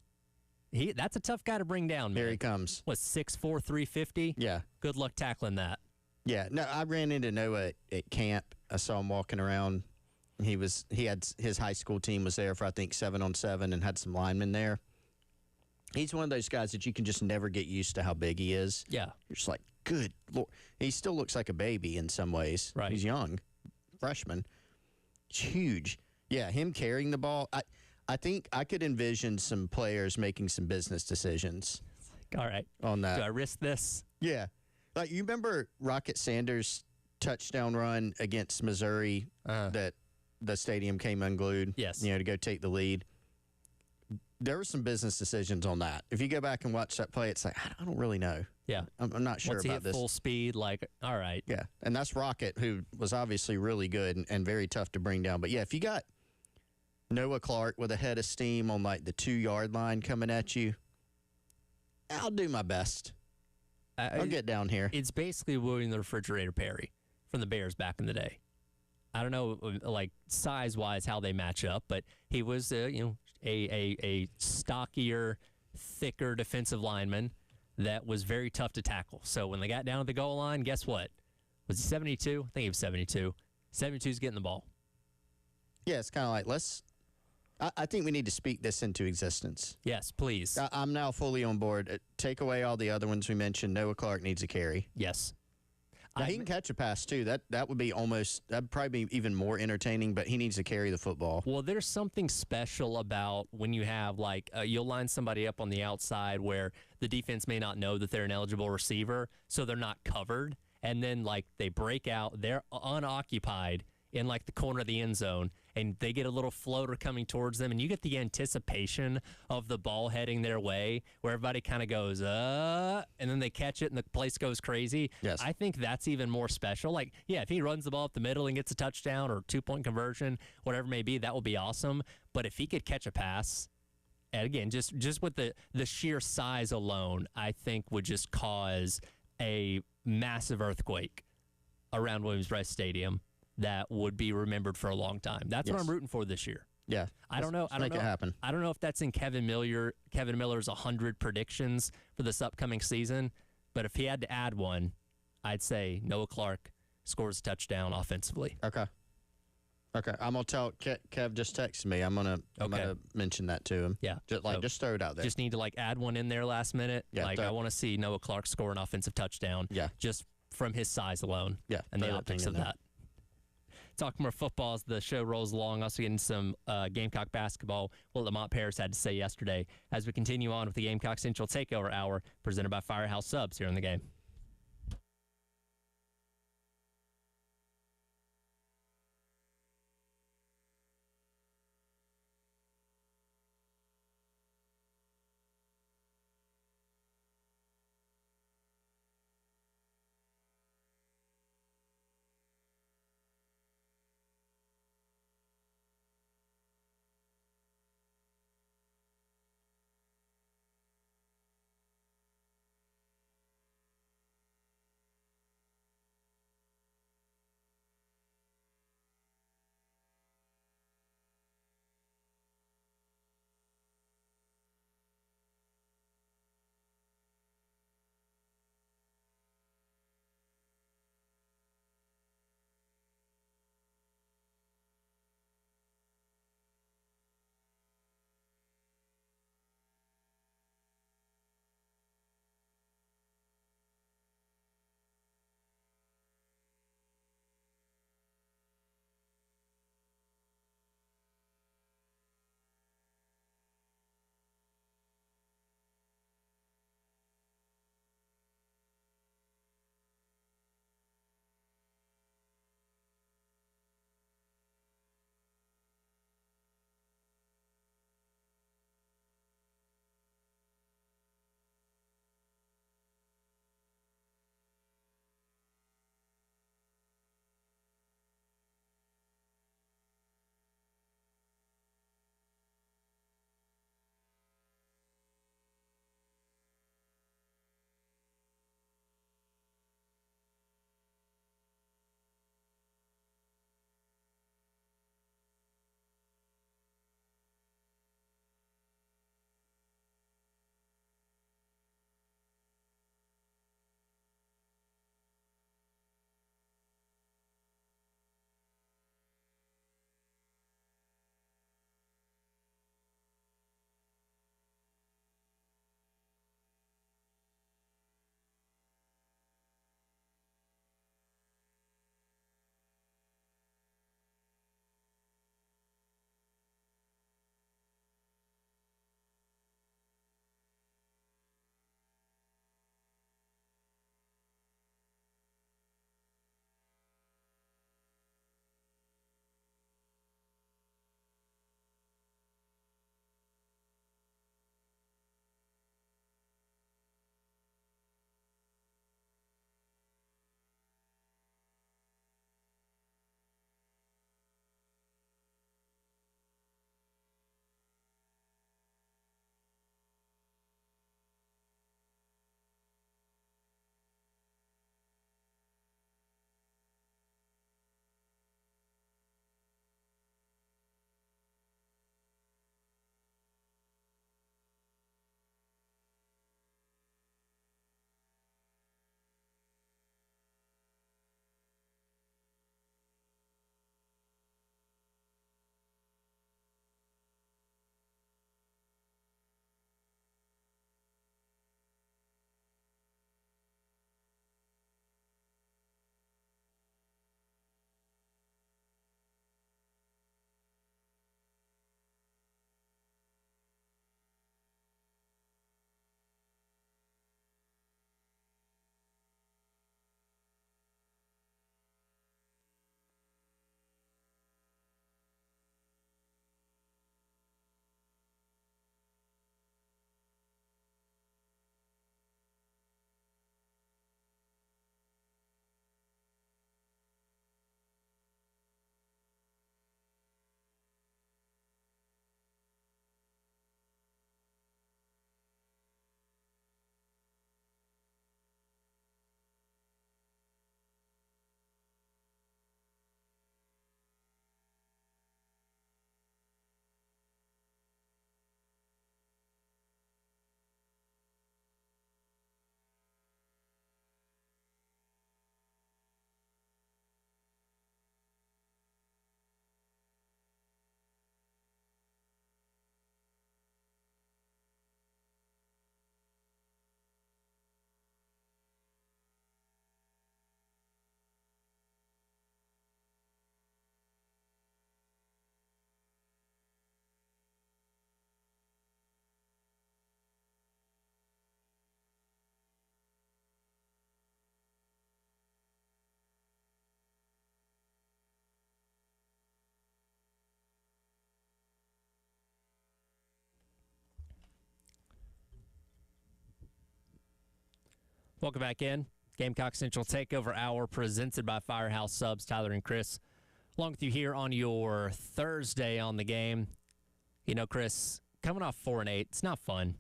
That's a tough guy to bring down, man. Here he comes. What, 6'4", 350? Yeah. Good luck tackling that. Yeah. No, I ran into Noah at camp. I saw him walking around. He had his high school team was there for, I think, 7-on-7 and had some linemen there. He's one of those guys that you can just never get used to how big he is. Yeah. You're just like, good Lord. He still looks like a baby in some ways. Right. He's young. Freshman. It's huge. Yeah, him carrying the ball. I think I could envision some players making some business decisions. All right. On that. Do I risk this? Yeah. You remember Rocket Sanders' touchdown run against Missouri that the stadium came unglued? Yes. To go take the lead. There were some business decisions on that. If you go back and watch that play, it's I don't really know. Yeah. I'm not sure Once about he hit this. full speed, all right. Yeah, and that's Rocket, who was obviously really good and very tough to bring down. But, yeah, if you got Noah Clark with a head of steam on, the 2-yard line coming at you, I'll do my best. I'll get down here. It's basically William the Refrigerator Perry from the Bears back in the day. I don't know, like size-wise, how they match up, but he was, a stockier, thicker defensive lineman that was very tough to tackle. So when they got down to the goal line, guess what? Was he 72? I think he was 72. 72's getting the ball. Yeah, it's kind of like I think we need to speak this into existence. Yes, please. I'm now fully on board. Take away all the other ones we mentioned. Noah Clark needs a carry. Yes. Now, he can catch a pass, too. That would be that'd probably be even more entertaining, but he needs to carry the football. Well, there's something special about when you have, like, you'll line somebody up on the outside where the defense may not know that they're an eligible receiver, so they're not covered. And then, like, they break out, they're unoccupied in, like, the corner of the end zone, and they get a little floater coming towards them, and you get the anticipation of the ball heading their way where everybody kind of goes, and then they catch it and the place goes crazy. Yes. I think that's even more special. Like, yeah, if he runs the ball up the middle and gets a touchdown or 2-point conversion, whatever it may be, that would be awesome. But if he could catch a pass, and again, just with the sheer size alone, I think would just cause a massive earthquake around Williams-Brice Stadium that would be remembered for a long time. That's what I'm rooting for this year. Yeah. I don't know. Let's make it happen. I don't know if that's in Kevin Miller's 100 predictions for this upcoming season, but if he had to add one, I'd say Noah Clark scores a touchdown offensively. Okay. I'm gonna tell Kev just texted me. I'm gonna mention that to him. Yeah. Just throw it out there. Just need to add one in there last minute. Yeah, I want to see Noah Clark score an offensive touchdown. Yeah. Just from his size alone. Yeah. And the throw that optics thing of in there. that. Talk more football as the show rolls along. Also getting some Gamecock basketball, what Lamont Paris had to say yesterday as we continue on with the Gamecock Central Takeover Hour presented by Firehouse Subs here in the game. Welcome back in. Gamecock Central Takeover Hour presented by Firehouse Subs. Tyler and Chris, along with you here on your Thursday on the game. You know, Chris, coming off 4-8, it's not fun,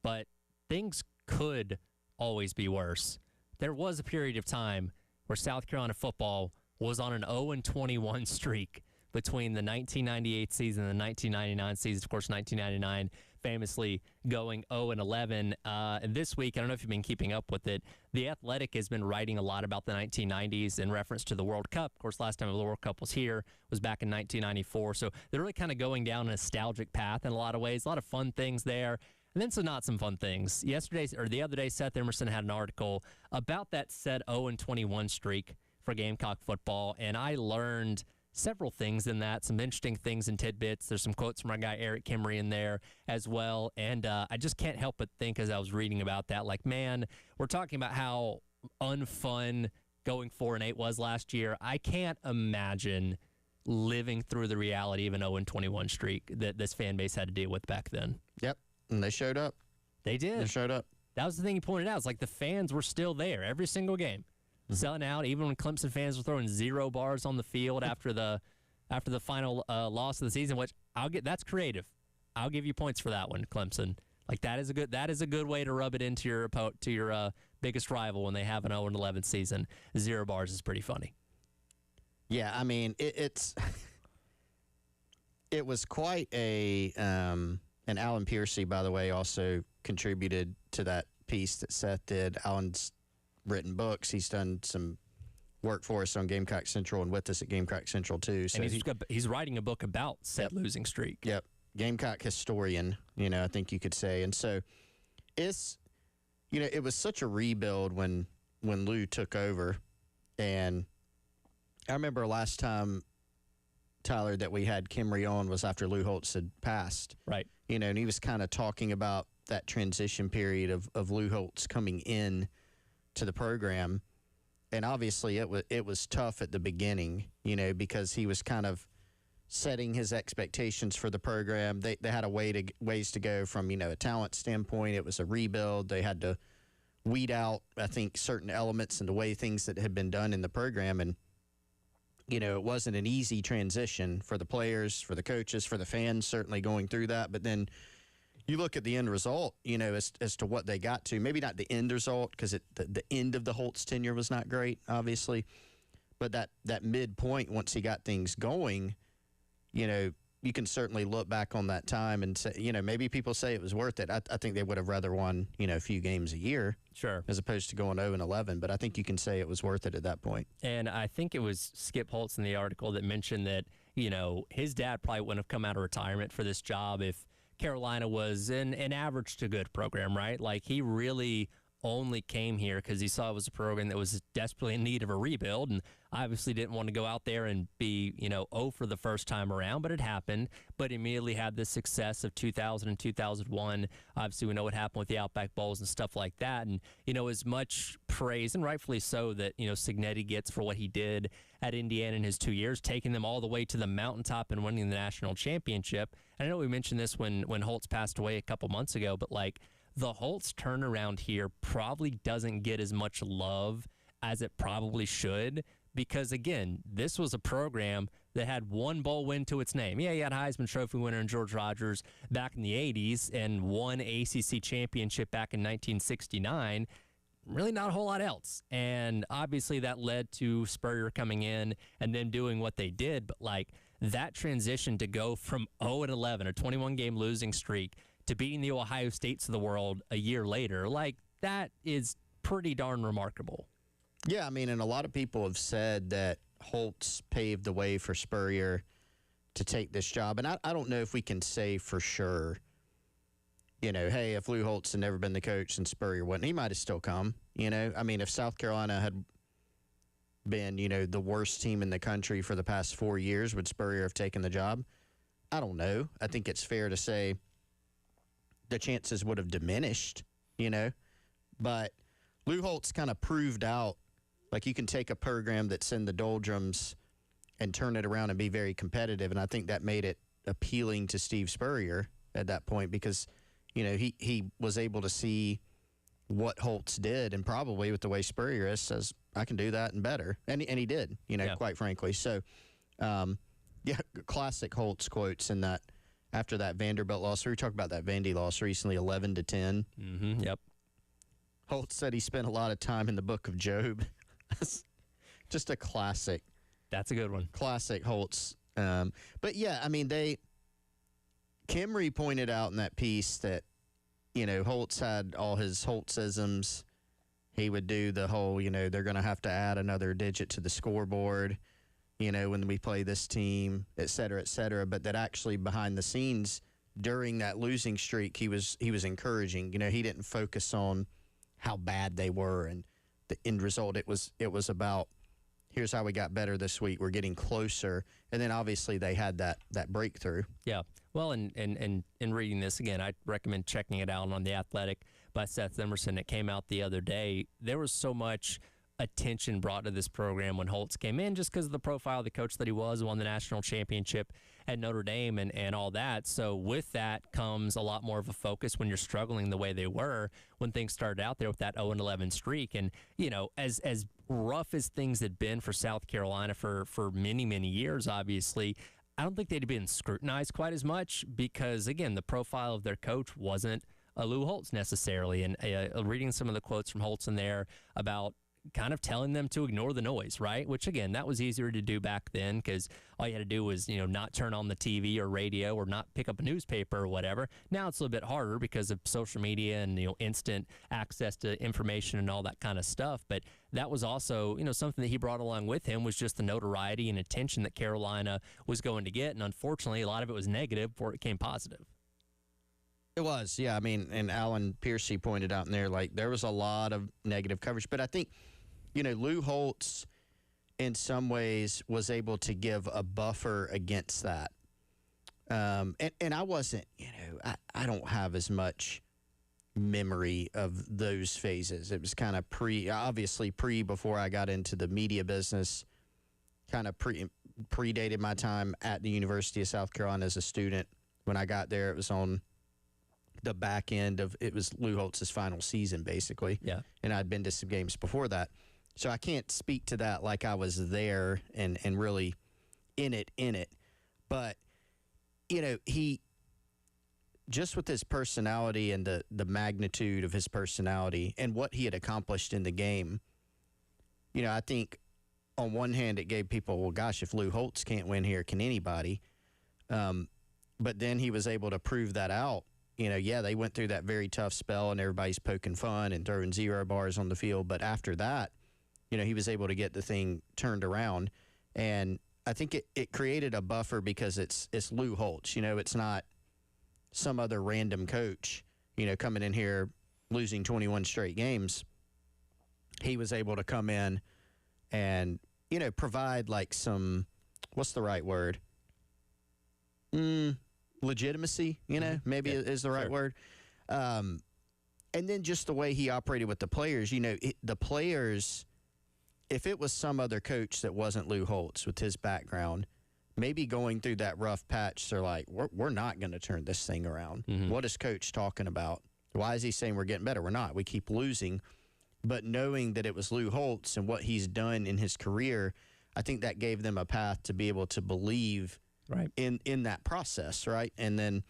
but things could always be worse. There was a period of time where South Carolina football was on an 0-21 streak between the 1998 season and the 1999 season. Of course, 1999 famously going 0-11. And this week, I don't know if you've been keeping up with it, The Athletic has been writing a lot about the 1990s in reference to the World Cup. Of course, last time the World Cup was here was back in 1994. So they're really kind of going down a nostalgic path in a lot of ways. A lot of fun things there. And then not some fun things. The other day, Seth Emerson had an article about that said 0-21 streak for Gamecock football, and I learned several things in that, some interesting things and tidbits. There's some quotes from our guy Eric Kimmery in there as well, and I just can't help but think as I was reading about that, like, man, we're talking about how unfun going 4-8 was last year. I can't imagine living through the reality of an 0-21 streak that this fan base had to deal with back then. Yep, and they showed up. They did. They showed up. That was the thing he pointed out. It's like the fans were still there every single game. Selling out, even when Clemson fans were throwing 0 bars on the field after the final loss of the season, which that's creative. I'll give you points for that one, Clemson. Like that is a good way to rub it into your biggest rival when they have an 0-11 season. 0 bars is pretty funny. Yeah, I mean it was quite a and Alan Piercy, by the way, also contributed to that piece that Seth did. Alan's written books. He's done some work for us on Gamecock Central and with us at Gamecock Central too. So and he's writing a book about said losing streak. Yep. Gamecock historian, I think you could say. And so it was such a rebuild when Lou took over. And I remember last time, Tyler, that we had Kimmery on was after Lou Holtz had passed. Right. And he was kind of talking about that transition period of Lou Holtz coming in to the program, and obviously it was tough at the beginning, because he was kind of setting his expectations for the program. They had ways to go from a talent standpoint. It was a rebuild. They had to weed out, I think, certain elements and the way things that had been done in the program, and it wasn't an easy transition for the players, for the coaches, for the fans, certainly going through that. But then you look at the end result, as to what they got to. Maybe not the end result, because the end of the Holtz tenure was not great, obviously. But that midpoint, once he got things going, you can certainly look back on that time and say, maybe people say it was worth it. I think they would have rather won, a few games a year. Sure. As opposed to going 0-11. But I think you can say it was worth it at that point. And I think it was Skip Holtz in the article that mentioned that, his dad probably wouldn't have come out of retirement for this job if Carolina was an average to good program, right? Like, he really only came here because he saw it was a program that was desperately in need of a rebuild, and obviously didn't want to go out there and be, 0 for the first time around, but it happened. But immediately had the success of 2000 and 2001. Obviously, we know what happened with the Outback Bowls and stuff like that. And, as much praise, and rightfully so, that, Cignetti gets for what he did at Indiana in his 2 years, taking them all the way to the mountaintop and winning the national championship. And I know we mentioned this when Holtz passed away a couple months ago, but, like, the Holtz turnaround here probably doesn't get as much love as it probably should, because, again, this was a program that had one bowl win to its name. Yeah, you had a Heisman Trophy winner in George Rogers back in the 80s and one ACC championship back in 1969. Really not a whole lot else. And obviously that led to Spurrier coming in and then doing what they did. But, like, that transition to go from 0-11, a 21-game losing streak, to beating the Ohio States of the world a year later, like, that is pretty darn remarkable. Yeah, I mean, and a lot of people have said that Holtz paved the way for Spurrier to take this job. And I don't know if we can say for sure, hey, if Lou Holtz had never been the coach and Spurrier wasn't, he might have still come. I mean, if South Carolina had been, the worst team in the country for the past 4 years, would Spurrier have taken the job? I don't know. I think it's fair to say the chances would have diminished, But Lou Holtz kind of proved out, like, you can take a program that's in the doldrums and turn it around and be very competitive. And I think that made it appealing to Steve Spurrier at that point because, he was able to see what Holtz did, and probably with the way Spurrier is, says, I can do that and better. And he did, quite frankly. So, classic Holtz quotes in that after that Vanderbilt loss. We talked about that Vandy loss recently, 11-10. Mm-hmm, yep. Holtz said he spent a lot of time in the book of Job. Just a classic. That's a good one. Classic Holtz. But, yeah, I mean, Kimry pointed out in that piece that, Holtz had all his Holtzisms. He would do the whole, they're going to have to add another digit to the scoreboard, when we play this team, et cetera, but that actually behind the scenes during that losing streak, he was encouraging. He didn't focus on how bad they were and the end result. It was about, here's how we got better this week. We're getting closer. And then obviously they had that breakthrough. Yeah. Well, and in reading this again, I recommend checking it out on The Athletic by Seth Emerson. It came out the other day. There was so much attention brought to this program when Holtz came in just because of the profile of the coach that he was, won the national championship at Notre Dame and all that. So with that comes a lot more of a focus when you're struggling the way they were when things started out there with that 0-11 streak. And, as rough as things had been for South Carolina for many, many years, obviously, I don't think they'd been scrutinized quite as much because, again, the profile of their coach wasn't Lou Holtz necessarily. And reading some of the quotes from Holtz in there about kind of telling them to ignore the noise, right? Which, again, that was easier to do back then because all you had to do was, not turn on the TV or radio or not pick up a newspaper or whatever. Now it's a little bit harder because of social media and, instant access to information and all that kind of stuff. But that was also, something that he brought along with him was just the notoriety and attention that Carolina was going to get. And unfortunately, a lot of it was negative before it became positive. It was, yeah. I mean, and Alan Piercy pointed out in there, there was a lot of negative coverage. But I think, Lou Holtz, in some ways, was able to give a buffer against that. And I wasn't, I don't have as much memory of those phases. It was kind of before I got into the media business, kind of predated my time at the University of South Carolina as a student. When I got there, it was on the back end of, it was Lou Holtz's final season, basically. Yeah. And I'd been to some games before that. So I can't speak to that like I was there and really in it. But, he, just with his personality and the magnitude of his personality and what he had accomplished in the game, I think on one hand it gave people, well, gosh, if Lou Holtz can't win here, can anybody? But then he was able to prove that out. They went through that very tough spell and everybody's poking fun and throwing 0 bars on the field. But after that, he was able to get the thing turned around. And I think it created a buffer because it's Lou Holtz. It's not some other random coach, coming in here losing 21 straight games. He was able to come in and, provide some, what's the right word? Legitimacy, maybe is the right word. And then just the way he operated with the players, the players, if it was some other coach that wasn't Lou Holtz with his background, maybe going through that rough patch, they're like, we're not going to turn this thing around. Mm-hmm. What is Coach talking about? Why is he saying we're getting better? We're not. We keep losing. But knowing that it was Lou Holtz and what he's done in his career, I think that gave them a path to be able to believe in that process, right? And then,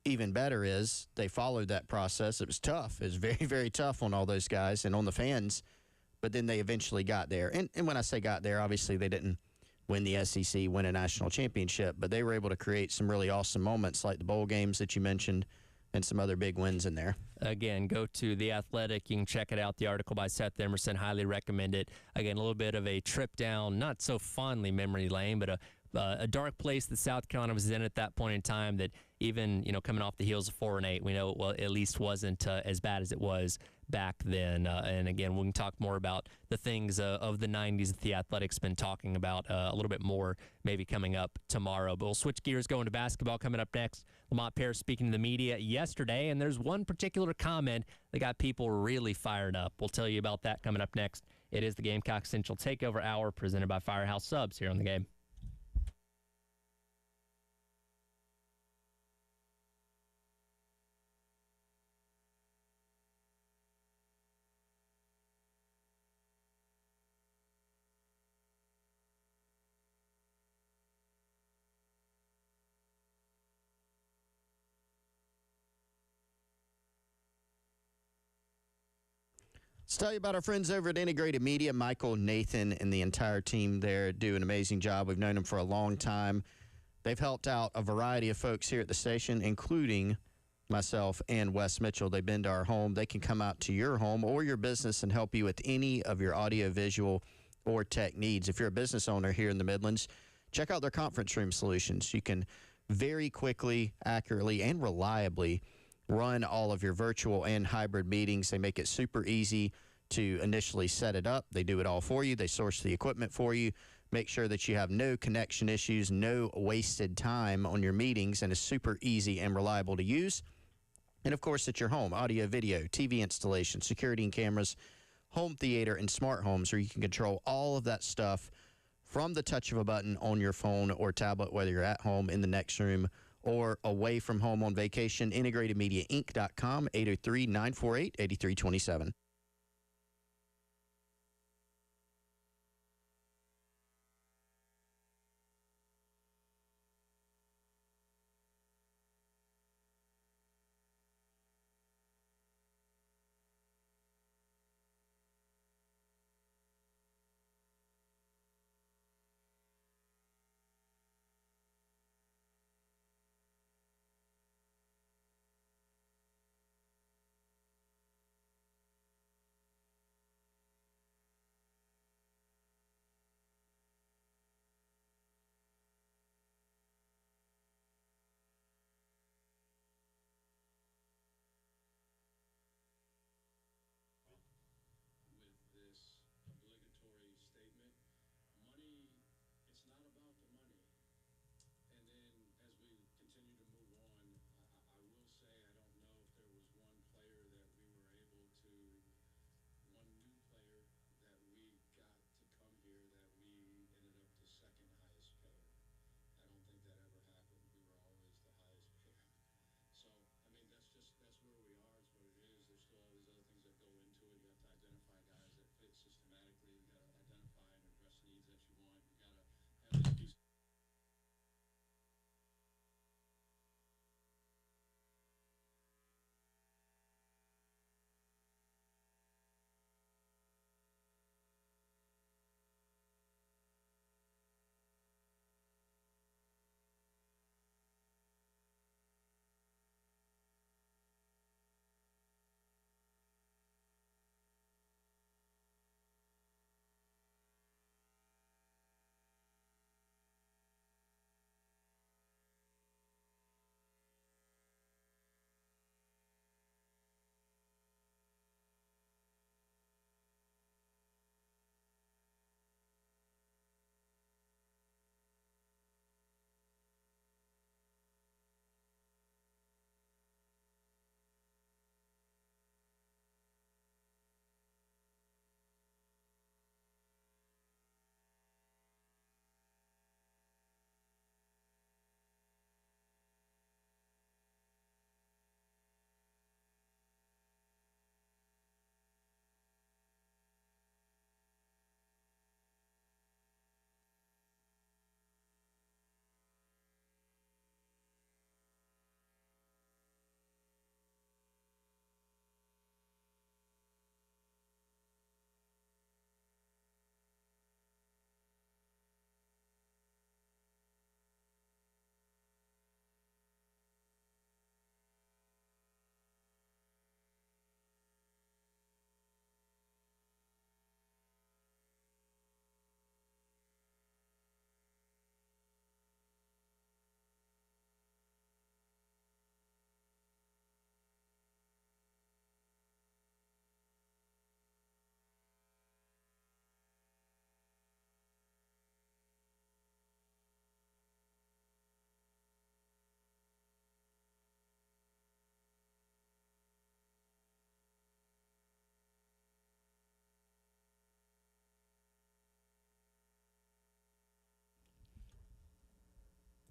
even better is they followed that process. It was tough. It was very, very tough on all those guys and on the fans. But then they eventually got there. And when I say got there, obviously they didn't win the SEC, win a national championship, but they were able to create some really awesome moments like the bowl games that you mentioned and some other big wins in there. Again, go to The Athletic. You can check it out. The article by Seth Emerson. Highly recommend it. Again, a little bit of a trip down, not so fondly memory lane, but a dark place that South Carolina was in at that point in time that even, coming off the heels of 4-8, we know it at least wasn't as bad as it was back then. And again, we can talk more about the things of the 90s that the Athletic's been talking about a little bit more maybe coming up tomorrow. But we'll switch gears going to basketball coming up next. Lamont Paris speaking to the media yesterday, and there's one particular comment that got people really fired up. We'll tell you about that coming up next. It is the Gamecock Central Takeover Hour presented by Firehouse Subs here on the game. Let's tell you about our friends over at Integrated Media. Michael, Nathan, and the entire team there do an amazing job. We've known them for a long time. They've helped out a variety of folks here at the station, including myself and Wes Mitchell. They've been to our home. They can come out to your home or your business and help you with any of your audio, visual, or tech needs. If you're a business owner here in the Midlands, check out their conference room solutions. You can very quickly, accurately, and reliably run all of your virtual and hybrid meetings. They make it super easy to initially set it up. They do it all for you. They source the equipment for you, make sure that you have no connection issues, no wasted time on your meetings, and it's super easy and reliable to use. And, of course, at your home, audio, video, TV installation, security and cameras, home theater, and smart homes, where you can control all of that stuff from the touch of a button on your phone or tablet, whether you're at home, in the next room, or away from home on vacation. IntegratedMediaInc.com, 803-948-8327.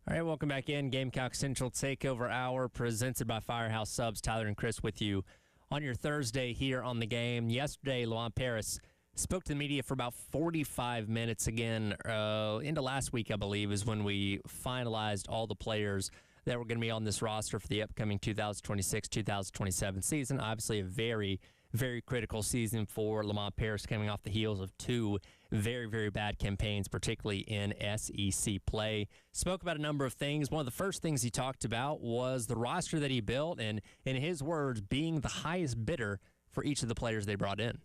All right, welcome back in. Gamecock Central Takeover Hour presented by Firehouse Subs. Tyler and Chris with you on your Thursday here on the game. Yesterday, Lamont Paris spoke to the media for about 45 minutes again. Into last week, I believe, is when we finalized all the players that were going to be on this roster for the upcoming 2026-2027 season. Obviously, a very, very critical season for Lamont Paris, coming off the heels of two very, very bad campaigns, particularly in SEC play. Spoke about a number of things. One of the first things he talked about was the roster that he built, and in his words, being the highest bidder for each of the players they brought in.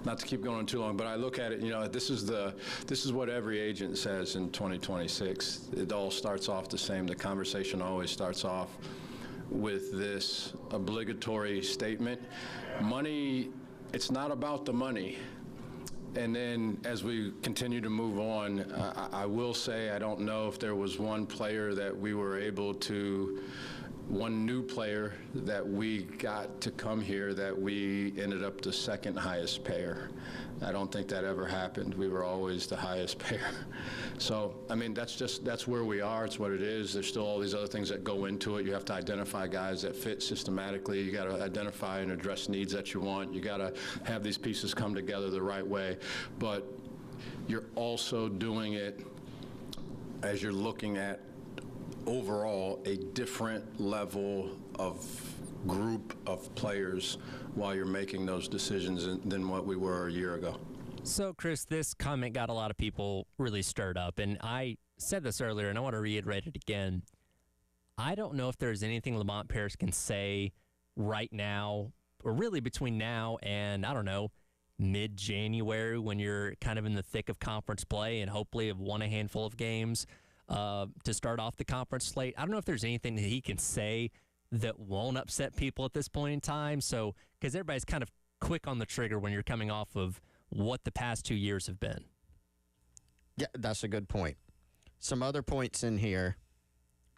Not to keep going too long, but I look at it, this is what every agent says in 2026. It all starts off the same. The conversation always starts off with this obligatory statement. Money, it's not about the money. And then as we continue to move on, I will say I don't know if there was one player that we were able to, one new player that we got to come here that we ended up the second highest payer. I don't think that ever happened. We were always the highest payer. So, I mean, that's where we are. It's what it is. There's still all these other things that go into it. You have to identify guys that fit systematically. You got to identify and address needs that you want. You got to have these pieces come together the right way. But you're also doing it as you're looking at overall a different level of group of players while you're making those decisions than what we were a year ago. So, Chris, this comment got a lot of people really stirred up, and I said this earlier, and I want to reiterate it again. I don't know if there's anything Lamont Paris can say right now, or really between now and, I don't know, mid-January, when you're kind of in the thick of conference play and hopefully have won a handful of games to start off the conference slate. I don't know if there's anything that he can say that won't upset people at this point in time. So, because everybody's kind of quick on the trigger when you're coming off of what the past 2 years have been. Yeah, that's a good point. Some other points in here.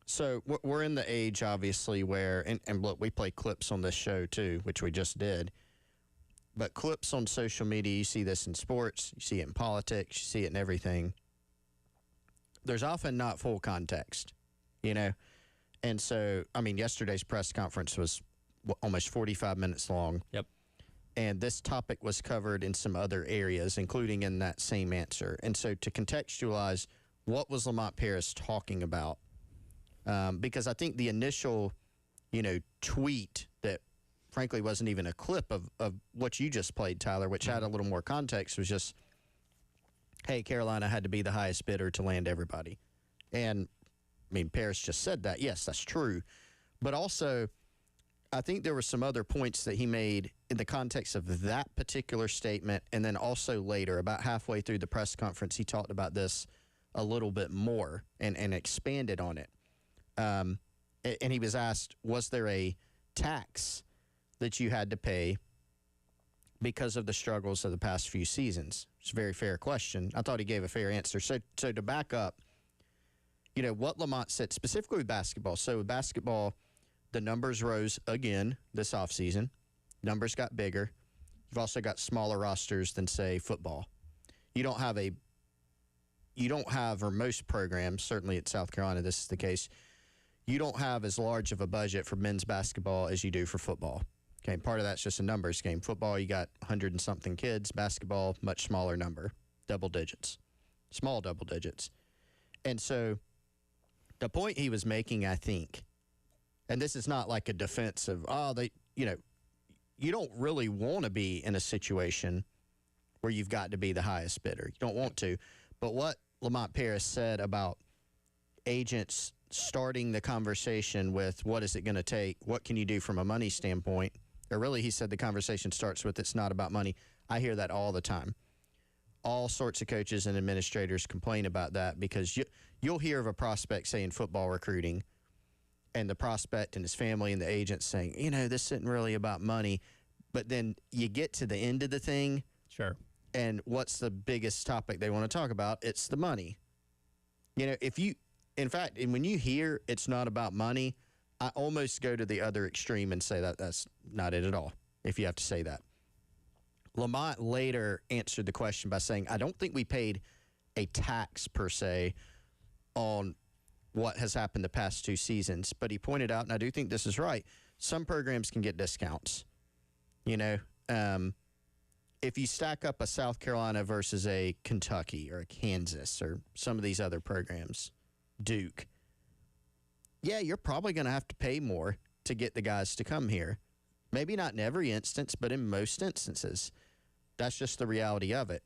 So we're in the age, obviously, where, and look, we play clips on this show too, which we just did. But clips on social media, you see this in sports, you see it in politics, you see it in everything. There's often not full context, And so, I mean, yesterday's press conference was almost 45 minutes long. Yep. And this topic was covered in some other areas, including in that same answer. And so to contextualize, what was Lamont Paris talking about? Because I think the initial, tweet that frankly wasn't even a clip of what you just played, Tyler, which had a little more context, was just, hey, Carolina had to be the highest bidder to land everybody. And, I mean, Paris just said that. Yes, that's true. But also, I think there were some other points that he made in the context of that particular statement, and then also later, about halfway through the press conference, he talked about this a little bit more and expanded on it. And he was asked, was there a tax that you had to pay because of the struggles of the past few seasons? It's a very fair question. I thought he gave a fair answer. So to back up, what Lamont said, specifically with basketball. So with basketball, the numbers rose again this offseason. Numbers got bigger. You've also got smaller rosters than, say, football. You don't have, or most programs, certainly at South Carolina, this is the case, you don't have as large of a budget for men's basketball as you do for football. Okay, part of that's just a numbers game. Football, you got 100 and something kids. Basketball, much smaller number, double digits, small double digits. And so the point he was making, I think, and this is not like a defense of, you don't really want to be in a situation where you've got to be the highest bidder. You don't want to. But what Lamont Paris said about agents starting the conversation with what is it going to take, what can you do from a money standpoint, or really he said the conversation starts with it's not about money. I hear that all the time. All sorts of coaches and administrators complain about that because you'll hear of a prospect, say, in football recruiting, and the prospect and his family and the agent saying, this isn't really about money. But then you get to the end of the thing. Sure. And what's the biggest topic they want to talk about? It's the money. In fact, when you hear it's not about money, I almost go to the other extreme and say that's not it at all, if you have to say that. Lamont later answered the question by saying, I don't think we paid a tax per se on what has happened the past 2 seasons. But he pointed out, and I do think this is right, some programs can get discounts. If you stack up a South Carolina versus a Kentucky or a Kansas or some of these other programs, Duke, yeah, you're probably going to have to pay more to get the guys to come here. Maybe not in every instance, but in most instances. That's just the reality of it.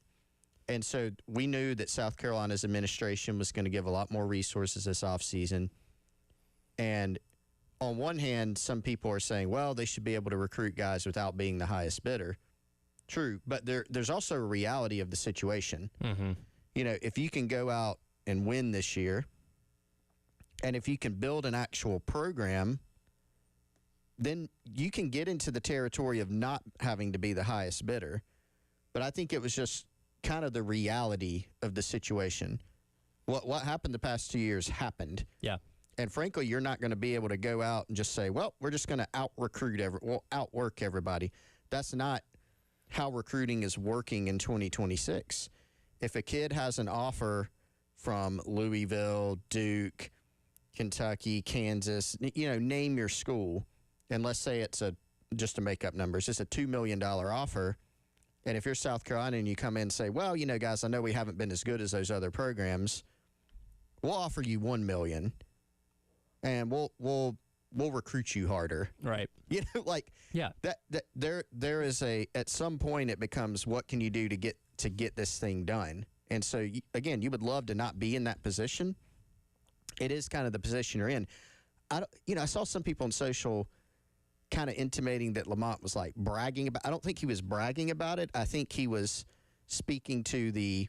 And so we knew that South Carolina's administration was going to give a lot more resources this offseason. And on one hand, some people are saying, well, they should be able to recruit guys without being the highest bidder. True, but there's also a reality of the situation. Mm-hmm. You know, if you can go out and win this year, and if you can build an actual program, then you can get into the territory of not having to be the highest bidder. But I think it was just kind of the reality of the situation. What happened the past 2 years happened. Yeah. And frankly, you're not going to be able to go out and just say, well, we're just going to outwork everybody. That's not how recruiting is working in 2026. If a kid has an offer from Louisville, Duke, Kentucky, Kansas, name your school, and let's say it's just to make up numbers, it's a $2 million offer. And if you're South Carolina and you come in and say, well, guys, I know we haven't been as good as those other programs, we'll offer you $1 million, and we'll recruit you harder. Right. Yeah. That there is at some point it becomes, what can you do to get this thing done? And so again, you would love to not be in that position. It is kind of the position you're in. I saw some people on social kind of intimating that Lamont was like bragging about. I don't think he was bragging about it. I think he was speaking to the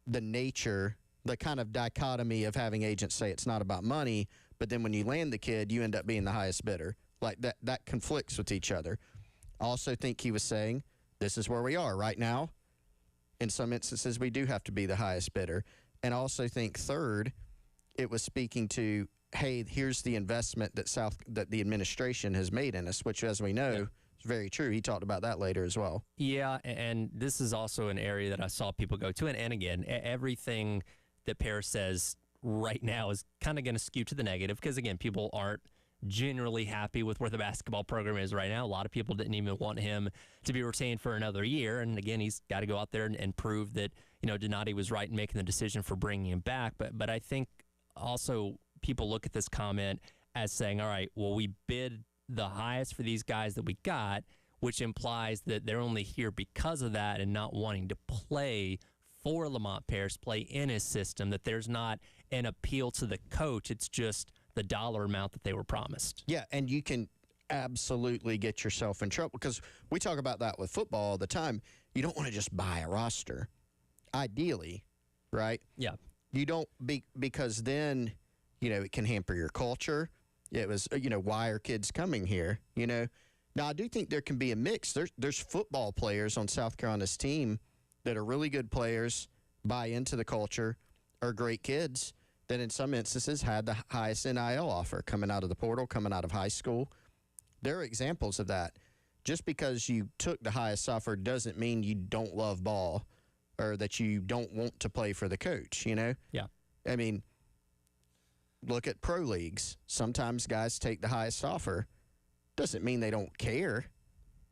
nature, the kind of dichotomy of having agents say it's not about money, but then when you land the kid, you end up being the highest bidder. Like that conflicts with each other. I also think he was saying this is where we are right now. In some instances, we do have to be the highest bidder. And I also think third, it was speaking to, hey, here's the investment that the administration has made in us, which, as we know, is very true. He talked about that later as well. Yeah, and this is also an area that I saw people go to. And again, everything that Paris says right now is kind of going to skew to the negative because, again, people aren't generally happy with where the basketball program is right now. A lot of people didn't even want him to be retained for another year. And again, he's got to go out there and prove that, Donati was right in making the decision for bringing him back. But I think also people look at this comment as saying, all right, well, we bid the highest for these guys that we got, which implies that they're only here because of that and not wanting to play for Lamont Paris, play in his system, that there's not an appeal to the coach. It's just the dollar amount that they were promised. Yeah, and you can absolutely get yourself in trouble because we talk about that with football all the time. You don't want to just buy a roster, ideally, right? Yeah. You don't because then, it can hamper your culture. It was, why are kids coming here? Now, I do think there can be a mix. There's football players on South Carolina's team that are really good players, buy into the culture, are great kids that in some instances had the highest NIL offer coming out of the portal, coming out of high school. There are examples of that. Just because you took the highest offer doesn't mean you don't love ball or that you don't want to play for the coach, Yeah. I mean, look at pro leagues. Sometimes guys take the highest offer. Doesn't mean they don't care.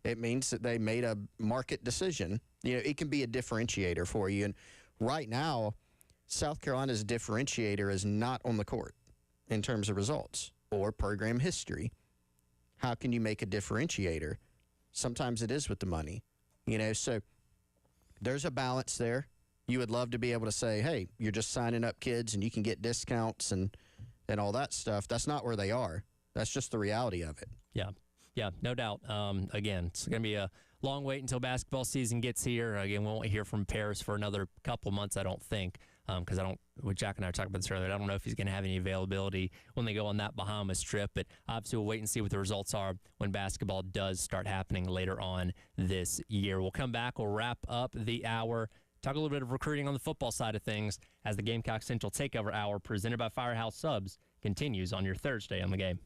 It means that they made a market decision. It can be a differentiator for you. And right now, South Carolina's differentiator is not on the court in terms of results or program history. How can you make a differentiator? Sometimes it is with the money, so there's a balance there. You would love to be able to say, hey, you're just signing up kids and you can get discounts and all that stuff. That's not where they are. That's just the reality of it. Yeah, no doubt. Again, it's going to be a long wait until basketball season gets here. Again, we won't hear from Paris for another couple months, I don't think, because Jack and I were talking about this earlier, I don't know if he's going to have any availability when they go on that Bahamas trip, but obviously we'll wait and see what the results are when basketball does start happening later on this year. We'll come back, we'll wrap up the hour, talk a little bit of recruiting on the football side of things as the Gamecock Central Takeover Hour presented by Firehouse Subs continues on your Thursday on the Game.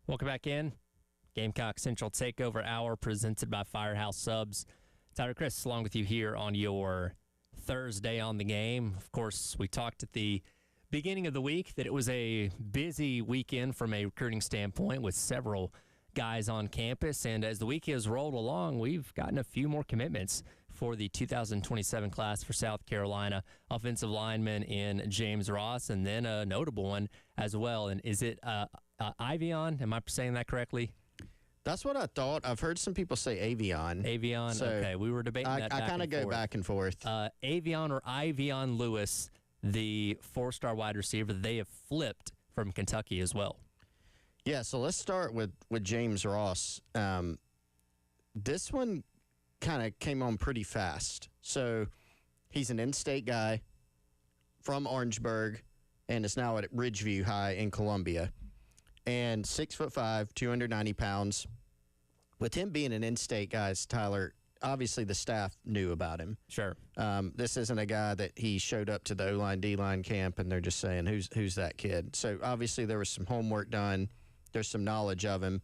Welcome back in. Gamecock Central Takeover Hour presented by Firehouse Subs. Tyler Chris along with you here on your Thursday on the game. Of course, we talked at the beginning of the week that it was a busy weekend from a recruiting standpoint with several guys on campus. And as the week has rolled along, we've gotten a few more commitments for the 2027 class for South Carolina. Offensive lineman in James Ross, and then a notable one as well. And is it Ivion? Am I saying that correctly? That's what I thought. I've heard some people say Avion. Avion, so okay. We were debating that. I kind of go back and forth. Avion or Ivion Lewis, the 4-star wide receiver, they have flipped from Kentucky as well. Yeah, so let's start with James Ross. This one kind of came on pretty fast. So he's an in-state guy from Orangeburg and is now at Ridgeview High in Columbia. And 6'5", 290 pounds. With him being an in-state guy, Tyler, obviously the staff knew about him. Sure. This isn't a guy that he showed up to the O-line, D-line camp, and they're just saying, who's that kid? So obviously there was some homework done. There's some knowledge of him.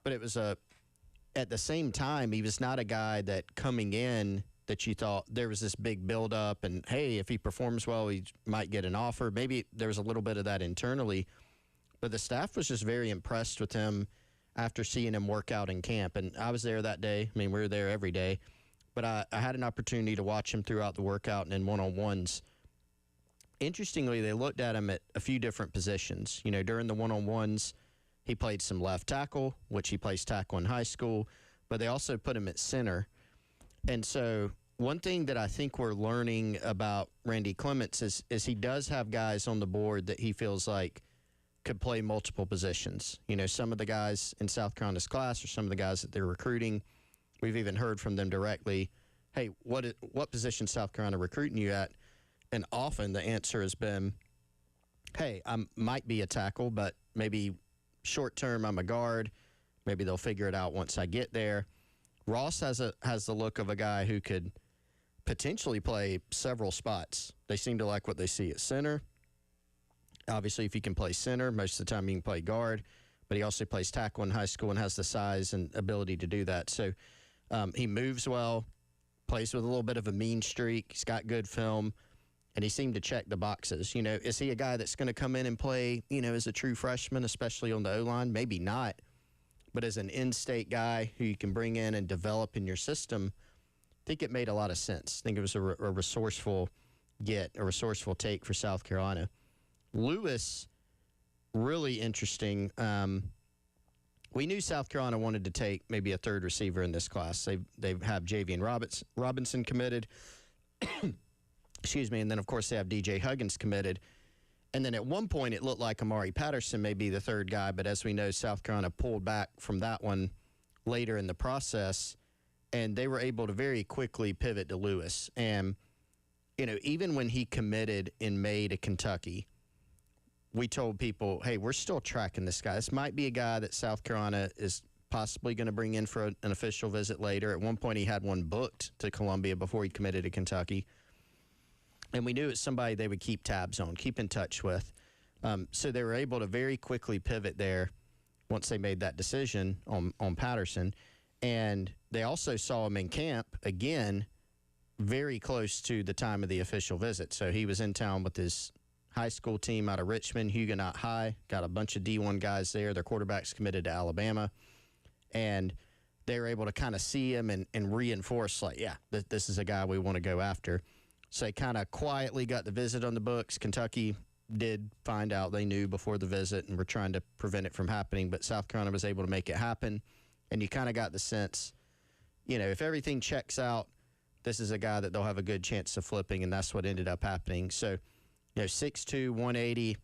But it was at the same time, he was not a guy that coming in that you thought there was this big buildup and, hey, if he performs well, he might get an offer. Maybe there was a little bit of that internally. But the staff was just very impressed with him after seeing him work out in camp. And I was there that day. I mean, we were there every day. But I had an opportunity to watch him throughout the workout and in one-on-ones. Interestingly, they looked at him at a few different positions. You know, during the one-on-ones, he played some left tackle, which he plays tackle in high school. But they also put him at center. And so one thing that I think we're learning about Randy Clements is he does have guys on the board that he feels like could play multiple positions. You know, some of the guys in South Carolina's class or some of the guys that they're recruiting, we've even heard from them directly, hey, what position South Carolina recruiting you at? And often the answer has been, hey, I might be a tackle, but maybe short term I'm a guard. Maybe they'll figure it out once I get there. Ross has the look of a guy who could potentially play several spots. They seem to like what they see at center. Obviously, if he can play center, most of the time he can play guard, but he also plays tackle in high school and has the size and ability to do that. So he moves well, plays with a little bit of a mean streak. He's got good film, and he seemed to check the boxes. You know, is he a guy that's going to come in and play, you know, as a true freshman, especially on the O-line? Maybe not. But as an in-state guy who you can bring in and develop in your system, I think it made a lot of sense. I think it was a resourceful take for South Carolina. Lewis, really interesting. We knew South Carolina wanted to take maybe a third receiver in this class. They have Javian Robinson committed. Excuse me. And then, of course, they have DJ Huggins committed. And then at one point, it looked like Amari Patterson may be the third guy. But as we know, South Carolina pulled back from that one later in the process. And they were able to very quickly pivot to Lewis. And, you know, even when he committed in May to Kentucky, we told people, hey, we're still tracking this guy. This might be a guy that South Carolina is possibly going to bring in for an official visit later. At one point, he had one booked to Columbia before he committed to Kentucky. And we knew it's somebody they would keep tabs on, keep in touch with. So they were able to very quickly pivot there once they made that decision on Patterson. And they also saw him in camp, again, very close to the time of the official visit. So he was in town with his high school team out of Richmond, Huguenot High, got a bunch of D1 guys there. Their quarterback's committed to Alabama. And they were able to kind of see him and reinforce, like, yeah, this is a guy we want to go after. So they kind of quietly got the visit on the books. Kentucky did find out, they knew before the visit and were trying to prevent it from happening. But South Carolina was able to make it happen. And you kind of got the sense, you know, if everything checks out, this is a guy that they'll have a good chance of flipping. And that's what ended up happening. So, you know, 6'2", 180.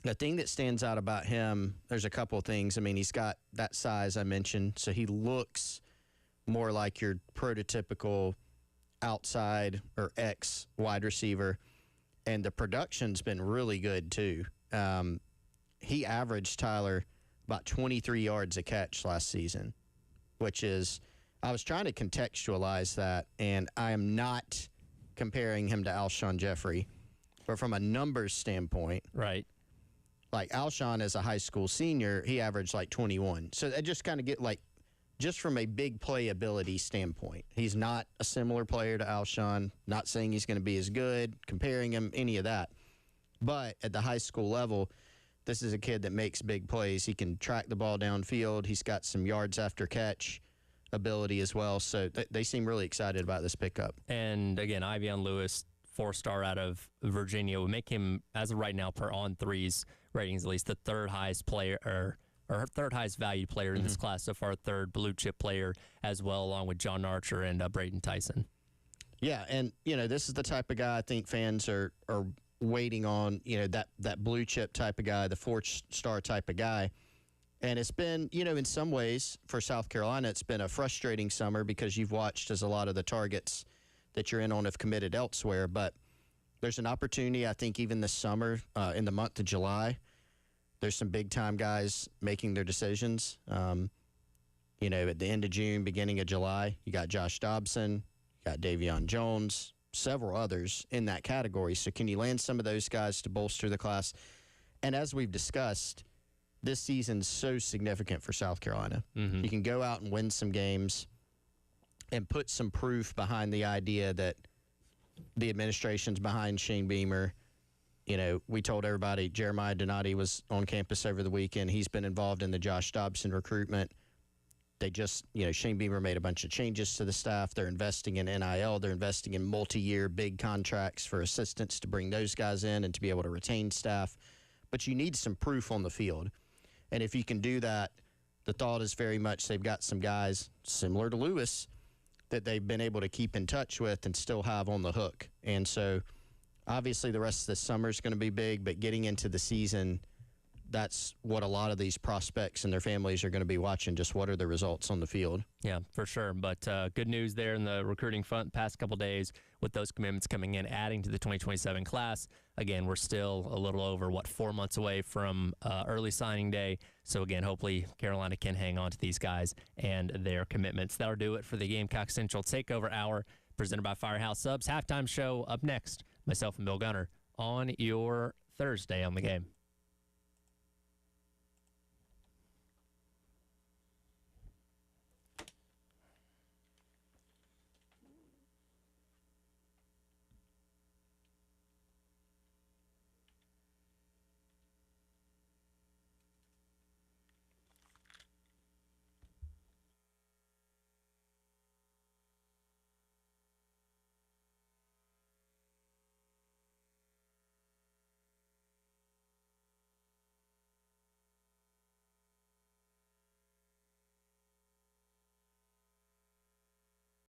The thing that stands out about him, there's a couple of things. I mean, he's got that size I mentioned, so he looks more like your prototypical outside or X wide receiver. And the production's been really good, too. He averaged, Tyler, about 23 yards a catch last season, which is, I was trying to contextualize that, and I am not comparing him to Alshon Jeffrey. But from a numbers standpoint, right, Like Alshon as a high school senior, he averaged like 21. So I just kind of get like, just from a big playability standpoint, he's not a similar player to Alshon. Not saying he's going to be as good, comparing him, any of that. But at the high school level, this is a kid that makes big plays. He can track the ball downfield. He's got some yards after catch ability as well. So they seem really excited about this pickup. And again, Ivion Lewis, 4-star out of Virginia, would make him, as of right now, per On Threes ratings, at least the third highest player, or third highest valued player in this class so far, third blue chip player as well, along with John Archer and Braden Tyson. Yeah, and this is the type of guy I think fans are waiting on. That blue chip type of guy, the 4-star type of guy. And it's been, in some ways for South Carolina, it's been a frustrating summer because you've watched as a lot of the targets that you're in on have committed elsewhere. But there's an opportunity, I think, even this summer, in the month of July. There's some big-time guys making their decisions. At the end of June, beginning of July, you got Josh Dobson, you got Davion Jones, several others in that category. So can you land some of those guys to bolster the class? And as we've discussed, this season's so significant for South Carolina. You can go out and win some games and put some proof behind the idea that the administration's behind Shane Beamer. We told everybody Jeremiah Donati was on campus over the weekend. He's been involved in the Josh Dobson recruitment. They just, Shane Beamer made a bunch of changes to the staff. They're investing in NIL. They're investing in multi-year big contracts for assistants to bring those guys in and to be able to retain staff. But you need some proof on the field. And if you can do that, the thought is very much they've got some guys similar to Lewis that they've been able to keep in touch with and still have on the hook. And so obviously the rest of the summer is going to be big, but getting into the season, that's what a lot of these prospects and their families are going to be watching, just what are the results on the field. Yeah, for sure. But good news there in the recruiting front past couple days with those commitments coming in, adding to the 2027 class. Again, we're still a little over, 4 months away from early signing day. So, again, hopefully Carolina can hang on to these guys and their commitments. That'll do it for the Gamecock Central Takeover Hour presented by Firehouse Subs. Halftime show up next. Myself and Bill Gunner on your Thursday on the Game.